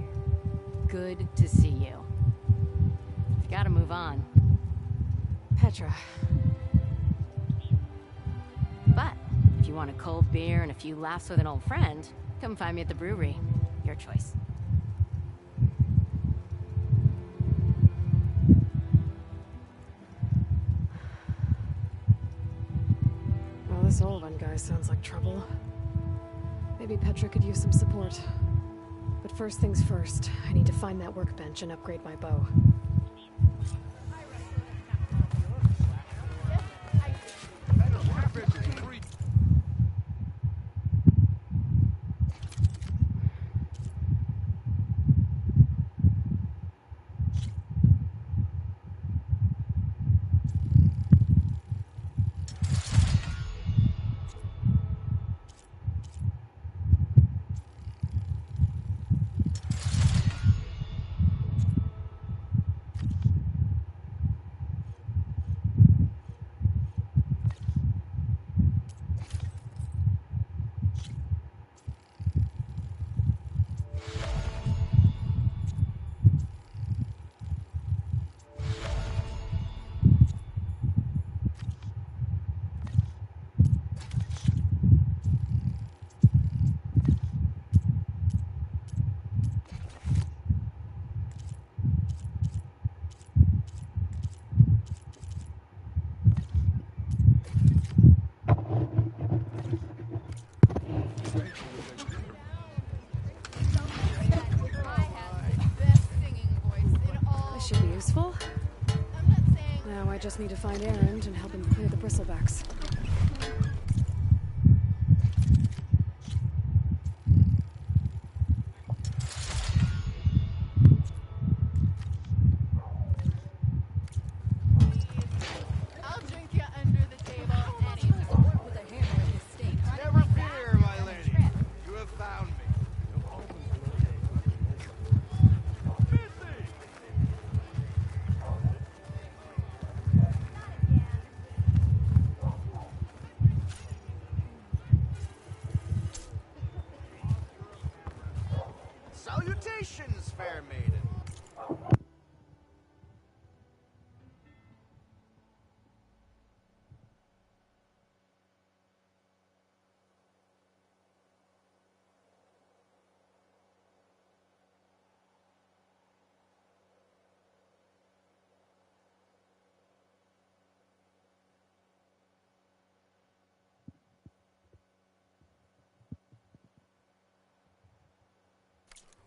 Speaker 9: good to see you. You gotta move on.
Speaker 1: Petra.
Speaker 9: But if you want a cold beer and a few laughs with an old friend, come find me at the brewery. Your choice.
Speaker 1: Well, this old one guy sounds like trouble. Maybe Petra could use some support. But first things first, I need to find that workbench and upgrade my bow. Should be useful. Now I just need to find Erend and help him clear the bristlebacks.
Speaker 18: I'll drink you under the table anytime. With a hammer in the stake.
Speaker 22: Never fear, my lady. You have found me. Salutations, fair maiden.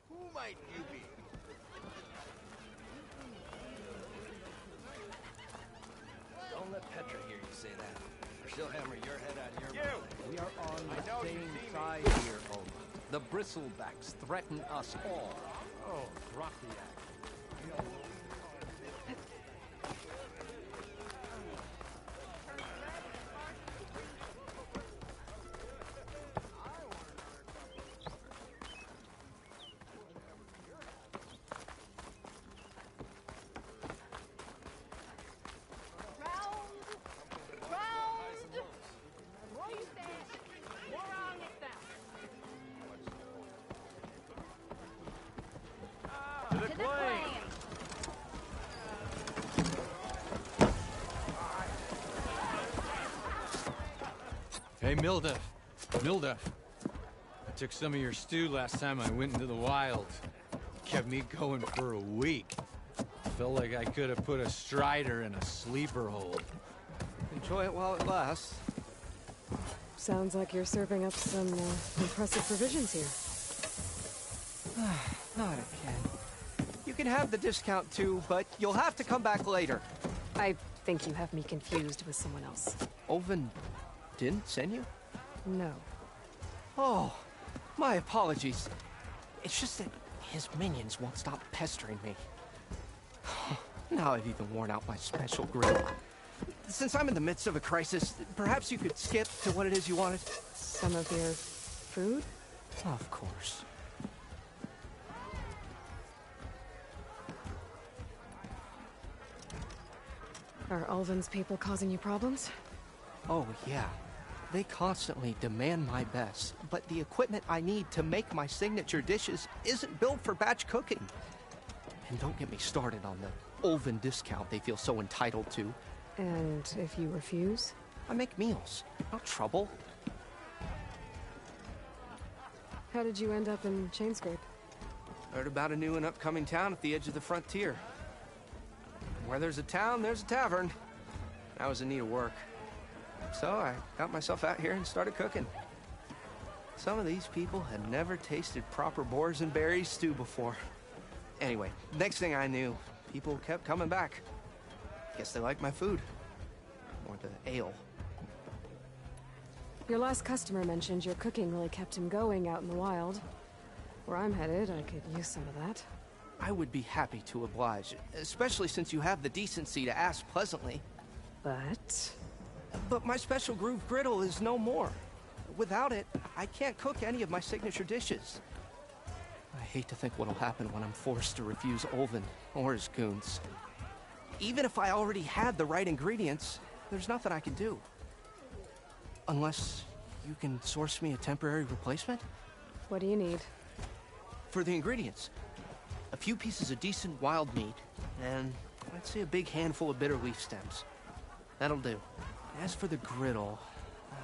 Speaker 22: Who might you be?
Speaker 21: Don't let Petra hear you say that.
Speaker 22: She'll hammer your head out of your mind.
Speaker 21: We are on the same side here, Oma. The bristlebacks threaten us all.
Speaker 4: Oh, drop the act.
Speaker 20: Hey, Milda. Milda. I took some of your stew last time I went into the wild. Kept me going for a week. Felt like I could have put a strider in a sleeper hold.
Speaker 6: Enjoy it while it lasts.
Speaker 1: Sounds like you're serving up some impressive provisions here.
Speaker 6: Not again. You can have the discount too, but you'll have to come back later.
Speaker 1: I think you have me confused with someone else.
Speaker 6: Oven didn't send you?
Speaker 1: No.
Speaker 6: Oh, my apologies. It's just that his minions won't stop pestering me. Now I've even worn out my special grill. Since I'm in the midst of a crisis, perhaps you could skip to what it is you wanted?
Speaker 1: Some of your food?
Speaker 6: Of course.
Speaker 1: Are Ulvin's people causing you problems?
Speaker 6: Oh, yeah. They constantly demand my best, but the equipment I need to make my signature dishes isn't built for batch cooking. And don't get me started on the Ulvin discount they feel so entitled to.
Speaker 1: And if you refuse?
Speaker 6: I make meals, not trouble.
Speaker 1: How did you end up in Chainscrape?
Speaker 6: Heard about a new and upcoming town at the edge of the frontier. Where there's a town, there's a tavern. I was in need of work. So I got myself out here and started cooking. Some of these people had never tasted proper boars and berries stew before. Anyway, next thing I knew, people kept coming back. Guess they liked my food. Or the ale.
Speaker 1: Your last customer mentioned your cooking really kept him going out in the wild. Where I'm headed, I could use some of that.
Speaker 6: I would be happy to oblige, especially since you have the decency to ask pleasantly. But my special groove griddle is no more. Without it, I can't cook any of my signature dishes. I hate to think what'll happen when I'm forced to refuse Ulvin or his goons. Even if I already had the right ingredients, there's nothing I can do. Unless you can source me a temporary replacement?
Speaker 1: What do you need?
Speaker 6: For the ingredients, a few pieces of decent wild meat, and I'd say a big handful of bitter leaf stems. That'll do. As for the griddle,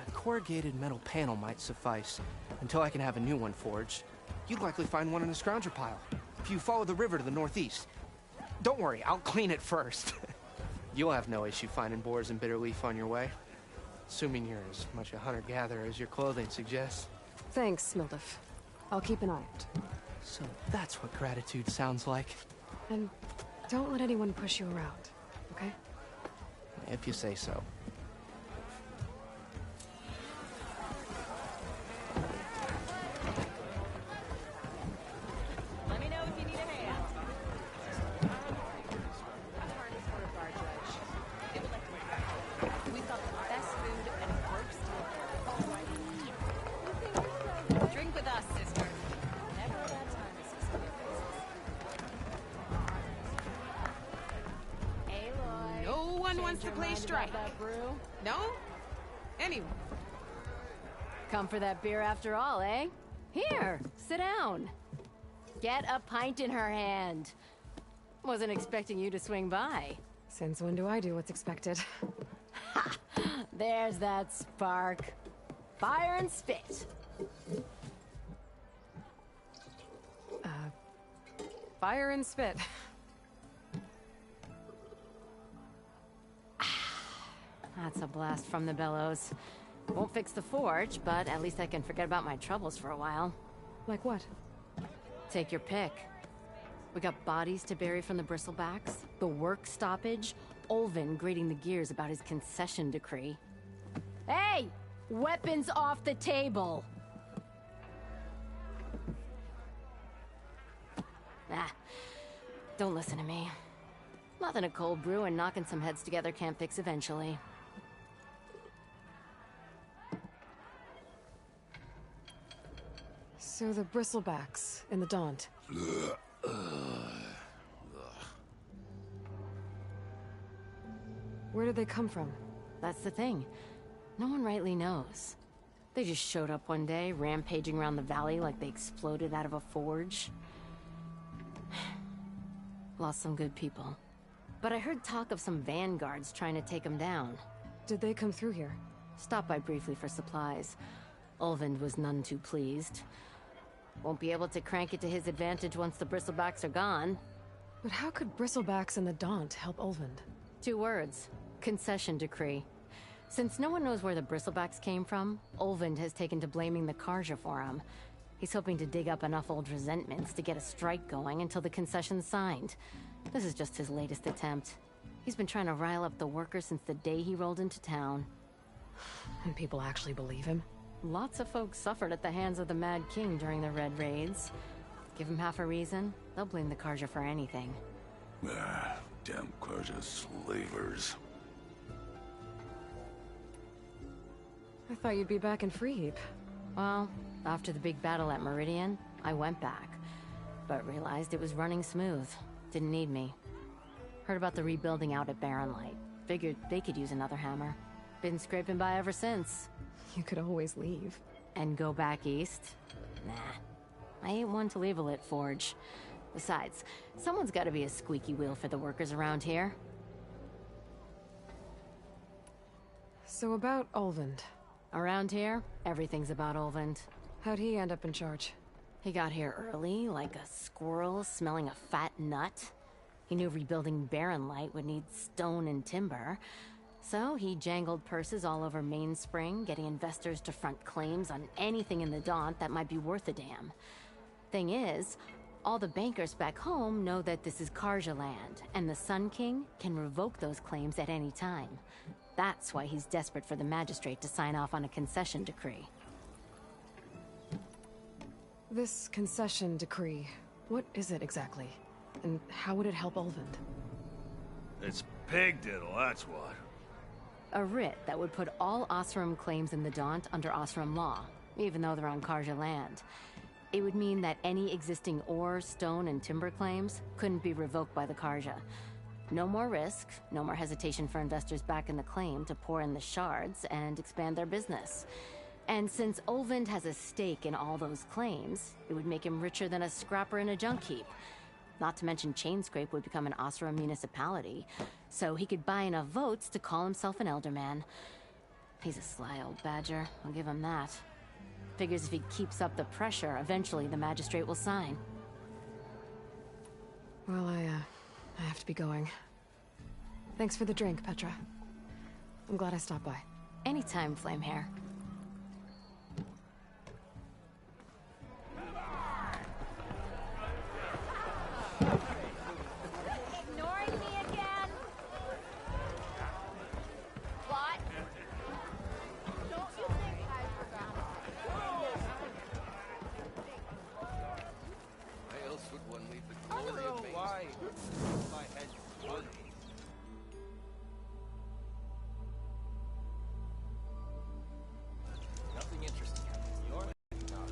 Speaker 6: a corrugated metal panel might suffice until I can have a new one forged. You'd likely find one in a scrounger pile if you follow the river to the northeast. Don't worry, I'll clean it first. You'll have no issue finding boars and bitter leaf on your way. Assuming you're as much a hunter-gatherer as your clothing suggests.
Speaker 1: Thanks, Mildif. I'll keep an eye out.
Speaker 6: So that's what gratitude sounds like.
Speaker 1: And don't let anyone push you around, okay?
Speaker 6: If you say so.
Speaker 9: Let me know if you need a hand. We've got the best food and works to drink with us, sister. Never a bad time to see some new faces. Aloy.
Speaker 15: No one wants to
Speaker 9: Change your
Speaker 15: play
Speaker 9: mind
Speaker 15: strike.
Speaker 9: about that brew?
Speaker 15: No? Anyone?
Speaker 9: Come for that beer after all, eh? Here, sit down. Get a pint in her hand. Wasn't expecting you to swing by.
Speaker 1: Since when do I do what's expected?
Speaker 9: Ha! There's that spark. Fire and spit.
Speaker 1: Fire and spit.
Speaker 9: That's a blast from the bellows. Won't fix the forge, but at least I can forget about my troubles for a while.
Speaker 1: Like what?
Speaker 9: Take your pick. We got bodies to bury from the bristlebacks, the work stoppage, Ulvin grating the gears about his concession decree. Hey! Weapons off the table! Ah, don't listen to me. Nothing a cold brew and knocking some heads together can't fix eventually.
Speaker 1: So the bristlebacks in the Daunt. Where did they come from?
Speaker 9: That's the thing. No one rightly knows. They just showed up one day, rampaging around the valley like they exploded out of a forge. Lost some good people. But I heard talk of some vanguards trying to take them down.
Speaker 1: Did they come through here?
Speaker 9: Stopped by briefly for supplies. Ulvund was none too pleased. Won't be able to crank it to his advantage once the bristlebacks are gone.
Speaker 1: But how could bristlebacks and the Daunt help Ulvund?
Speaker 9: 2 words. Concession decree. Since no one knows where the bristlebacks came from, Ulvund has taken to blaming the Karja for him. He's hoping to dig up enough old resentments to get a strike going until the concession's signed. This is just his latest attempt. He's been trying to rile up the workers since the day he rolled into town.
Speaker 1: And people actually believe him?
Speaker 9: Lots of folks suffered at the hands of the Mad King during the Red Raids. Give him half a reason, they'll blame the Karja for anything.
Speaker 3: Damn Karja slavers.
Speaker 1: I thought you'd be back in Freeheap.
Speaker 9: Well, after the big battle at Meridian, I went back. But realized it was running smooth. Didn't need me. Heard about the rebuilding out at Barren Light. Figured they could use another hammer. Been scraping by ever since.
Speaker 1: You could always leave.
Speaker 9: And go back east? Nah. I ain't one to leave a lit forge. Besides, someone's gotta be a squeaky wheel for the workers around here.
Speaker 1: So about Ulvund.
Speaker 9: Around here, everything's about Ulvund.
Speaker 1: How'd he end up in charge?
Speaker 9: He got here early, like a squirrel smelling a fat nut. He knew rebuilding Barren Light would need stone and timber. So he jangled purses all over Mainspring, getting investors to front claims on anything in the Daunt that might be worth a damn. Thing is, all the bankers back home know that this is Karja land, and the Sun King can revoke those claims at any time. That's why he's desperate for the magistrate to sign off on a concession decree.
Speaker 1: This concession decree, what is it exactly? And how would it help Ulvund?
Speaker 3: It's pig diddle, that's what.
Speaker 9: A writ that would put all Oseram claims in the Daunt under Oseram law, even though they're on Karja land. It would mean that any existing ore, stone, and timber claims couldn't be revoked by the Karja. No more risk, no more hesitation for investors back in the claim to pour in the shards and expand their business. And since Ulvund has a stake in all those claims, it would make him richer than a scrapper in a junk heap. Not to mention Chainscrape would become an Oseram municipality, so he could buy enough votes to call himself an elderman. He's a sly old badger, I'll give him that. Figures if he keeps up the pressure, eventually the magistrate will sign.
Speaker 1: Well, I have to be going. Thanks for the drink, Petra. I'm glad I stopped by.
Speaker 9: Anytime, Flamehair.
Speaker 16: Ignoring me again? What? Don't you think I forgot?
Speaker 22: Why else would one leave the glory of Main
Speaker 6: why my head's bugging.
Speaker 22: Nothing interesting happened. You're not.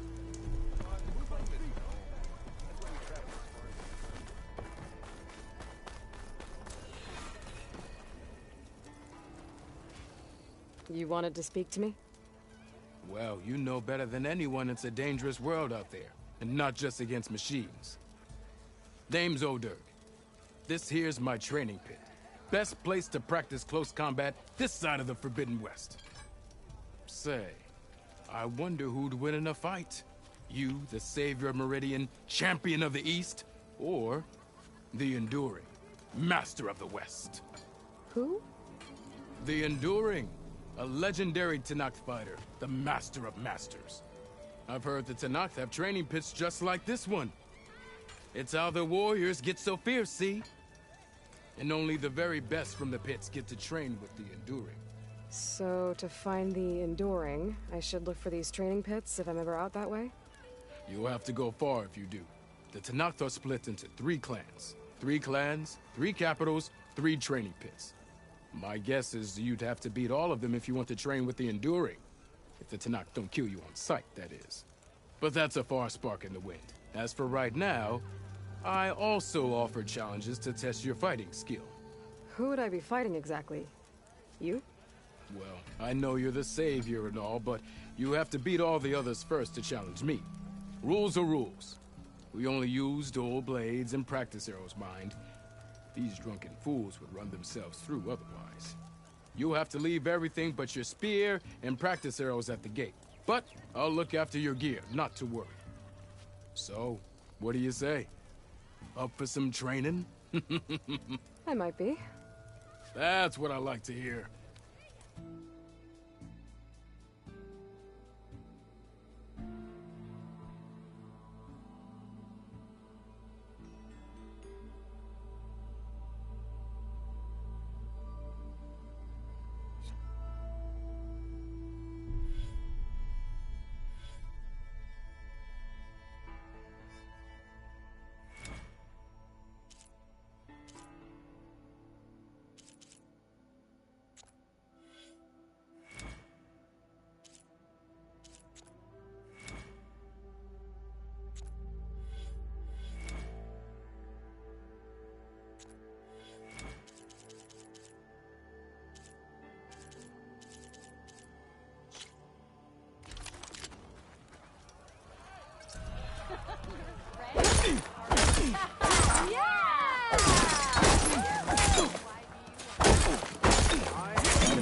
Speaker 1: You wanted to speak to me?
Speaker 2: Well, you know better than anyone it's a dangerous world out there, and not just against machines. Name's O'Dirk. This here's my training pit. Best place to practice close combat this side of the Forbidden West. Say, I wonder who'd win in a fight. You, the savior of Meridian, champion of the East, or the Enduring, master of the West.
Speaker 1: Who?
Speaker 2: The Enduring, a legendary Tenakth fighter, the master of masters. I've heard the Tenakth have training pits just like this one. It's how the warriors get so fierce, see? And only the very best from the pits get to train with the Enduring.
Speaker 1: So, to find the Enduring, I should look for these training pits if I'm ever out that way?
Speaker 2: You'll have to go far if you do. The Tenakth are split into 3 clans. 3 clans, 3 capitals, 3 training pits. My guess is you'd have to beat all of them if you want to train with the Enduring. If the Tenakth don't kill you on sight, that is. But that's a far spark in the wind. As for right now, I also offer challenges to test your fighting skill.
Speaker 1: Who would I be fighting exactly? You?
Speaker 2: Well, I know you're the savior and all, but you have to beat all the others first to challenge me. Rules are rules. We only use dual blades and practice arrows, mind. These drunken fools would run themselves through otherwise. You'll have to leave everything but your spear and practice arrows at the gate. But I'll look after your gear, not to worry. So, what do you say? Up for some training?
Speaker 1: I might be.
Speaker 2: That's what I like to hear.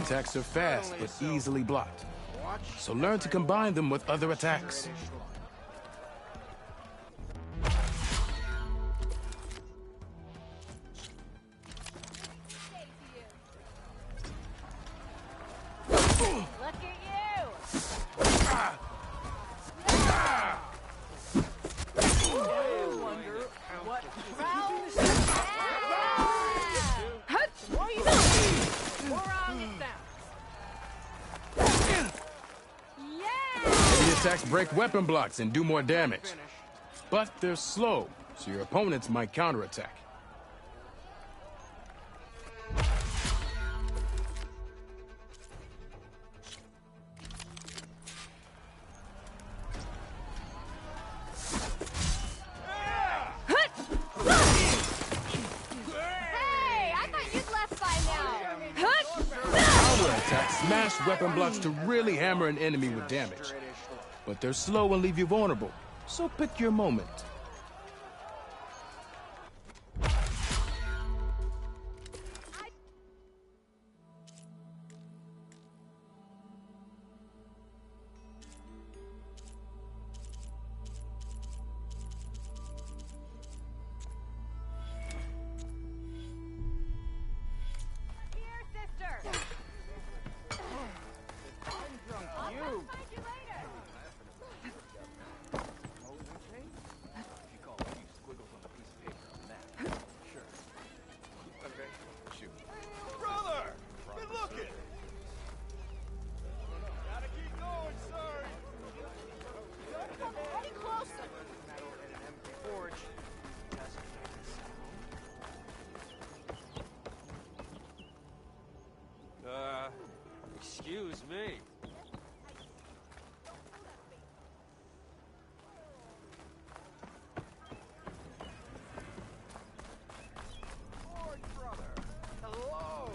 Speaker 2: Attacks are fast, but easily blocked. So learn to combine them with other attacks.
Speaker 16: Look at you!
Speaker 21: I wonder what round.
Speaker 2: The attacks break weapon blocks and do more damage. But they're slow, so your opponents might counterattack. Smash weapon blocks to really hammer an enemy with damage. But they're slow and leave you vulnerable, so pick your moment.
Speaker 21: Excuse me. Lord brother, hello.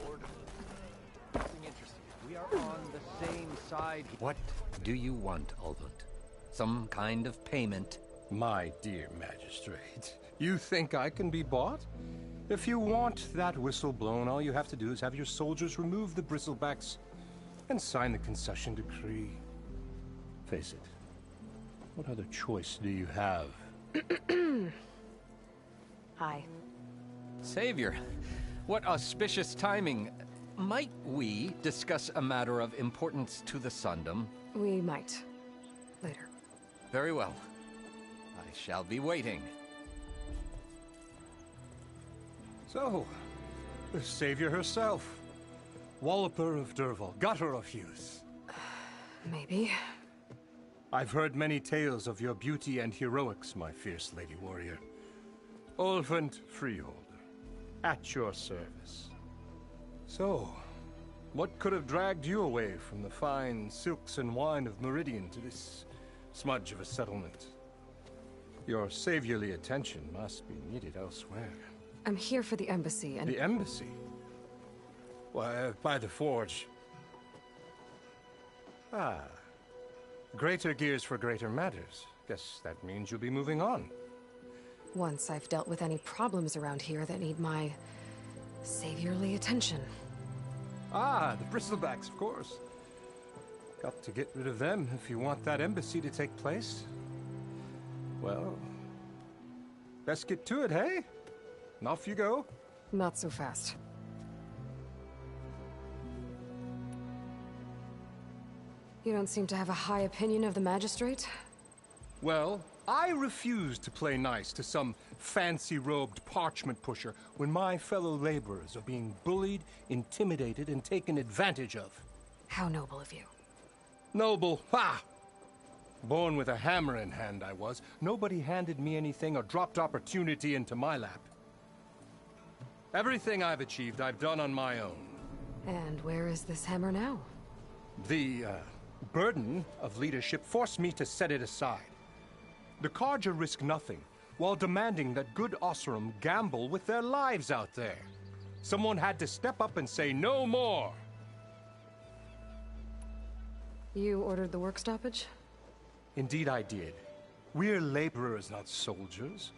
Speaker 21: Lord, nothing interesting.
Speaker 22: We are on the same side. What do you want, Albert? Some kind of payment?
Speaker 4: My dear magistrate, you think I can be bought? If you want that whistle blown, all you have to do is have your soldiers remove the bristlebacks and sign the concession decree. Face it, what other choice do you have?
Speaker 1: Hi.
Speaker 21: Savior, what auspicious timing. Might we discuss a matter of importance to the Sundom?
Speaker 1: We might. Later.
Speaker 21: Very well. I shall be waiting.
Speaker 4: So, The savior herself. Walloper of Derval, gutter of youth.
Speaker 1: Maybe.
Speaker 4: I've heard many tales of your beauty and heroics, my fierce lady warrior. Ulfant Freeholder, at your service. So, what could have dragged you away from the fine silks and wine of Meridian to this smudge of a settlement? Your saviorly attention must be needed elsewhere.
Speaker 1: I'm here for the embassy and...
Speaker 4: The embassy? Why, by the forge. Ah. Greater gears for greater matters. Guess that means you'll be moving on.
Speaker 1: Once I've dealt with any problems around here that need my saviorly attention.
Speaker 4: Ah, the bristlebacks, of course. Got to get rid of them if you want that embassy to take place. Well, best get to it, hey? And off you go.
Speaker 1: Not so fast. You don't seem to have a high opinion of the magistrate?
Speaker 4: Well, I refuse to play nice to some fancy-robed parchment pusher when my fellow laborers are being bullied, intimidated, and taken advantage of.
Speaker 1: How noble of you.
Speaker 4: Noble? Ha! Born with a hammer in hand, I was. Nobody handed me anything or dropped opportunity into my lap. Everything I've achieved, I've done on my own.
Speaker 1: And where is this hammer now?
Speaker 4: The, burden of leadership forced me to set it aside. The Carja risk nothing, while demanding that good Oseram gamble with their lives out there. Someone had to step up and say no more.
Speaker 1: You ordered the work stoppage?
Speaker 4: Indeed I did. We're laborers, not soldiers.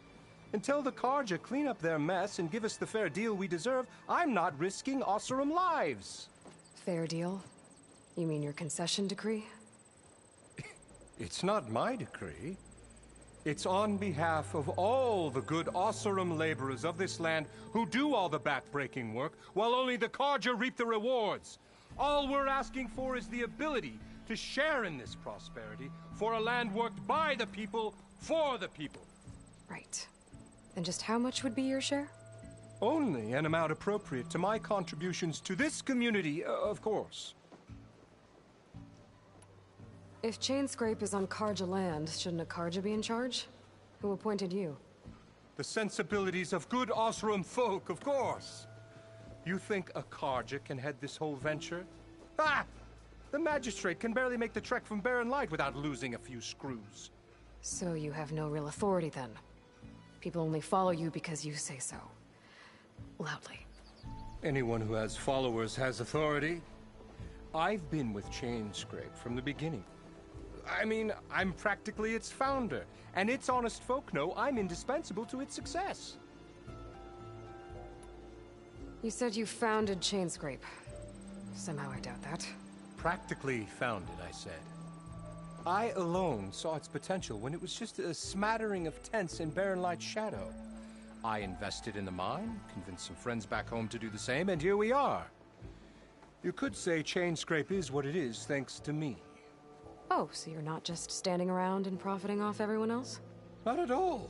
Speaker 4: Until the Carja clean up their mess and give us the fair deal we deserve, I'm not risking Oseram lives.
Speaker 1: Fair deal? You mean your concession decree?
Speaker 4: It's not my decree. It's on behalf of all the good Oseram laborers of this land who do all the back-breaking work, while only the Carja reap the rewards. All we're asking for is the ability to share in this prosperity for a land worked by the people, for the people.
Speaker 1: Right. And just how much would be your share?
Speaker 4: Only an amount appropriate to my contributions to this community, of course.
Speaker 1: If Chainscrape is on Carja land, shouldn't a Carja be in charge? Who appointed you?
Speaker 4: The sensibilities of good Oseram folk, of course. You think a Carja can head this whole venture? Ah! The magistrate can barely make the trek from Barren Light without losing a few screws.
Speaker 1: So you have no real authority then? People only follow you because you say so. Loudly.
Speaker 4: Anyone who has followers has authority. I've been with Chainscrape from the beginning. I mean, I'm practically its founder, and its honest folk know I'm indispensable to its success.
Speaker 1: You said you founded Chainscrape. Somehow I doubt that.
Speaker 4: Practically founded, I said. I alone saw its potential when it was just a smattering of tents in Barren Light's shadow. I invested in the mine, convinced some friends back home to do the same, and here we are. You could say Chainscrape is what it is thanks to me.
Speaker 1: Oh, so you're not just standing around and profiting off everyone else?
Speaker 4: Not at all.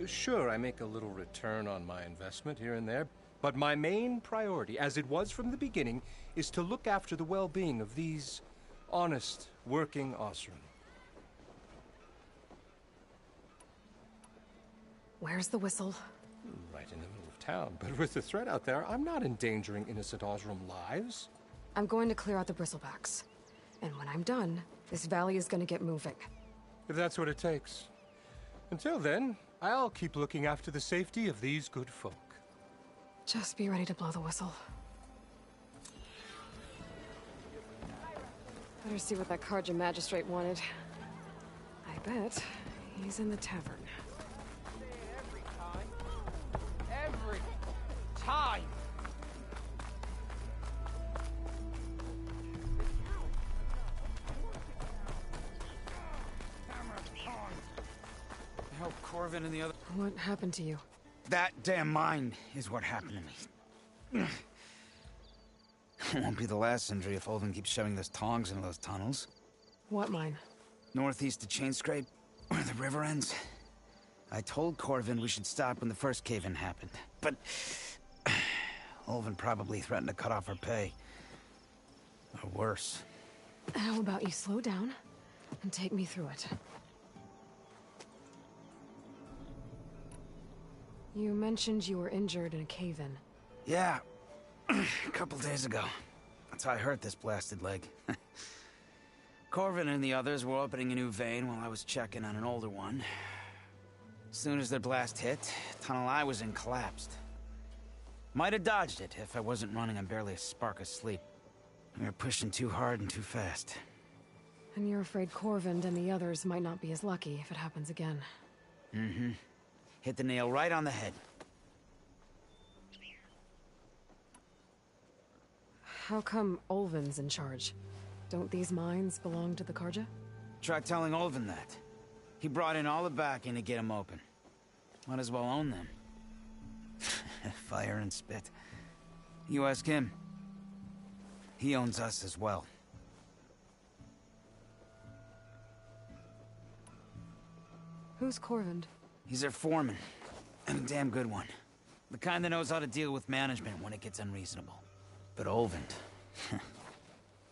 Speaker 4: Sure, I make a little return on my investment here and there, but my main priority, as it was from the beginning, is to look after the well-being of these honest, working Oseram.
Speaker 1: Where's the whistle?
Speaker 4: Right in the middle of town, but with the threat out there, I'm not endangering innocent Oseram lives.
Speaker 1: I'm going to clear out the bristlebacks. And when I'm done, this valley is going to get moving.
Speaker 4: If that's what it takes. Until then, I'll keep looking after the safety of these good folk.
Speaker 1: Just be ready to blow the whistle. Better see what that Carja magistrate wanted. I bet he's in the tavern.
Speaker 19: Every time!
Speaker 5: Help Corvin and the other...
Speaker 1: What happened to you?
Speaker 5: That damn mine is what happened to me. It won't be the last injury if Olden keeps shoving those tongs into those tunnels.
Speaker 1: What mine?
Speaker 5: Northeast of Chainscrape, where the river ends. I told Corvin we should stop when the first cave-in happened, but... Olvin probably threatened to cut off her pay. Or worse.
Speaker 1: How about you slow down and take me through it? You mentioned you were injured in a cave-in.
Speaker 5: Yeah, a couple days ago. That's how I hurt this blasted leg. Corvin and the others were opening a new vein while I was checking on an older one. As soon as their blast hit, the tunnel I was in collapsed. Might have dodged it if I wasn't running on barely a spark of sleep. We were pushing too hard and too fast.
Speaker 1: And you're afraid Corvind and the others might not be as lucky if it happens again.
Speaker 5: Mm-hmm. Hit the nail right on the head.
Speaker 1: How come Olvin's in charge? Don't these mines belong to the Karja?
Speaker 5: Try telling Olvin that. He brought in all the backing to get them open. Might as well own them. Fire and spit. You ask him. He owns us as well.
Speaker 1: Who's Corvind?
Speaker 5: He's their foreman. And a damn good one. The kind that knows how to deal with management when it gets unreasonable. But Olvind...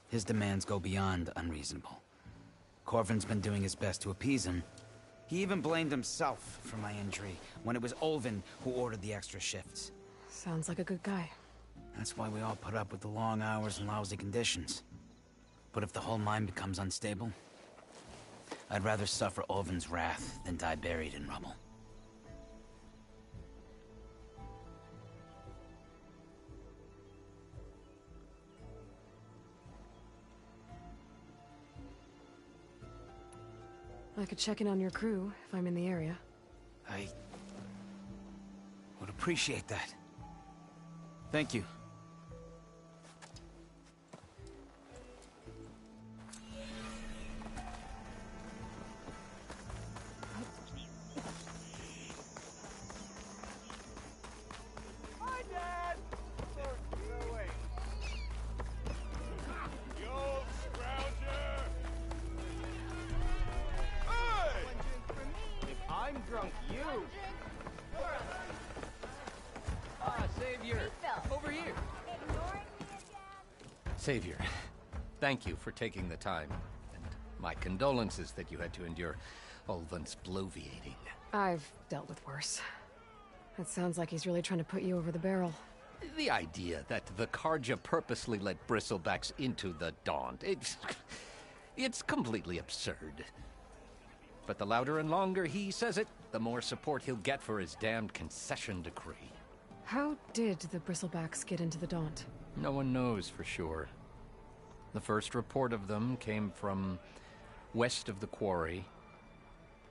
Speaker 5: his demands go beyond unreasonable. Corvin's been doing his best to appease him. He even blamed himself for my injury, when it was Olvin who ordered the extra shifts.
Speaker 1: Sounds like a good guy.
Speaker 5: That's why we all put up with the long hours and lousy conditions. But if the whole mine becomes unstable, I'd rather suffer Olvin's wrath than die buried in rubble.
Speaker 1: I could check in on your crew if I'm in the area.
Speaker 5: I would appreciate that. Thank you.
Speaker 19: Hi, Dad! No, wait. You old scrounger! Hey! If I'm drunk, you!
Speaker 21: Ah, Savior! Over here! Savior, thank you for taking the time. And my condolences that you had to endure Olvin's bloviating.
Speaker 1: I've dealt with worse. It sounds like he's really trying to put you over the barrel.
Speaker 21: The idea that the Karja purposely let bristlebacks into the Daunt, it's completely absurd. But the louder and longer he says it, the more support he'll get for his damned concession decree.
Speaker 1: How did the bristlebacks get into the Daunt?
Speaker 21: No one knows for sure. The first report of them came from west of the quarry.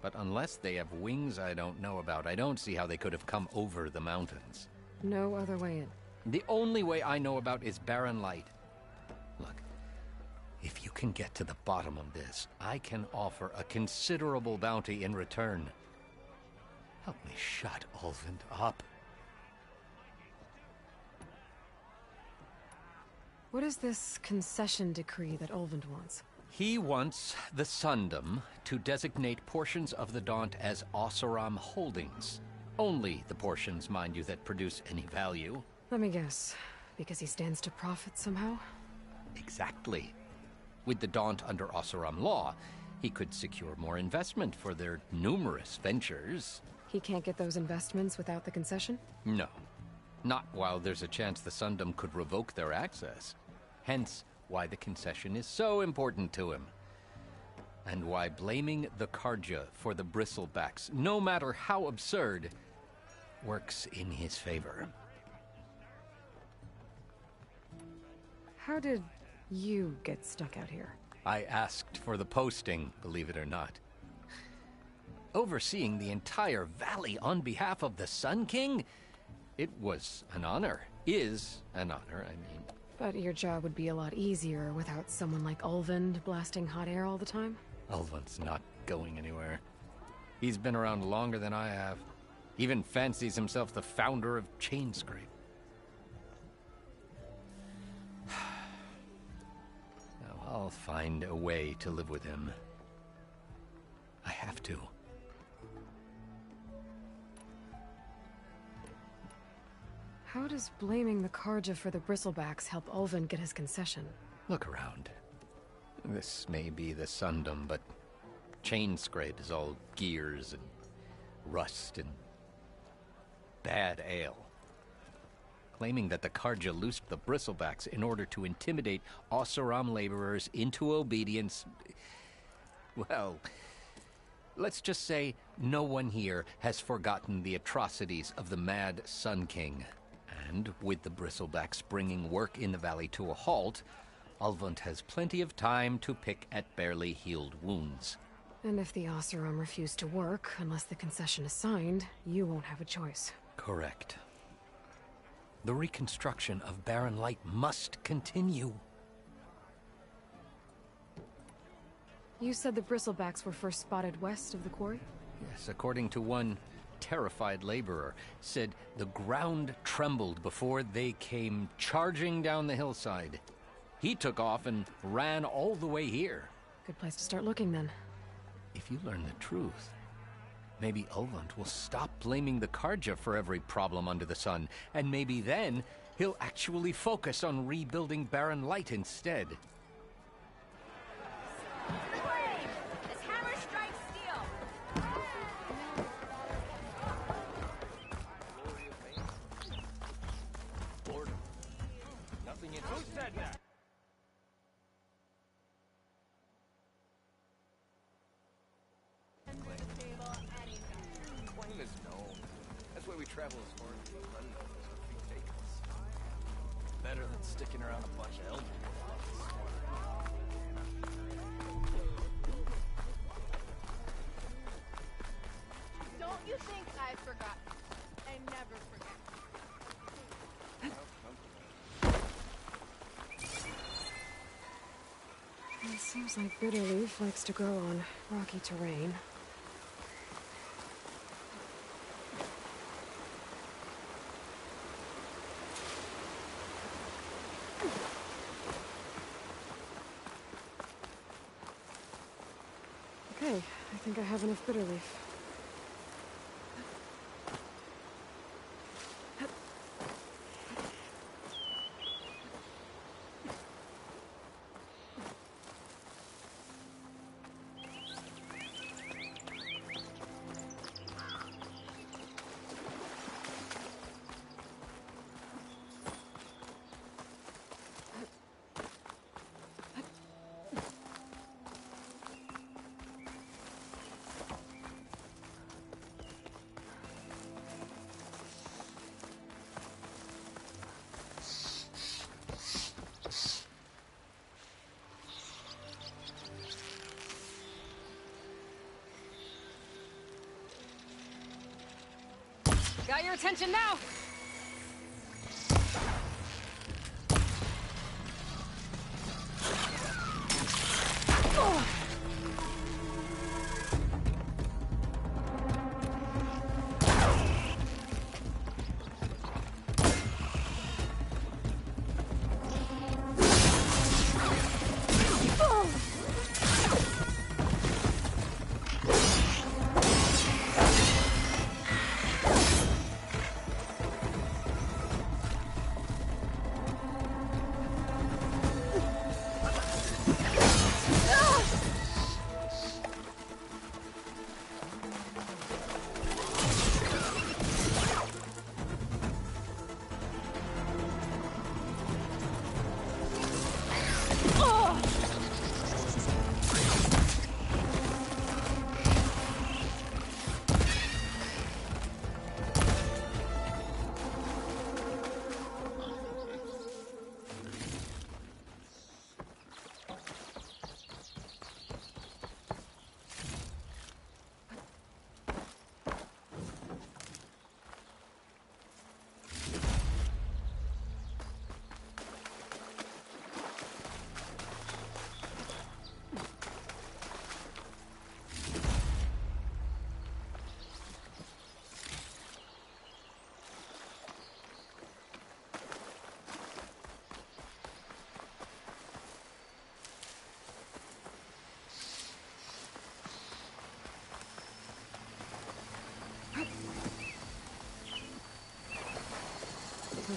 Speaker 21: But unless they have wings I don't know about, I don't see how they could have come over the mountains.
Speaker 1: No other way in.
Speaker 21: The only way I know about is barren light. Look, if you can get to the bottom of this, I can offer a considerable bounty in return. Help me shut Olvind up.
Speaker 1: What is this concession decree that Olvind wants?
Speaker 21: He wants the Sundom to designate portions of the Daunt as Oseram holdings. Only the portions, mind you, that produce any value.
Speaker 1: Let me guess. Because he stands to profit somehow?
Speaker 21: Exactly. With the Daunt under Oseram law, he could secure more investment for their numerous ventures.
Speaker 1: He can't get those investments without the concession?
Speaker 21: No. Not while there's a chance the Sundom could revoke their access. Hence, why the concession is so important to him. And why blaming the Karja for the bristlebacks, no matter how absurd, works in his favor.
Speaker 1: How did you get stuck out here?
Speaker 21: I asked for the posting, believe it or not. Overseeing the entire valley on behalf of the Sun King? It was an honor. Is an honor, I mean.
Speaker 1: But your job would be a lot easier without someone like Olvind blasting hot air all the time?
Speaker 21: Olvind's not going anywhere. He's been around longer than I have. Even fancies himself the founder of Chainscrape. Now, I'll find a way to live with him. I have to.
Speaker 1: How does blaming the Karja for the bristlebacks help Ulvund get his concession?
Speaker 21: Look around. This may be the Sundom, but Chainscrape is all gears and rust and bad ale. Claiming that the Karja loosed the bristlebacks in order to intimidate Oseram laborers into obedience. Well, let's just say no one here has forgotten the atrocities of the Mad Sun King. And with the bristlebacks bringing work in the valley to a halt, Ulvund has plenty of time to pick at barely healed wounds.
Speaker 1: And if the Oseram refuse to work, unless the concession is signed, you won't have a choice.
Speaker 21: Correct. The reconstruction of Barren Light must continue.
Speaker 1: You said the bristlebacks were first spotted west of the quarry?
Speaker 21: Yes, according to one terrified laborer, said the ground trembled before they came charging down the hillside. He took off and ran all the way here.
Speaker 1: Good place to start looking, then.
Speaker 21: If you learn the truth, maybe Ulvund will stop blaming the Karja for every problem under the sun, and maybe then he'll actually focus on rebuilding Barren Light instead.
Speaker 16: This hammer strikes steel.
Speaker 19: Boredom. Nothing in who said that? Claim is known. That's why we travel as far as the unknown as our feet take us. Better than sticking around a bunch of elder
Speaker 18: Don't you think I forgot? I never forget.
Speaker 1: It seems like Bitterleaf likes to grow on rocky terrain. Okay, I think I have enough Bitterleaf. Got your attention now!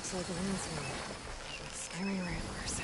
Speaker 1: Looks like an asshole. Scary ramblers.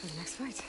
Speaker 1: For the next fight.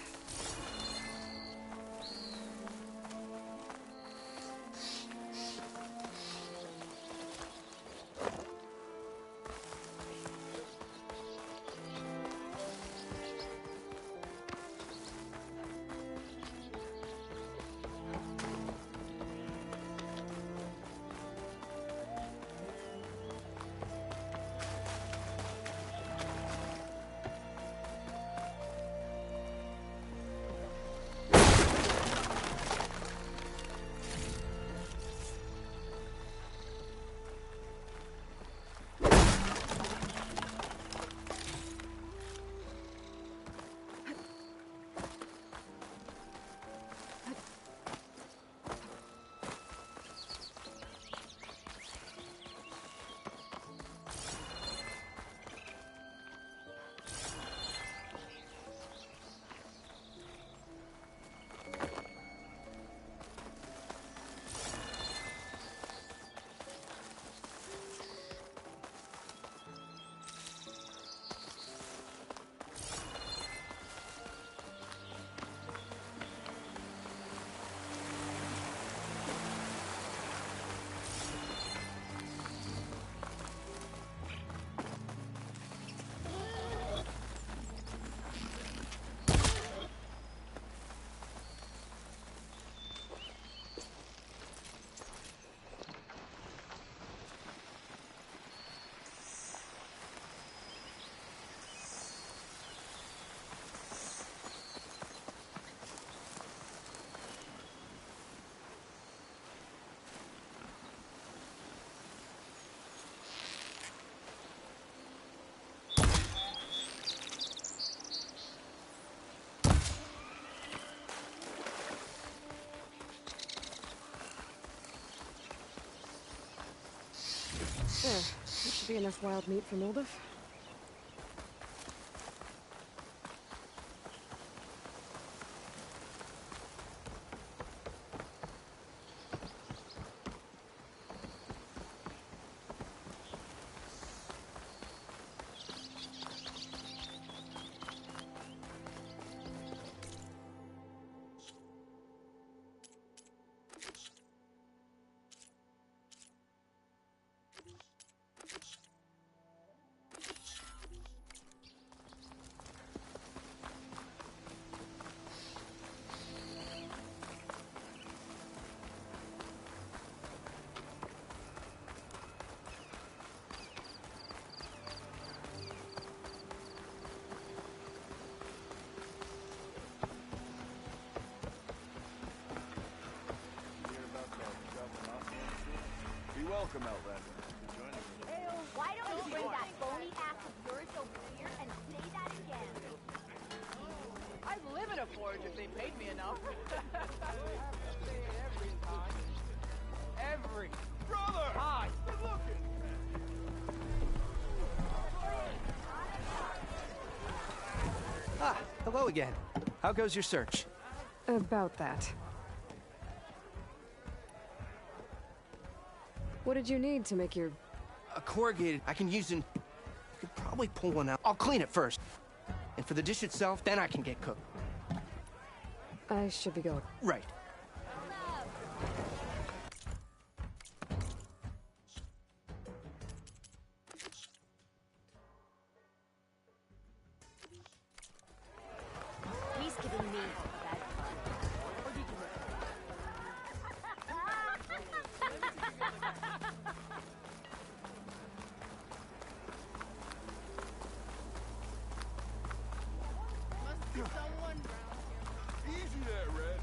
Speaker 1: There. That should be enough wild meat for Moldov.
Speaker 3: come out last night. Joining me.
Speaker 16: Why don't you bring that bony ass of yours over here and say that again?
Speaker 18: I'd live in a forge if they paid me enough. Say it every time. Every.
Speaker 3: Brother!
Speaker 18: Hi.
Speaker 3: Good looking.
Speaker 6: Ah, hello again. How goes your search?
Speaker 1: About that. What did you need to make your...
Speaker 6: A corrugated I can use in... You could probably pull one out. I'll clean it first. And for the dish itself, then I can get cooked.
Speaker 1: I should be going.
Speaker 6: Right.
Speaker 16: He's giving me that fun. Or did you
Speaker 18: Must be someone around here.
Speaker 3: Easy there, Red.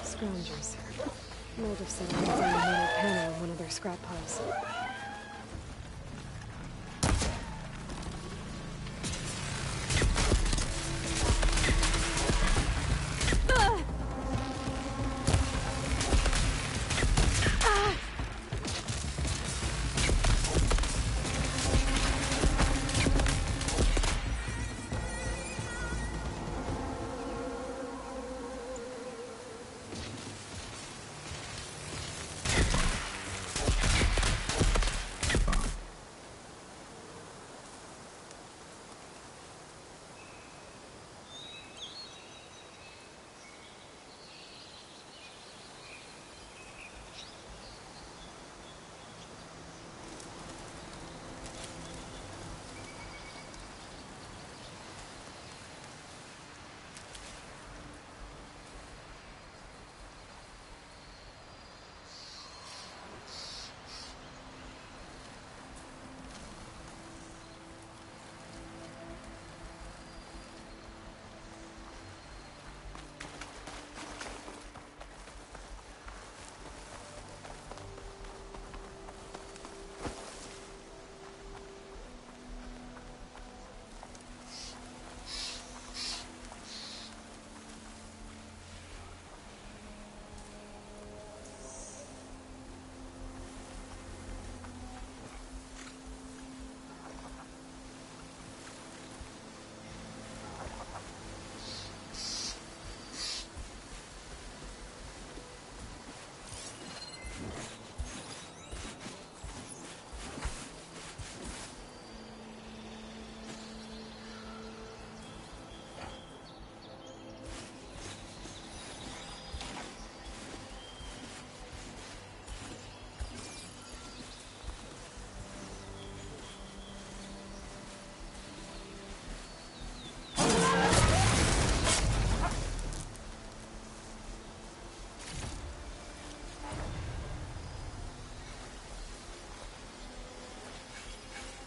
Speaker 1: Scroungers. Might have said I could find a metal panel in one of their scrap piles.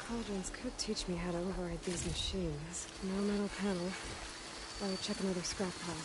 Speaker 1: Cauldrons could teach me how to override these machines. No metal panel. I would check another scrap pile.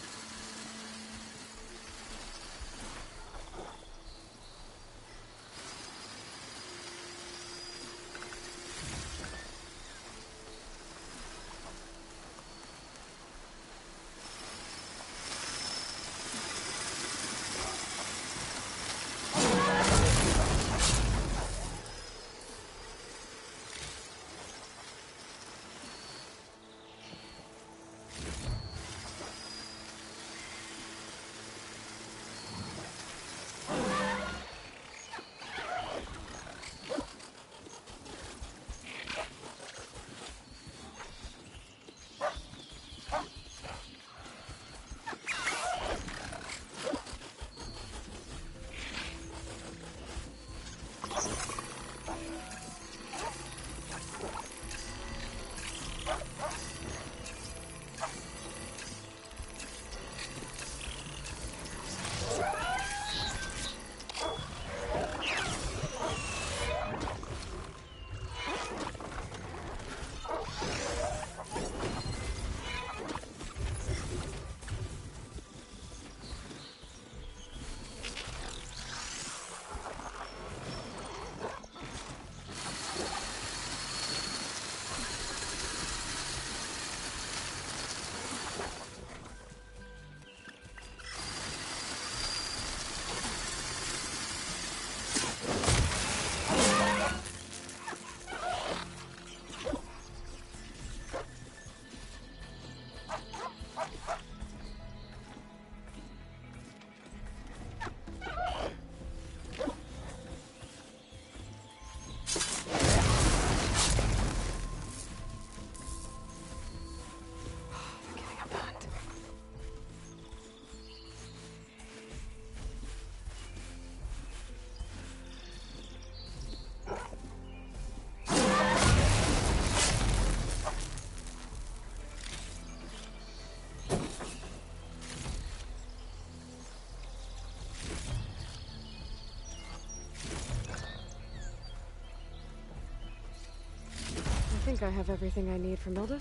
Speaker 1: I think I have everything I need for Mildef.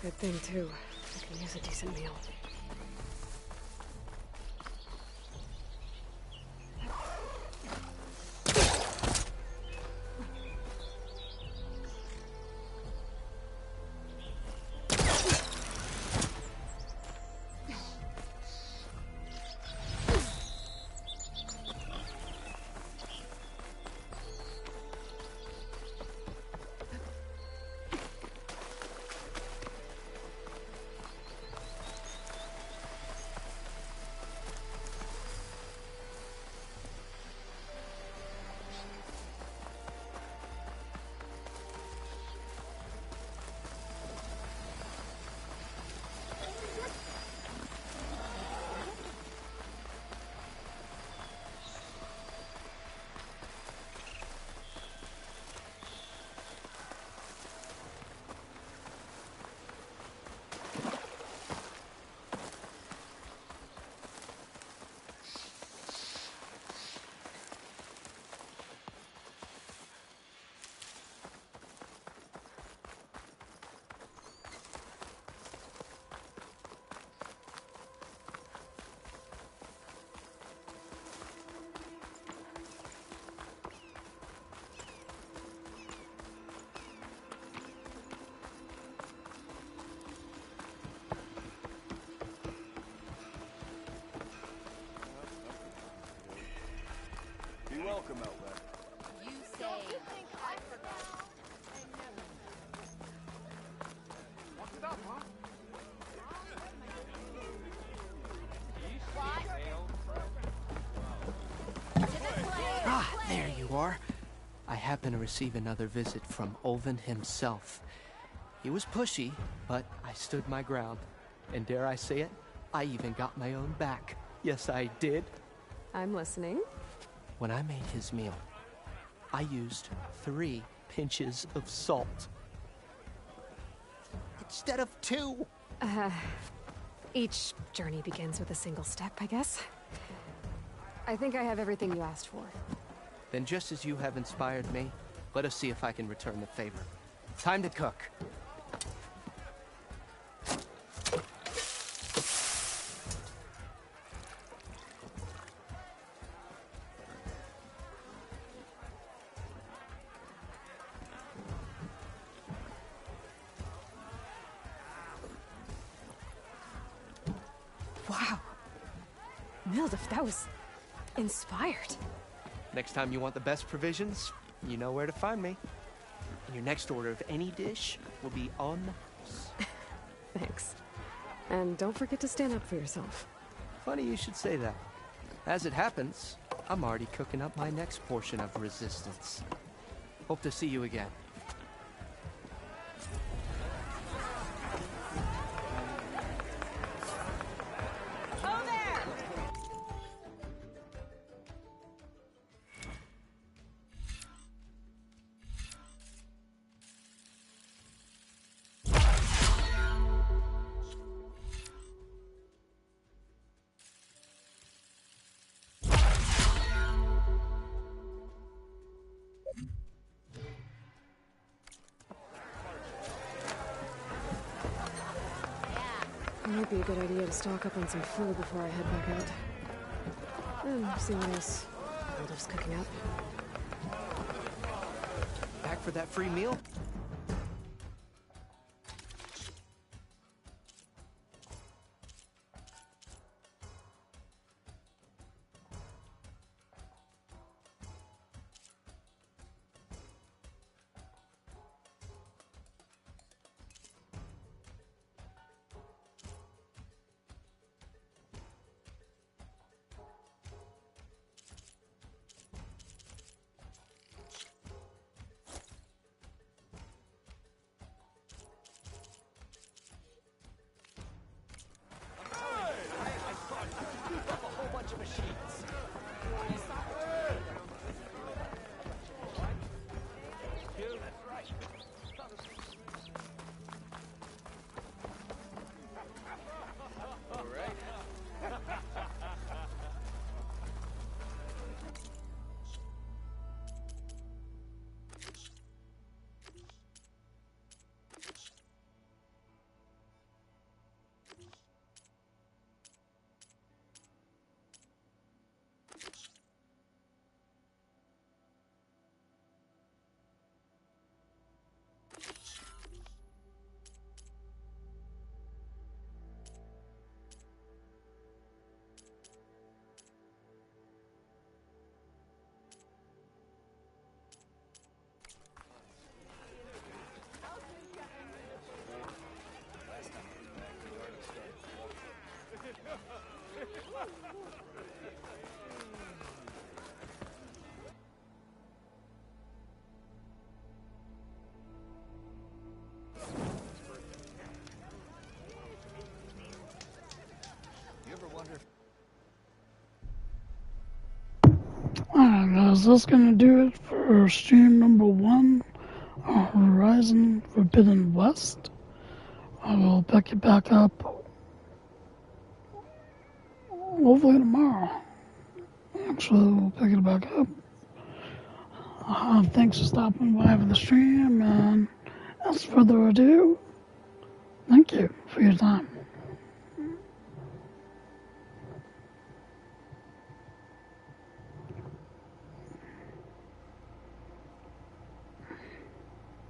Speaker 1: Good thing, too. I can use a decent meal.
Speaker 19: Be welcome out there.
Speaker 16: You say. Don't you think I forgot?
Speaker 19: What's it up, huh?
Speaker 6: Ah, there you are. I happen to receive another visit from Olvin himself. He was pushy, but I stood my ground. And dare I say it, I even got my own back. Yes, I did.
Speaker 1: I'm listening.
Speaker 6: When I made his meal, I used 3 pinches of salt. Instead of 2.
Speaker 1: Each journey begins with a single step, I guess. I think I have everything you asked for.
Speaker 6: Then just as you have inspired me, let us see if I can return the favor. Time to cook.
Speaker 1: Wow. Mildef, that was inspired.
Speaker 6: Next time you want the best provisions, you know where to find me. And your next order of any dish will be on us.
Speaker 1: Thanks. And don't forget to stand up for yourself.
Speaker 6: Funny you should say that. As it happens, I'm already cooking up my next portion of resistance. Hope to see you again.
Speaker 1: Might be a good idea to stock up on some food before I head back out. And see what else Aldous cooking up.
Speaker 6: Back for that free meal?
Speaker 7: Alright guys, that's gonna do it for stream number 1 on Horizon Forbidden West. I will pick it back up hopefully tomorrow. Actually, we'll pick it back up. Thanks for stopping by for the stream, and as further ado, thank you for your time.